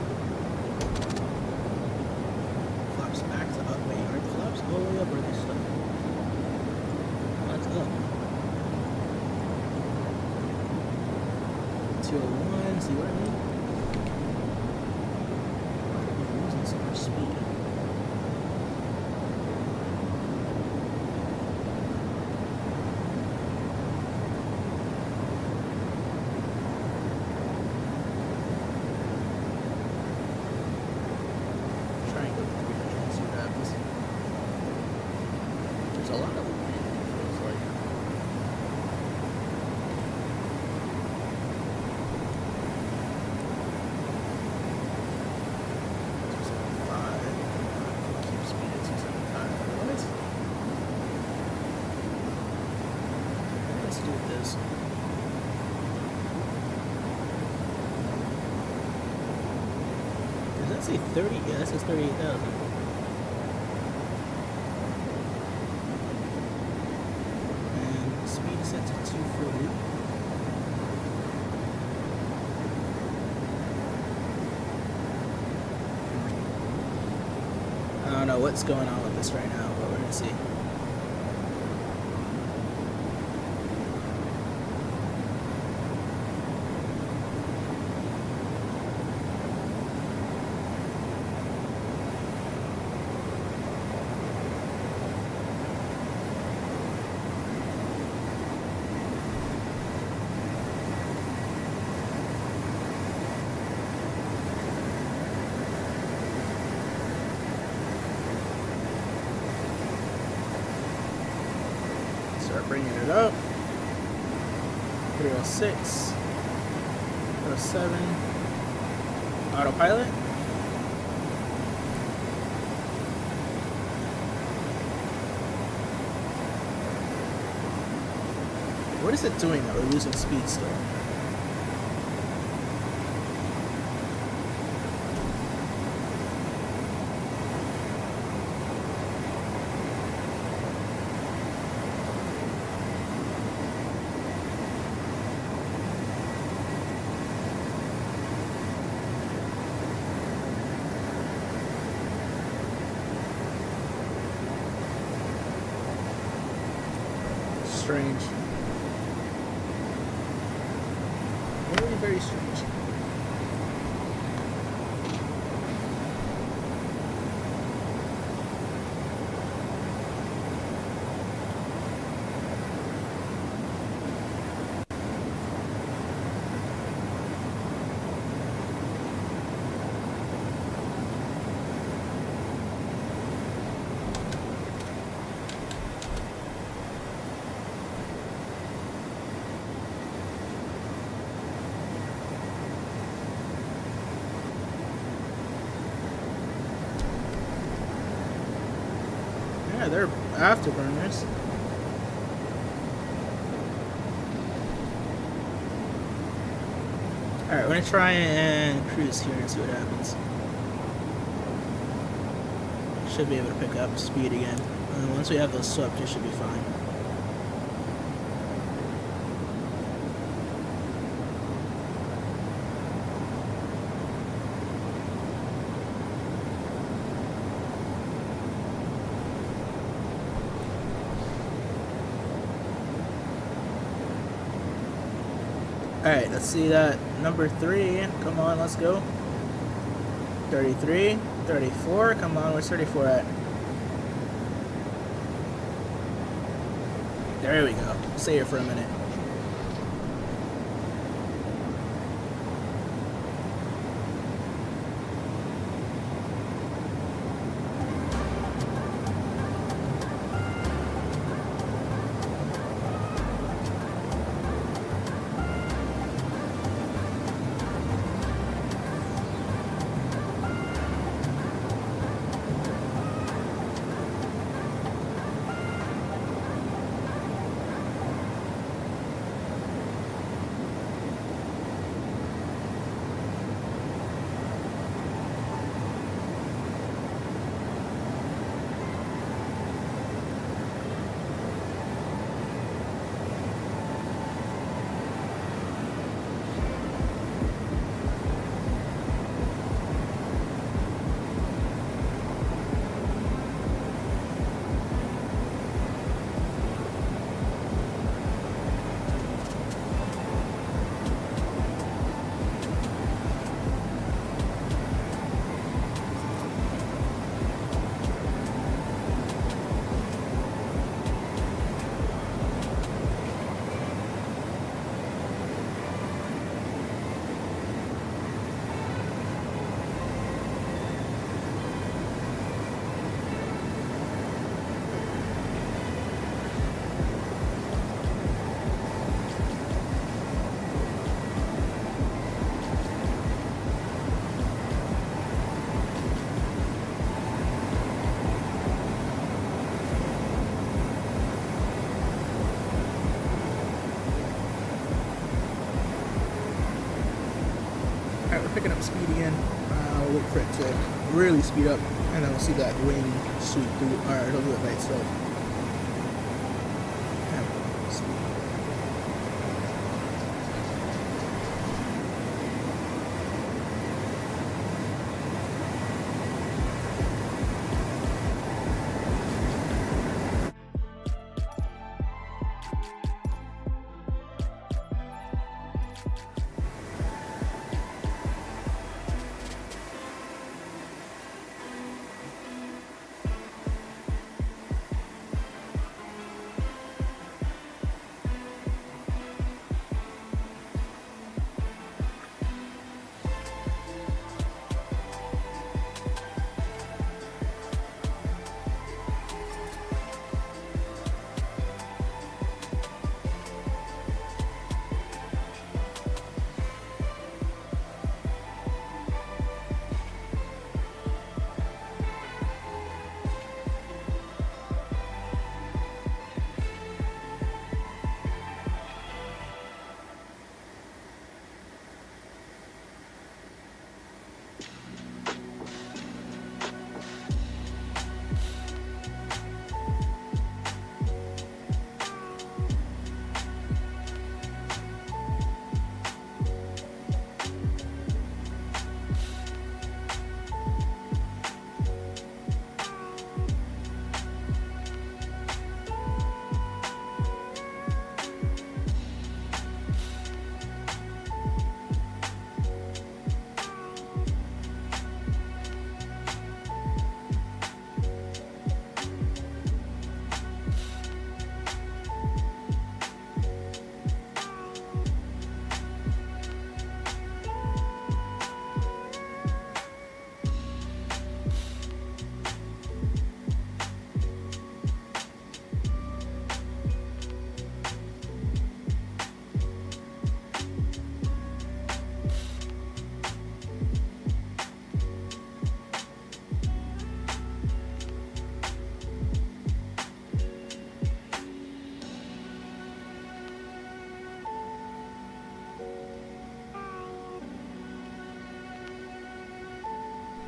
Flaps back to up. Wait, are the flaps all the way up or are they stuck? That's up. 201, see what I mean? We're losing so much speed. Let's say 30. Yeah, this is 38,000. And speed set to 240. I don't know what's going on with this right now, but we're gonna see. Start bringing it up. 306, 307, autopilot. What is it doing that we're losing speed still? Strange. Very, very strange. Yeah, they're afterburners. Alright, we're gonna try and cruise here and see what happens. Should be able to pick up speed again. And once we have those swept, it should be fine. Alright, let's see that number 3. Come on, let's go. 33, 34. Come on, where's 34 at? There we go. Stay here for a minute. Alright, we're picking up speed again. I'll wait for it to really speed up, and then we'll see that wing sweep through. Alright, it'll do it by itself.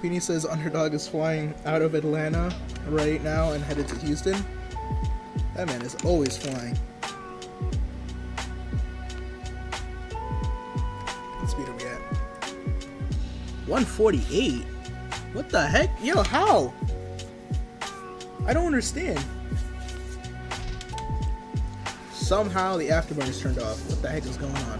Beanie says Underdog is flying out of Atlanta right now and headed to Houston. That man is always flying. What speed are we at? 148? What the heck? Yo, how? I don't understand. Somehow the afterburner is turned off. What the heck is going on?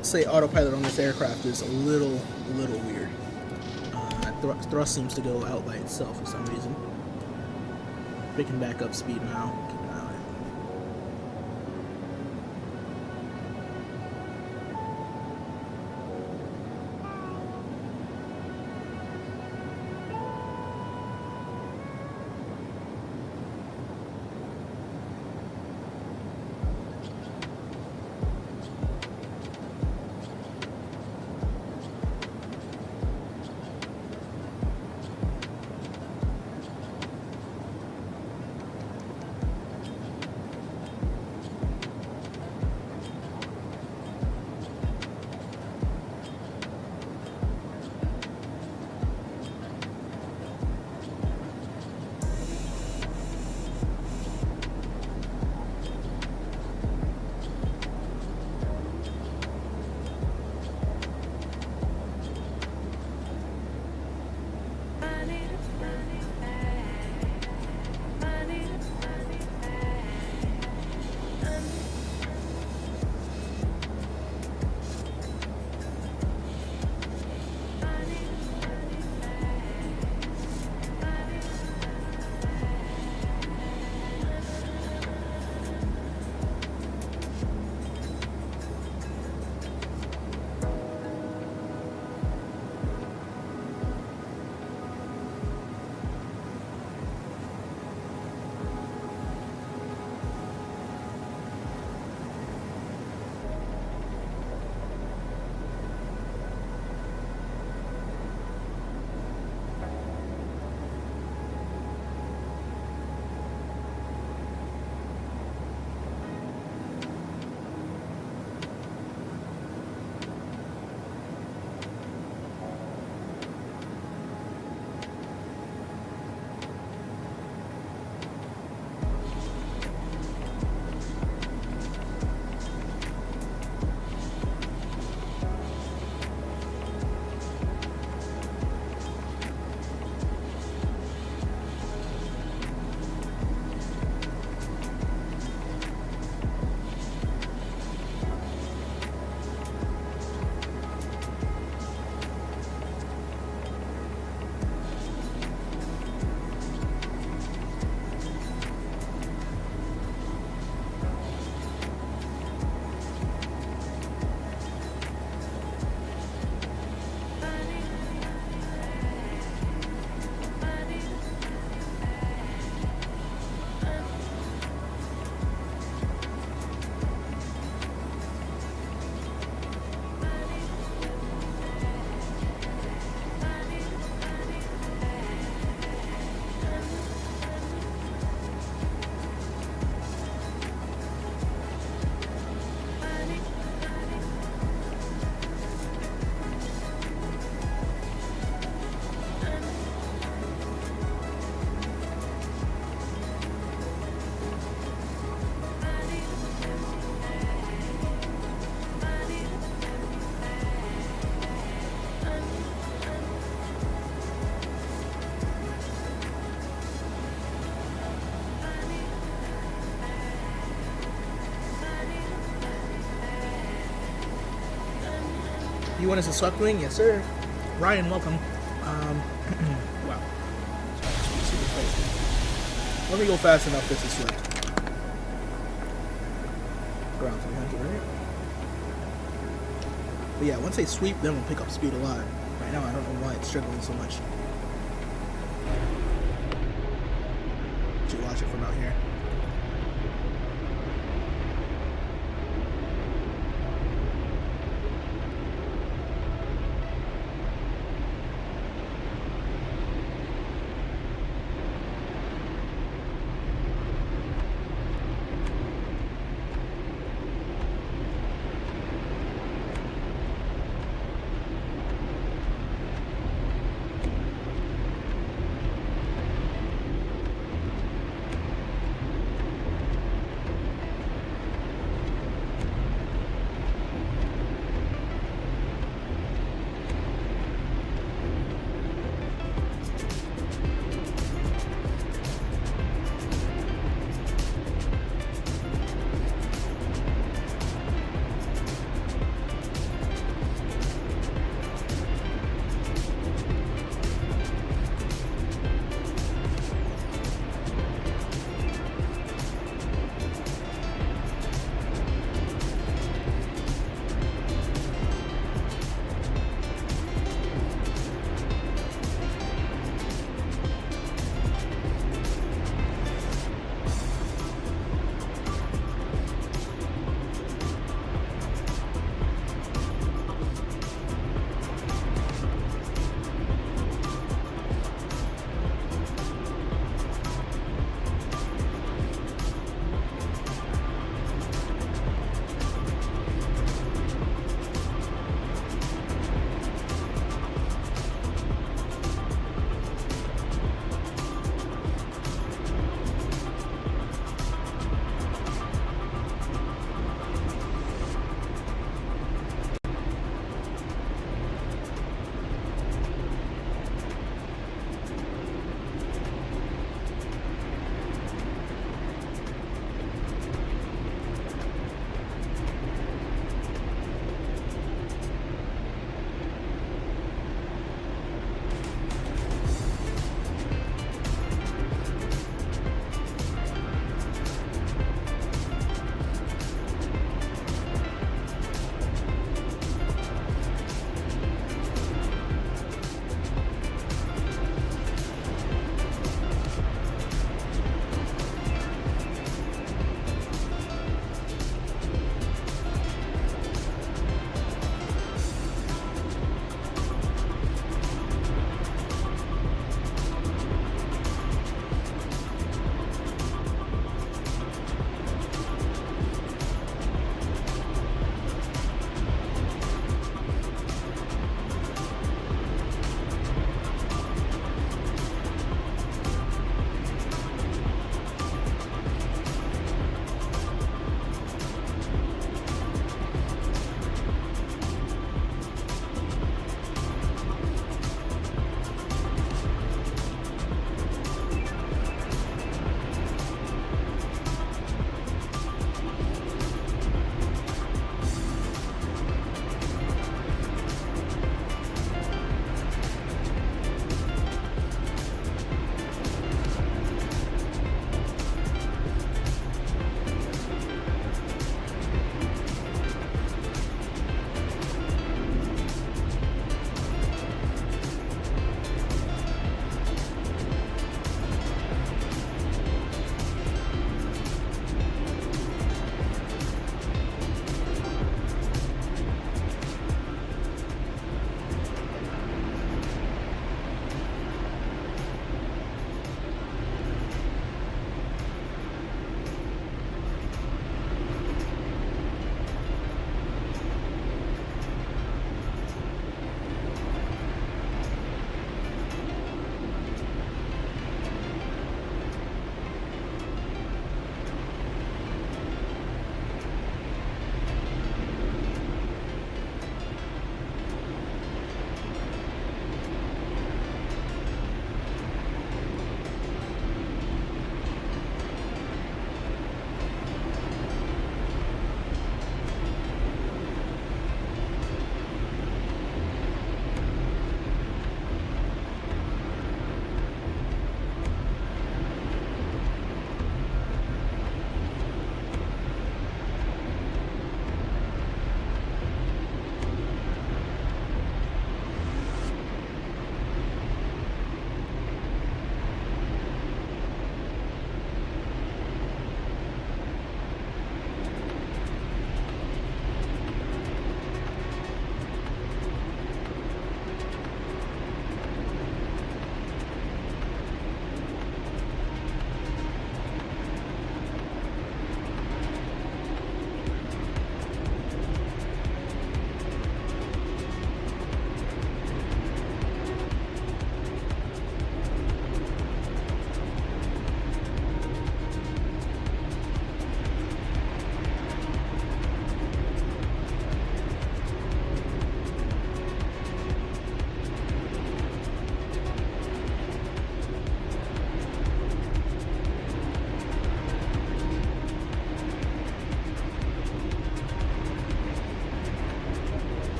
Say autopilot on this aircraft is a little weird. Thrust seems to go out by itself for some reason. Picking back up speed now. Keep an eye on it. P1 is a swept wing, yes sir. Ryan, welcome. Wow. Super crazy. Let me go fast enough this is swept. Ground 300, right? But yeah, once they sweep, then we'll pick up speed a lot. Right now, I don't know why it's struggling so much. Should watch it from out here.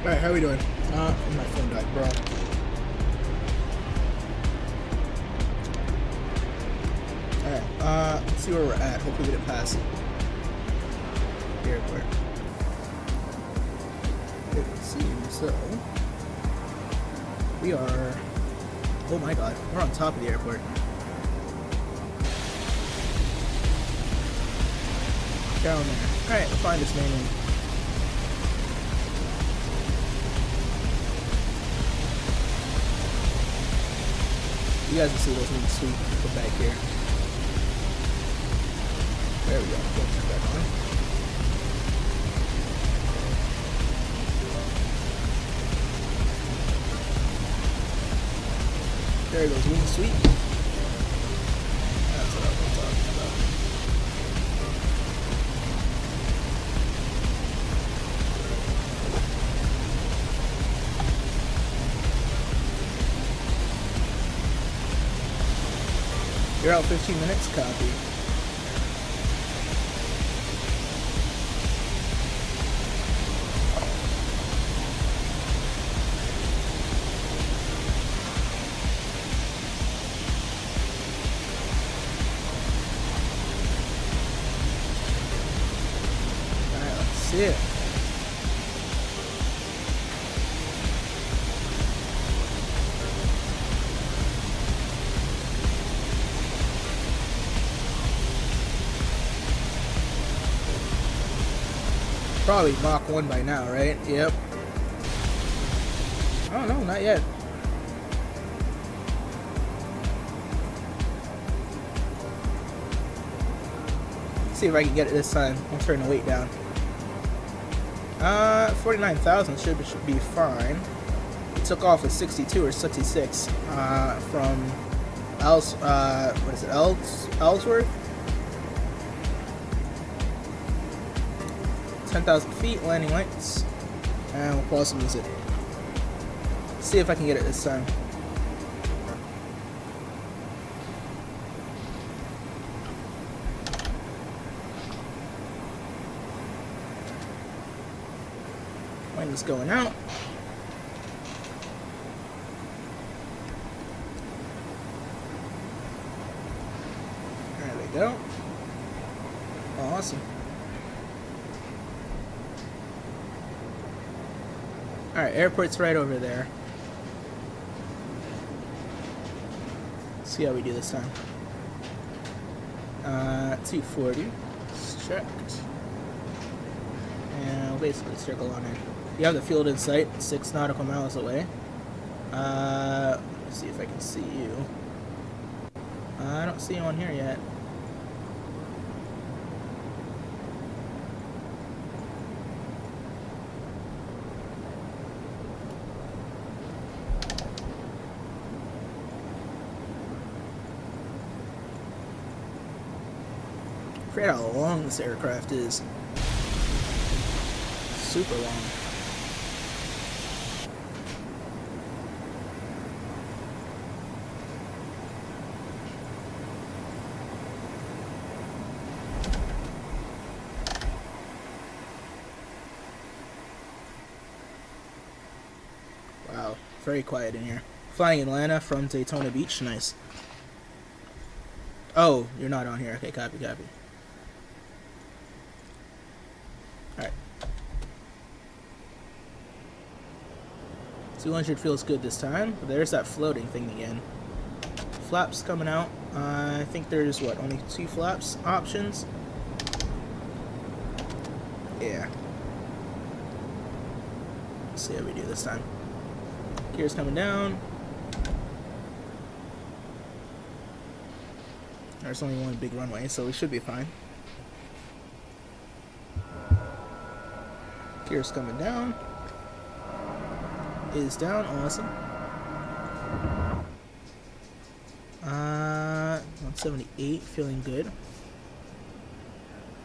Alright, how are we doing? My phone died, bro. Alright, let's see where we're at. Hopefully we didn't pass the airport. It seems so. We are... Oh my god, we're on top of the airport. Down there. Alright, we'll find this main one. You guys can see those really sweet people back here. There we go. Turn back on. There goes wing sweep. That's what I'm talking about. You're out 15 minutes, copy. Alright, let's see it. Probably Mach 1 by now, right? Yep. Oh no, not yet. See if I can get it this time. I'll turn the weight down. 49,000 should be fine. It took off at 62 or 66 from what is it? Ellsworth. 10,000 feet, landing lights, and we'll pause some music. See if I can get it this time. Wing's going out. There we go. Awesome. Alright, airport's right over there. Let's see how we do this time. 240. It's checked. And we'll basically circle on in. You have the field in sight, 6 nautical miles away. Let's see if I can see you. I don't see you on here yet. I forget how long this aircraft is. Super long. Wow, very quiet in here. Flying Atlanta from Daytona Beach, nice. Oh, you're not on here. Okay, copy, copy. Alright. 200 feels good this time. But there's that floating thing again. Flaps coming out. I think there's, what, only 2 flaps options? Yeah. Let's see how we do this time. Gears coming down. There's only one big runway, so we should be fine. Gears coming down. Is down, awesome. 178, feeling good.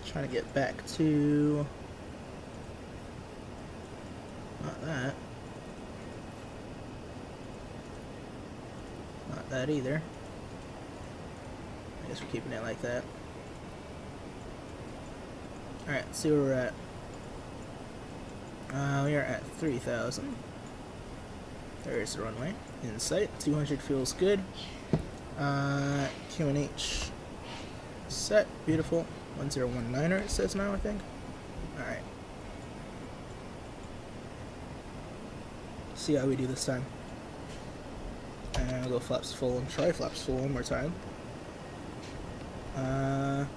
Trying to get back to... Not that. Not that either. I guess we're keeping it like that. Alright, let's see where we're at. We are at 3,000. There's the runway. In sight. 200 feels good. QNH. Set. Beautiful. 1019er it says now, I think. Alright. See how we do this time. And we'll go flaps full and try flaps full one more time. Might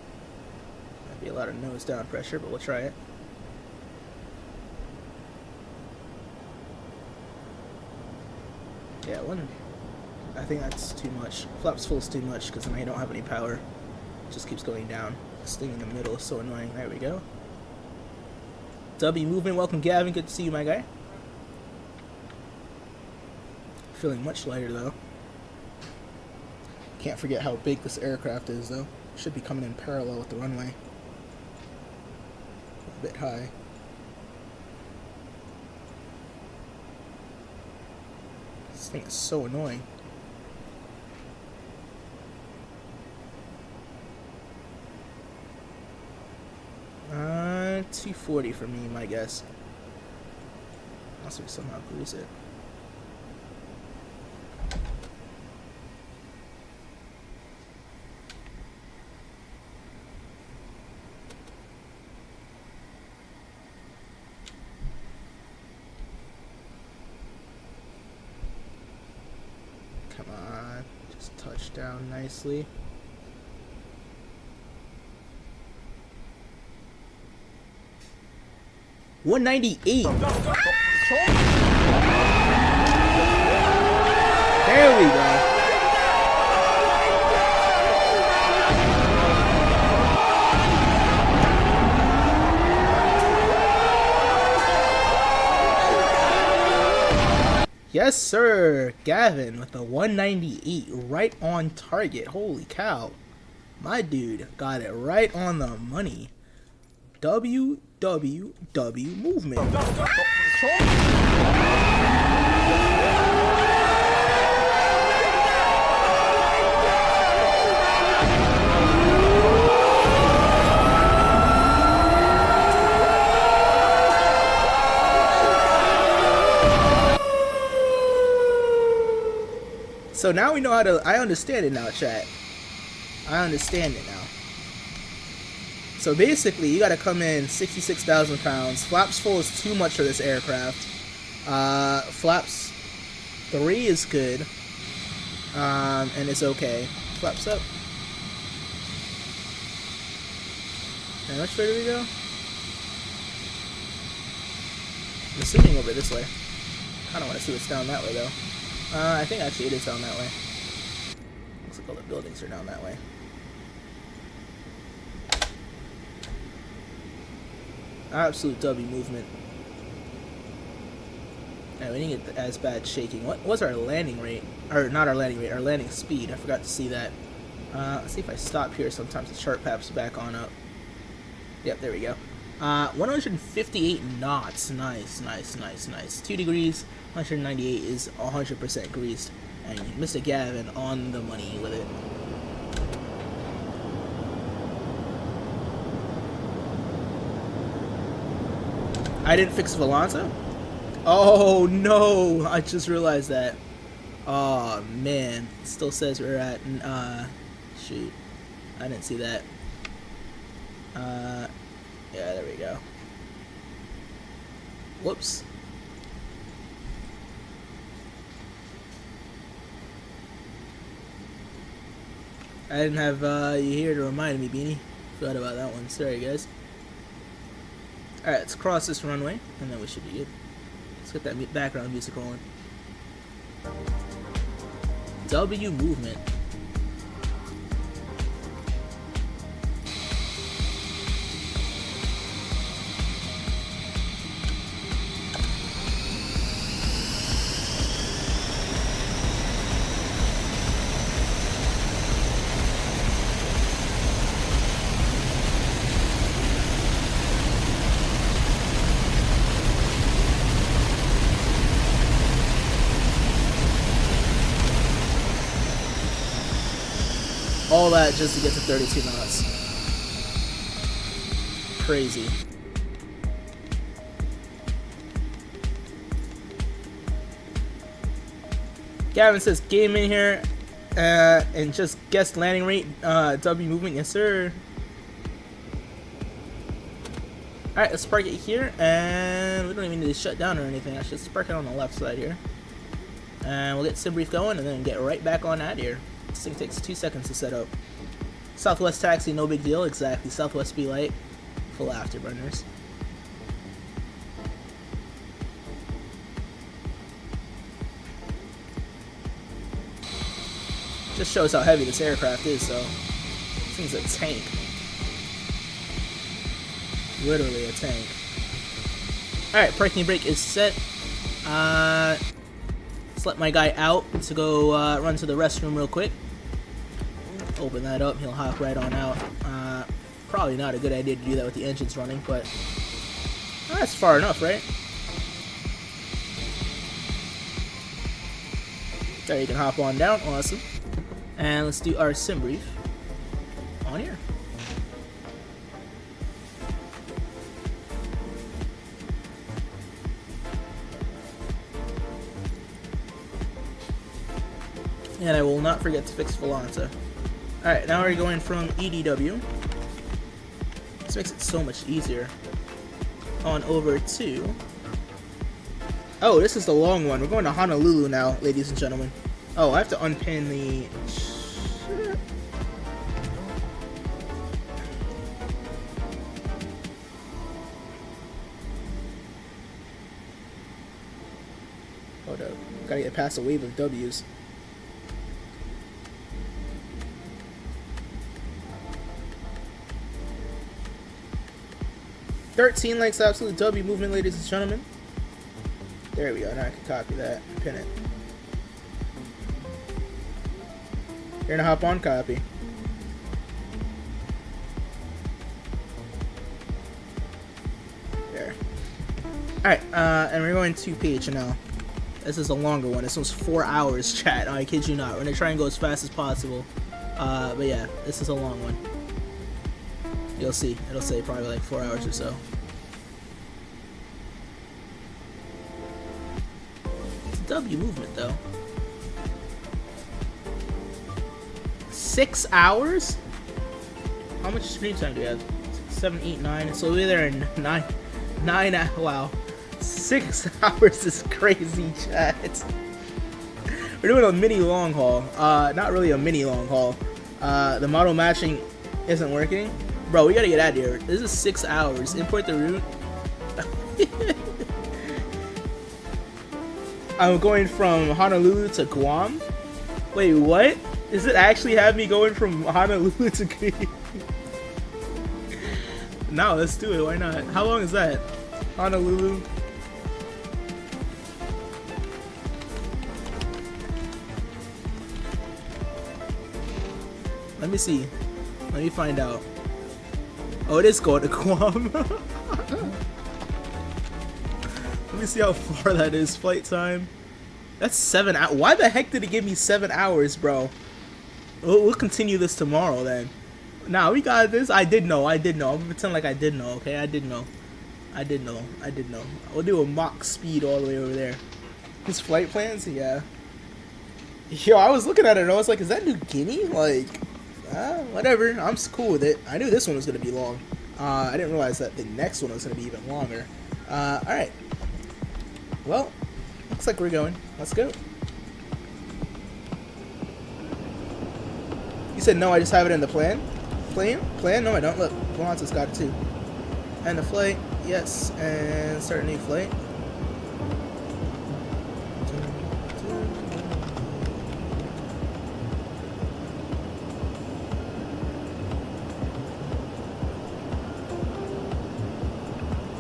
be a lot of nose down pressure, but we'll try it. Yeah, I think that's too much. Flaps full is too much because then I don't have any power. It just keeps going down. This thing in the middle is so annoying. There we go. W movement. Welcome, Gavin. Good to see you, my guy. Feeling much lighter though. Can't forget how big this aircraft is though. Should be coming in parallel with the runway. A bit high. This thing is so annoying. Uh, 240 for me, my guess. Unless we somehow cruise it. Come on, just touch down nicely. $198. There we go. Yes, sir. Gavin with the 198 right on target. Holy cow. My dude got it right on the money. W movement. So now we know how to, I understand it now, chat. I understand it now. So basically, you gotta come in 66,000 pounds. Flaps full is too much for this aircraft. Flaps 3 is good. And it's okay. Flaps up. How much further do we go? I'm assuming over this way. I don't want to see what's down that way though. I think actually it is down that way. Looks like all the buildings are down that way. Absolute W movement. Yeah, we didn't get as bad shaking. What was our landing rate? Or not our landing rate, our landing speed. I forgot to see that. Let's see if I stop here. Sometimes the chart pops back on up. Yep, there we go. 158 knots. Nice, nice, nice, nice. 2 degrees. 198 is 100% greased. And Mr. Gavin on the money with it. I didn't fix Volanta? Oh no! I just realized that. Oh man. It still says we're at shoot. I didn't see that. Yeah, there we go. Whoops. I didn't have you here to remind me, Beanie. Forgot about that one. Sorry guys. Alright, let's cross this runway, and then we should be good. Let's get that background music rolling. W movement. All that just to get to 32 knots. Crazy. Gavin says game in here and just guess landing rate, W movement. Yes, sir. Alright, let's park it here, and we don't even need to shut down or anything. I should just park it on the left side here. And we'll get sim brief going and then get right back on out here. This thing takes 2 seconds to set up. Southwest taxi, no big deal. Exactly. Southwest be light, full afterburners. Just shows how heavy this aircraft is, so this thing's a tank. Literally a tank. Alright, parking brake is set. Let's let my guy out to go run to the restroom real quick. Open that up, he'll hop right on out. Probably not a good idea to do that with the engines running, but that's far enough, right? There, you can hop on down. Awesome. And let's do our sim brief on here. And I will not forget to fix Volanta. Alright, now we're going from EDW. This makes it so much easier. On over to... Oh, this is the long one. We're going to Honolulu now, ladies and gentlemen. Oh, I have to unpin the... Shit. Hold up. Gotta get past a wave of W's. $13 likes absolute W movement, ladies and gentlemen. There we go. Now I can copy that and pin it. You're gonna hop on copy. There. Alright, and we're going to PHNL. This is a longer one. This one's 4 hours, chat. I kid you not. We're gonna try and go as fast as possible. But yeah, this is a long one. You'll see. It'll say probably like 4 hours or so. It's a W movement though. 6 hours? How much screen time do we have? 7, 8, 9. So we're there in 9. Wow. 6 hours is crazy, chat. We're doing a mini long haul. Not really a mini long haul. The model matching isn't working. Bro, we gotta get out of here. This is 6 hours. Import the route. I'm going from Honolulu to Guam. Wait, what? Does it actually have me going from Honolulu to Guam? No, let's do it. Why not? How long is that? Honolulu. Let me see. Let me find out. Oh, it is going to Guam. Let me see how far that is. Flight time. That's 7 hours. Why the heck did it give me 7 hours, bro? We'll continue this tomorrow then. Nah, we got this. I did know. I'm gonna pretend like I did know, okay? I did know. We'll do a Mach speed all the way over there. His flight plans? Yeah. Yo, I was looking at it and I was like, is that New Guinea? Like... whatever, I'm cool with it. I knew this one was going to be long. I didn't realize that the next one was going to be even longer. Alright. Well, looks like we're going. Let's go. You said no, I just have it in the plan? Plan? No, I don't. Look, Volanta's got it too. And the flight, yes. And start a new flight.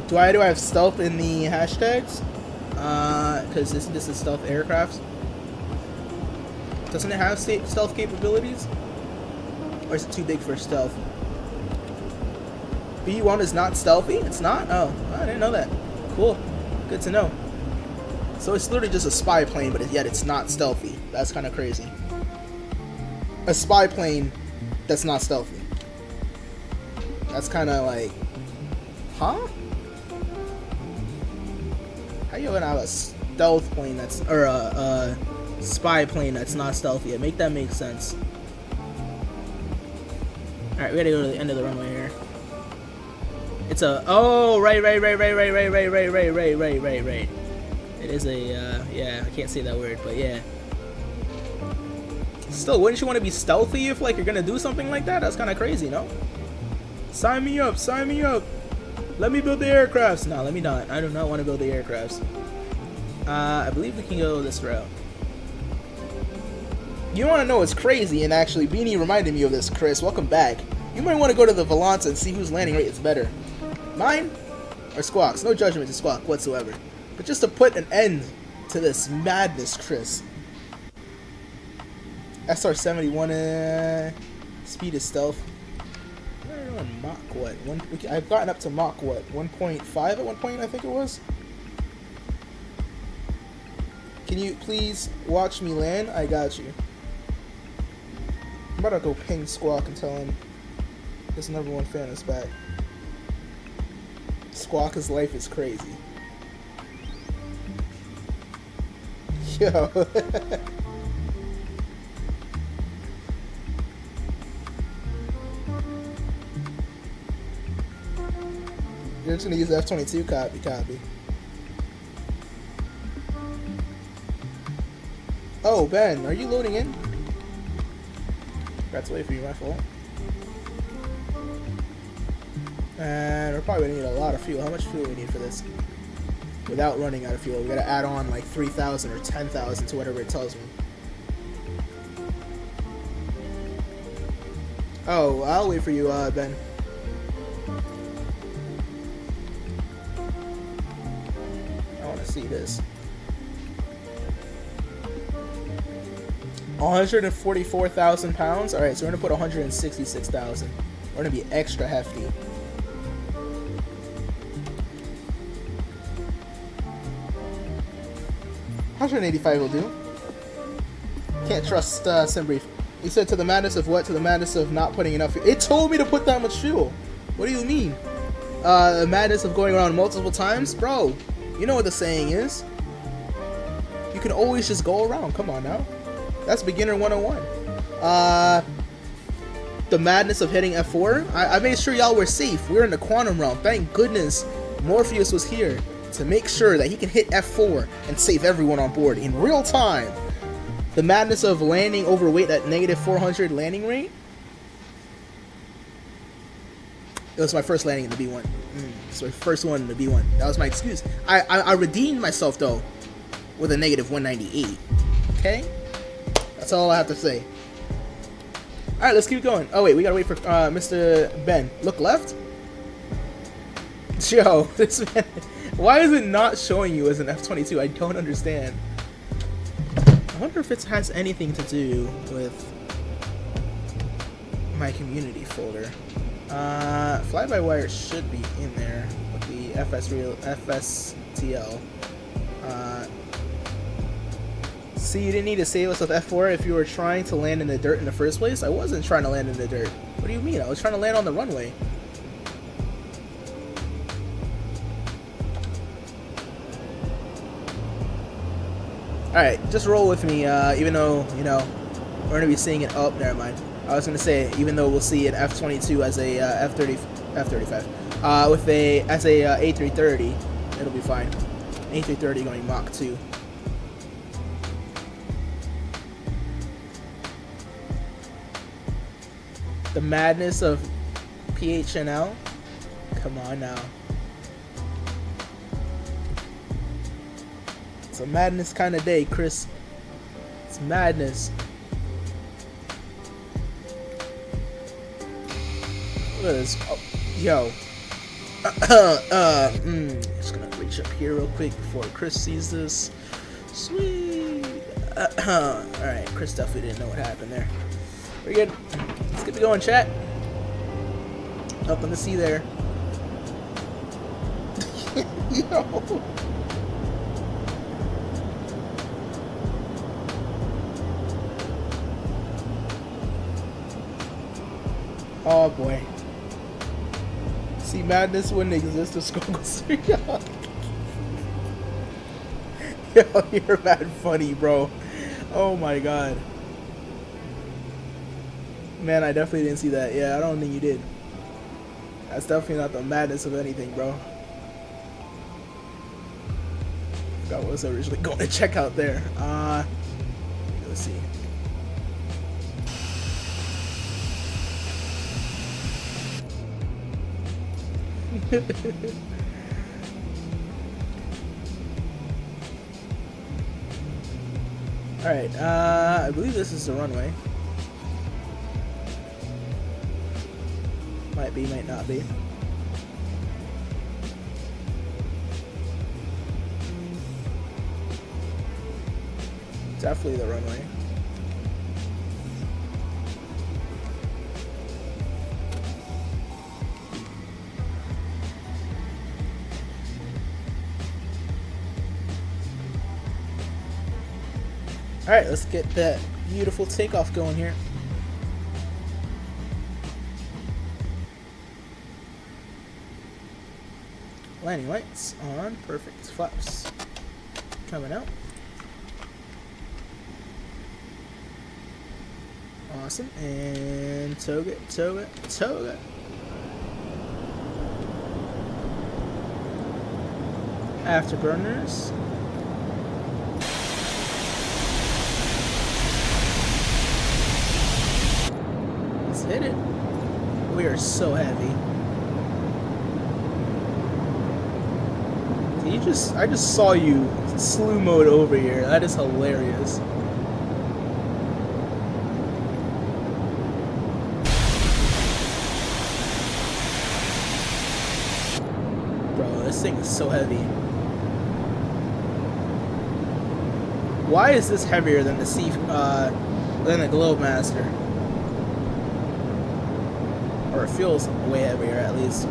Do I have stealth in the hashtags? Because this is stealth aircraft. Doesn't it have stealth capabilities? Or is it too big for stealth? B1 is not stealthy? It's not? Oh, I didn't know that. Cool. Good to know. So it's literally just a spy plane, but yet it's not stealthy. That's kind of crazy. A spy plane that's not stealthy. That's kind of like... Huh? How you gonna have a stealth plane that's... Or spy plane that's not stealthy. Make that make sense. Alright, we gotta go to the end of the runway here. It's a right. It is a yeah, I can't say that word, but yeah. Still, wouldn't you want to be stealthy if like you're gonna do something like that? That's kind of crazy, no? Sign me up, sign me up. Let me build the aircrafts. No, let me not. I do not want to build the aircrafts. I believe we can go this route. You want to know what's crazy, and actually Beanie reminded me of this, Chris. Welcome back. You might want to go to the Volanta and see whose landing rate is better. Mine or Squawk's? No judgment to Squawk whatsoever. But just to put an end to this madness, Chris. SR-71 speed is stealth. We're on Mach what? I've gotten up to Mach what? 1.5 at one point, I think it was. Can you please watch me land? I got you. I'm about to go ping Squawk and tell him his #1 fan is back. Squawk's life is crazy. Yo. You're just gonna use the F-22, copy. Oh, Ben, are you loading in? Forgot to wait for you, my fault. And we're probably gonna need a lot of fuel. How much fuel do we need for this? Without running out of fuel, we gotta add on like 3,000 or 10,000 to whatever it tells me. Oh, I'll wait for you, Ben. I wanna see this. 144,000 pounds. All right, so we're gonna put 166,000. We're gonna be extra hefty. $185 will do. Can't trust Simbrief. He said to the madness of what? To the madness of not putting enough fuel. It told me to put that much fuel. What do you mean? The madness of going around multiple times? Bro, you know what the saying is. You can always just go around. Come on now. That's beginner 101. The madness of hitting F4. I made sure y'all were safe. We're in the quantum realm. Thank goodness Morpheus was here to make sure that he can hit F4 and save everyone on board in real time. The madness of landing overweight at -400 landing rate. It was my first landing in the B1. It's my first one in the B1. That was my excuse. I redeemed myself though with a -198. Okay? That's all I have to say. Alright, let's keep going. Oh wait, we gotta wait for Mr. Ben. Look left? Yo, this man. Why is it not showing you as an F-22? I don't understand. I wonder if it has anything to do with my community folder. Fly-by-wire should be in there with the FSTL. See, you didn't need to save us with F4 if you were trying to land in the dirt in the first place. I wasn't trying to land in the dirt. What do you mean? I was trying to land on the runway. Alright, just roll with me, even though, you know, we're going to be seeing it. Oh, never mind. I was going to say, even though we'll see an F-22 as a F-35, with a, as a A330, it'll be fine. A330 going Mach 2. The madness of PHNL? Come on now. It's a madness kind of day, Chris. It's madness. Look at this. Oh, yo. Just gonna reach up here real quick before Chris sees this. Sweet. Alright, Chris definitely didn't know what happened there. We're good. Let's get to going, chat. Up on the sea there. Yo. Oh boy. See, madness wouldn't exist if Skull goes through. Yo, you're mad funny, bro. Oh my god. Man, I definitely didn't see that. Yeah, I don't think you did. That's definitely not the madness of anything, bro. Forgot what was originally going to check out there. Let's see. Alright, I believe this is the runway. Might be, might not be. Definitely the runway. Alright, let's get that beautiful takeoff going here. Landing lights on, perfect. Flaps coming out. Awesome, and toga, toga, toga. Afterburners. Let's hit it. We are so heavy. I just saw you slew mode over here. That is hilarious. Bro, this thing is so heavy. Why is this heavier than the than the Globemaster? Or it feels way heavier, at least.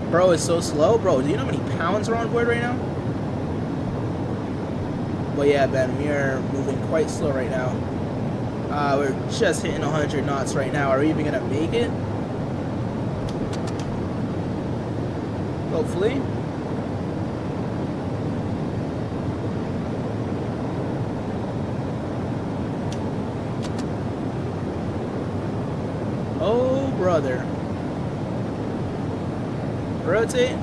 Bro, it's so slow. Bro, do you know how many pounds are on board right now? But yeah, Ben, we are moving quite slow right now. We're just hitting 100 knots right now. Are we even gonna make it? Hopefully. Oh, brother. Rotate.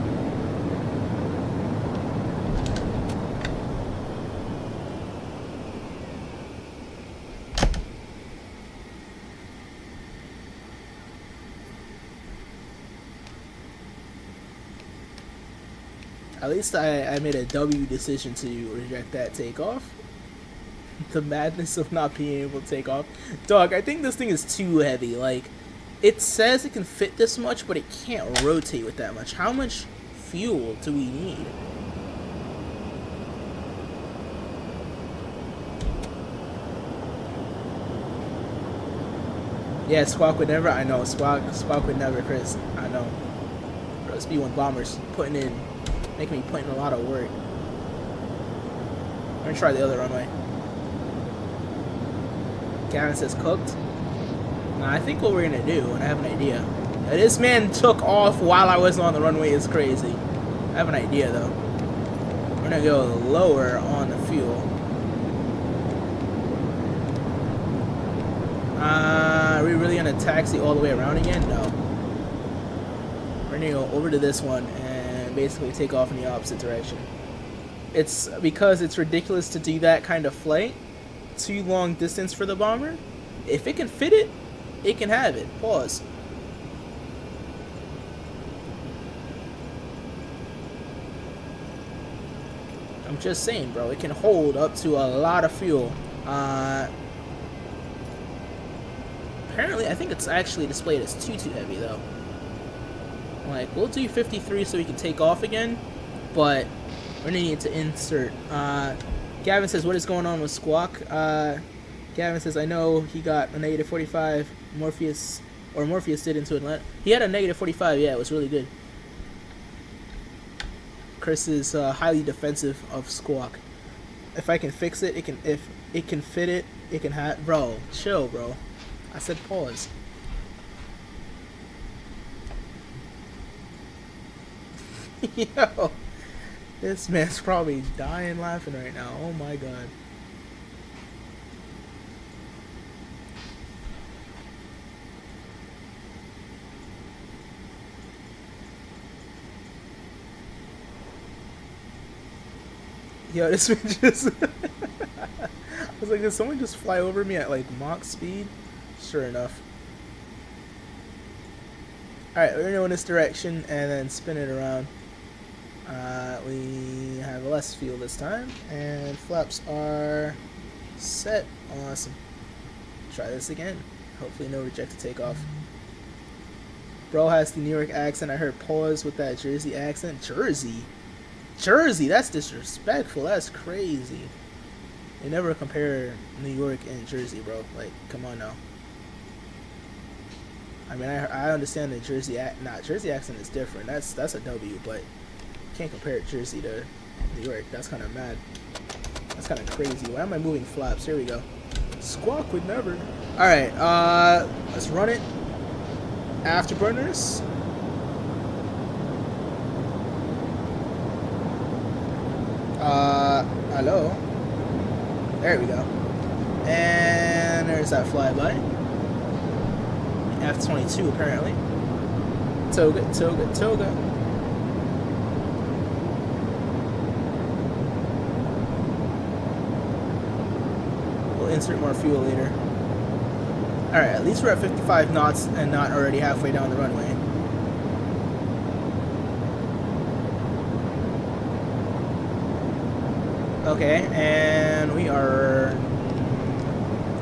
At least I made a W decision to reject that takeoff. The madness of not being able to take off. Dog, I think this thing is too heavy. Like, it says it can fit this much, but it can't rotate with that much. How much fuel do we need? Yeah, Squawk would never. I know, Squawk would never, Chris. I know. Those B-1 bombers making me put in a lot of work. I'm gonna try the other runway. Gavin says cooked. Now, I think what we're gonna do, and I have an idea. Now, this man took off while I was on the runway is crazy. I have an idea though. We're gonna go lower on the fuel. Are we really gonna taxi all the way around again? No. We're gonna go over to this one and basically take off in the opposite direction. It's because it's ridiculous to do that kind of flight. Too long distance for the bomber. If it can fit it, it can have it. Pause. I'm just saying, bro. It can hold up to a lot of fuel. Apparently, I think it's actually displayed as too heavy, though. Like, we'll do 53 so we can take off again, but we're gonna need to insert. Gavin says, what is going on with Squawk? Gavin says, I know he got a negative 45. Morpheus did into Atlanta. He had a negative 45, yeah, it was really good. Chris is highly defensive of Squawk. If I can fix it, if it can fit it, it can have. Bro, chill, bro. I said pause. Yo. This man's probably dying laughing right now. Oh my god. Yo, this man just... I was like, did someone just fly over me at like Mach speed? Sure enough. Alright, we're gonna go in this direction and then spin it around. We have less fuel this time, and flaps are set. Awesome. Try this again. Hopefully no rejected takeoff. Bro has the New York accent. I heard pause with that Jersey accent. Jersey? Jersey? That's disrespectful. That's crazy. They never compare New York and Jersey, bro. Like, come on now. I mean, I understand the Jersey accent is different. That's a W, but you can't compare Jersey to New York. That's kind of mad. That's kind of crazy. Why am I moving flaps? Here we go. Squawk would never. All right, let's run it. Afterburners. Hello. There we go. And there's that flyby. F-22 apparently. Toga, toga, toga. We'll insert more fuel later. Alright, at least we're at 55 knots and not already halfway down the runway. Okay, and we are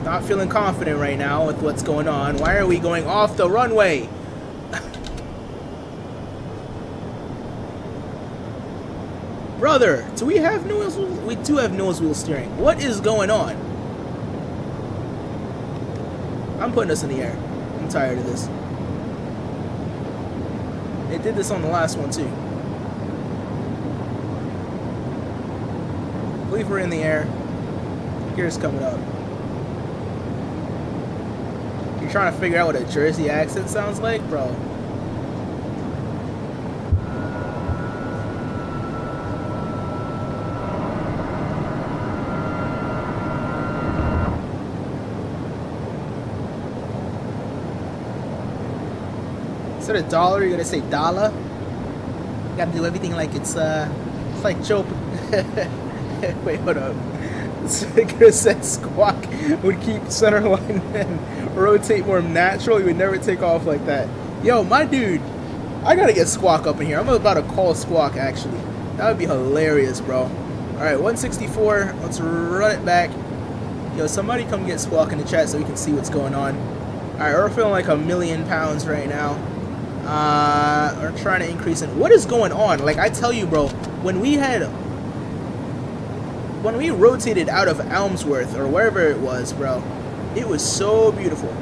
not feeling confident right now with what's going on. Why are we going off the runway? Brother, do we have nose wheel? We do have nose wheel steering. What is going on? I'm putting us in the air. I'm tired of this. They did this on the last one too. I believe we're in the air. Gear's coming up. You're trying to figure out what a Jersey accent sounds like, bro. Instead of dollar, you're gonna say dollar. You gotta do everything like it's like Joe. Wait, hold up. Could have said squawk would keep center line and rotate more natural. You would never take off like that. Yo, my dude, I gotta get squawk up in here. I'm about to call squawk actually. That would be hilarious, bro. Alright, 164. Let's run it back. Yo, somebody come get squawk in the chat so we can see what's going on. Alright, we're feeling like 1,000,000 pounds right now. We're trying to increase it. What is going on? Like, I tell you, bro, when we rotated out of Ellsworth or wherever it was, bro, it was so beautiful.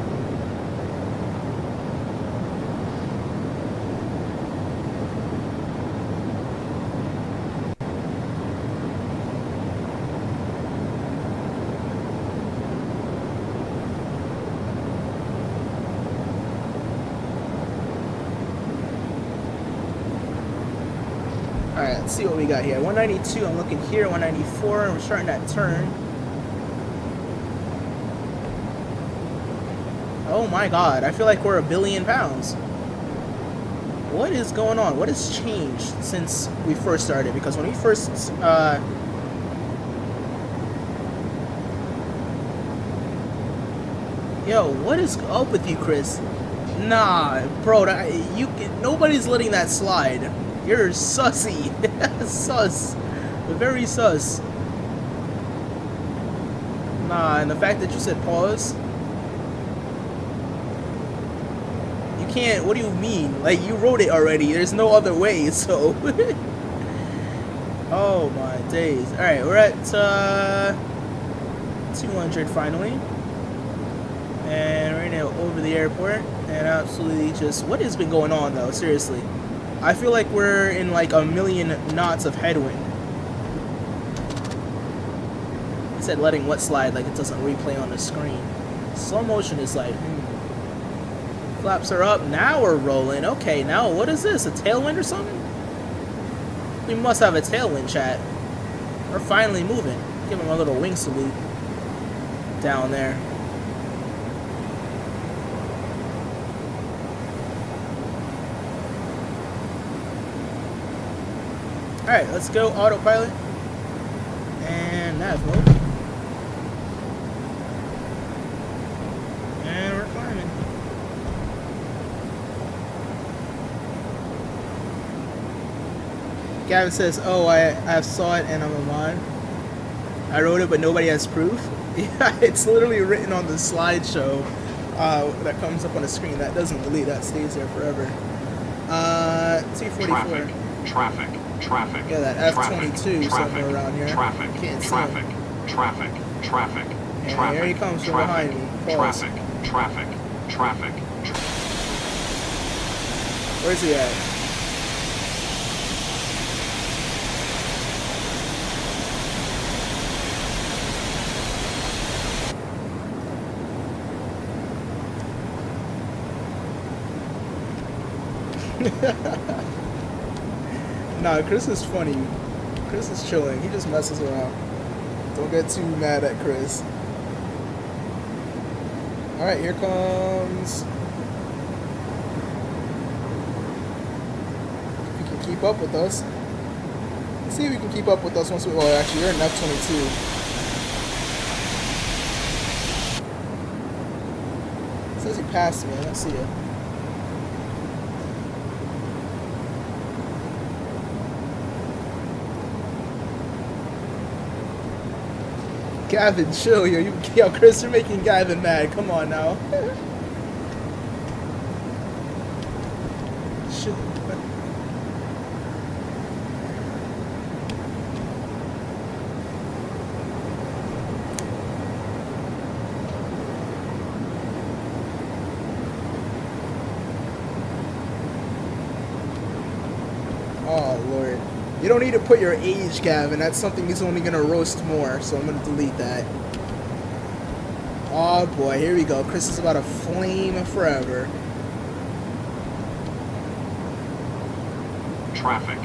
Alright, let's see what we got here. 192, I'm looking here, 194, and we're starting that turn. Oh my god, I feel like we're 1,000,000,000 pounds. What is going on? What has changed since we first started? Because when we first, yo, what is up with you, Chris? Nah, bro, nobody's letting that slide. You're sussy. Sus. Very sus. Nah, and the fact that you said pause. You can't, what do you mean? Like, you wrote it already. There's no other way, so. Oh my days. Alright, we're at 200 finally. And we're now over the airport. And absolutely just, what has been going on though? Seriously. I feel like we're in like 1,000,000 knots of headwind. It said letting what slide, like it doesn't replay on the screen. Slow motion is like, Flaps are up. Now we're rolling. Okay, now what is this? A tailwind or something? We must have a tailwind, chat. We're finally moving. Give him a little wing salute down there. Alright, let's go autopilot. And nav mode. And we're climbing. Gavin says, oh, I saw it and I'm a mod. I wrote it, but nobody has proof. Yeah, it's literally written on the slideshow that comes up on the screen. That doesn't delete, that stays there forever. T44.
Traffic.
Yeah, that F-22 somewhere around here. Can't see him.
Traffic.
And here he comes from behind me. Pause.
Traffic.
Where's he at? Nah, Chris is funny. Chris is chilling. He just messes around. Don't get too mad at Chris. Alright, here comes... If you can keep up with us. Let's see if you can keep up with us once we... Well, actually, you're in F-22. It says he passed me. I don't see it. Gavin, chill, yo, Chris, you're making Gavin mad. Come on now. Shit. Oh Lord. You don't need to put your age, Gavin. That's something he's only going to roast more, so I'm going to delete that. Oh boy, here we go. Chris is about to flame forever.
Traffic.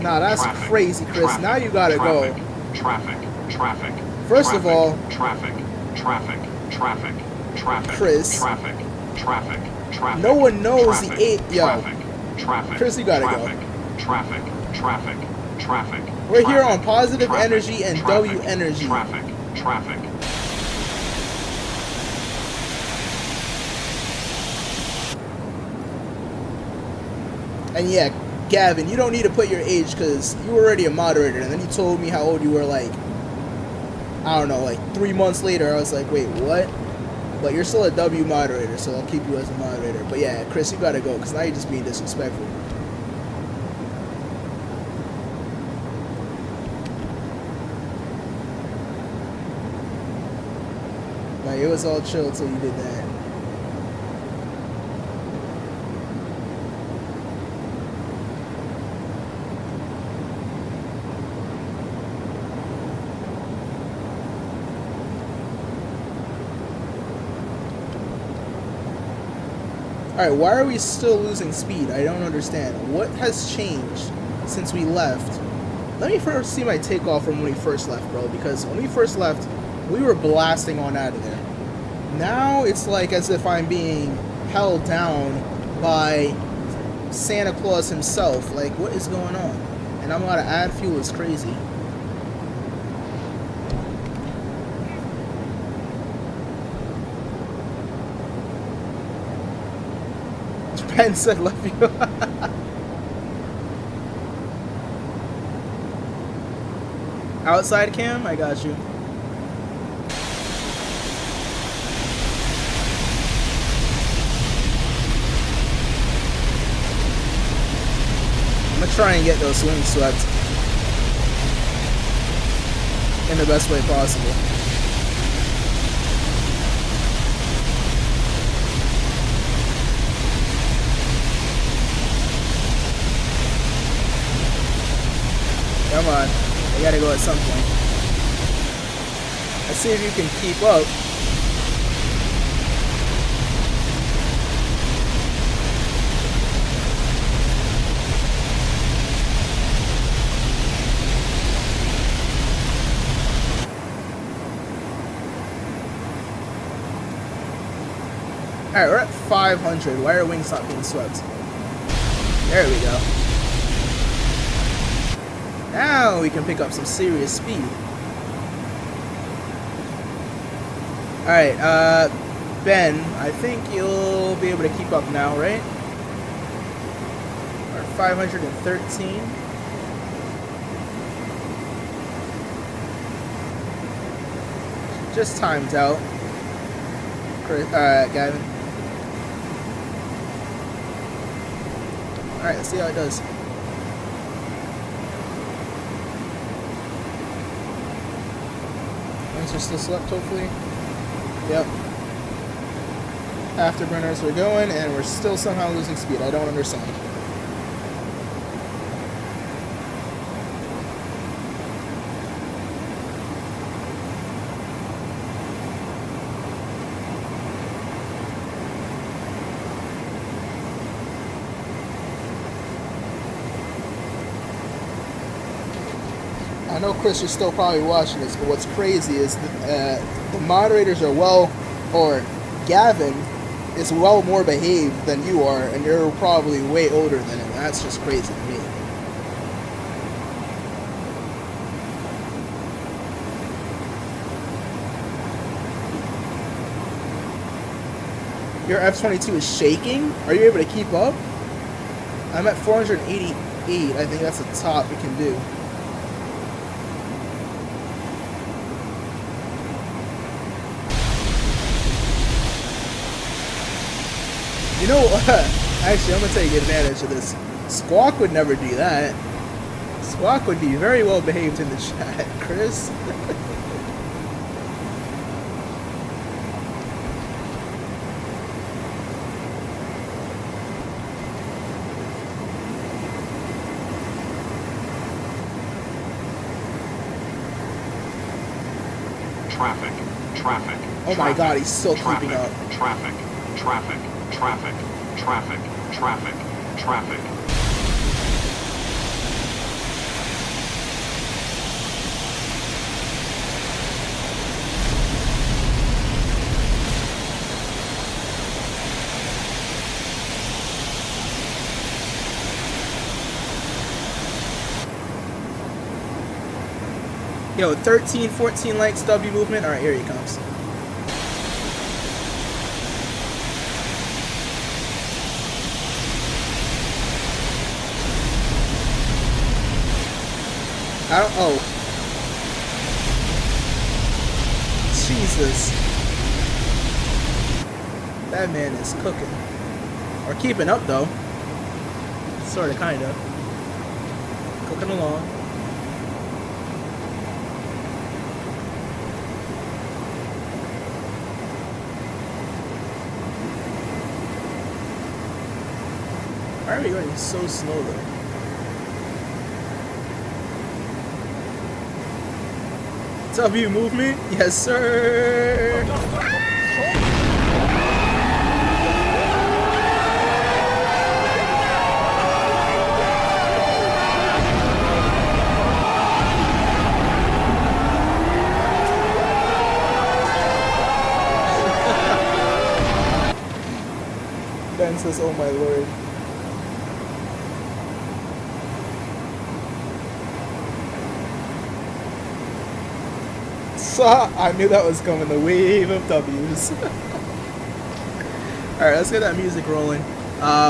Nah, that's crazy, Chris. Now you gotta go.
Traffic.
First of all,
traffic.
Chris,
Traffic.
no one knows the 8. Yo,
Traffic.
Chris, you gotta go.
Traffic.
We're here on positive energy and W energy.
Traffic.
And yeah, Gavin, you don't need to put your age because you were already a moderator. And then you told me how old you were, like, I don't know, like 3 months later. I was like, wait, what? But you're still a W moderator, so I'll keep you as a moderator. But yeah, Chris, you gotta go because now you're just being disrespectful. Like, it was all chill till you did that. Alright, why are we still losing speed? I don't understand. What has changed since we left? Let me first see my takeoff from when we first left, bro. Because when we first left, we were blasting on out of there. Now it's like as if I'm being held down by Santa Claus himself. Like, what is going on? And I'm about to add fuel. It's crazy. Japan said love you. Outside cam, I got you. I'm gonna try and get those wings swept in the best way possible. Come on, I gotta go at some point. Let's see if you can keep up. Alright, we're at 500. Why are wings not being swept? There we go. Now we can pick up some serious speed. Alright, Ben, I think you'll be able to keep up now, right? Or 513. Just timed out. Alright, Gavin. Alright, let's see how it does. Wings are still slept, hopefully. Yep. Afterburners are going, and we're still somehow losing speed. I don't understand. I know, Chris, you're still probably watching this, but what's crazy is that the moderators are Gavin is well more behaved than you are, and you're probably way older than him. That's just crazy to me. Your F-22 is shaking? Are you able to keep up? I'm at 488. I think that's the top we can do. You know what? Actually, I'm going to take advantage of this. Squawk would never do that. Squawk would be very well behaved in the chat, Chris.
Traffic. Traffic.
Oh my god, he's still keeping up.
Traffic. Traffic. Traffic. Traffic. Traffic. Traffic.
Yo, 13, 14 likes, W movement. Alright, here he comes. I don't. Oh. Jesus. That man is cooking. Or keeping up, though. Sorta, kinda. Cooking along. Why are we going so slow, though? W movement? Yes, sir! Ben says, oh my lord. I knew that was coming, the wave of W's. Alright, let's get that music rolling.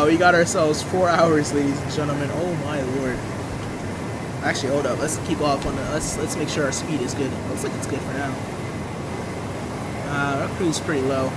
We got ourselves 4 hours, ladies and gentlemen. Oh my lord. Actually, hold up. Let's keep off on the. Let's make sure our speed is good. Looks like it's good for now. Our cruise is pretty low.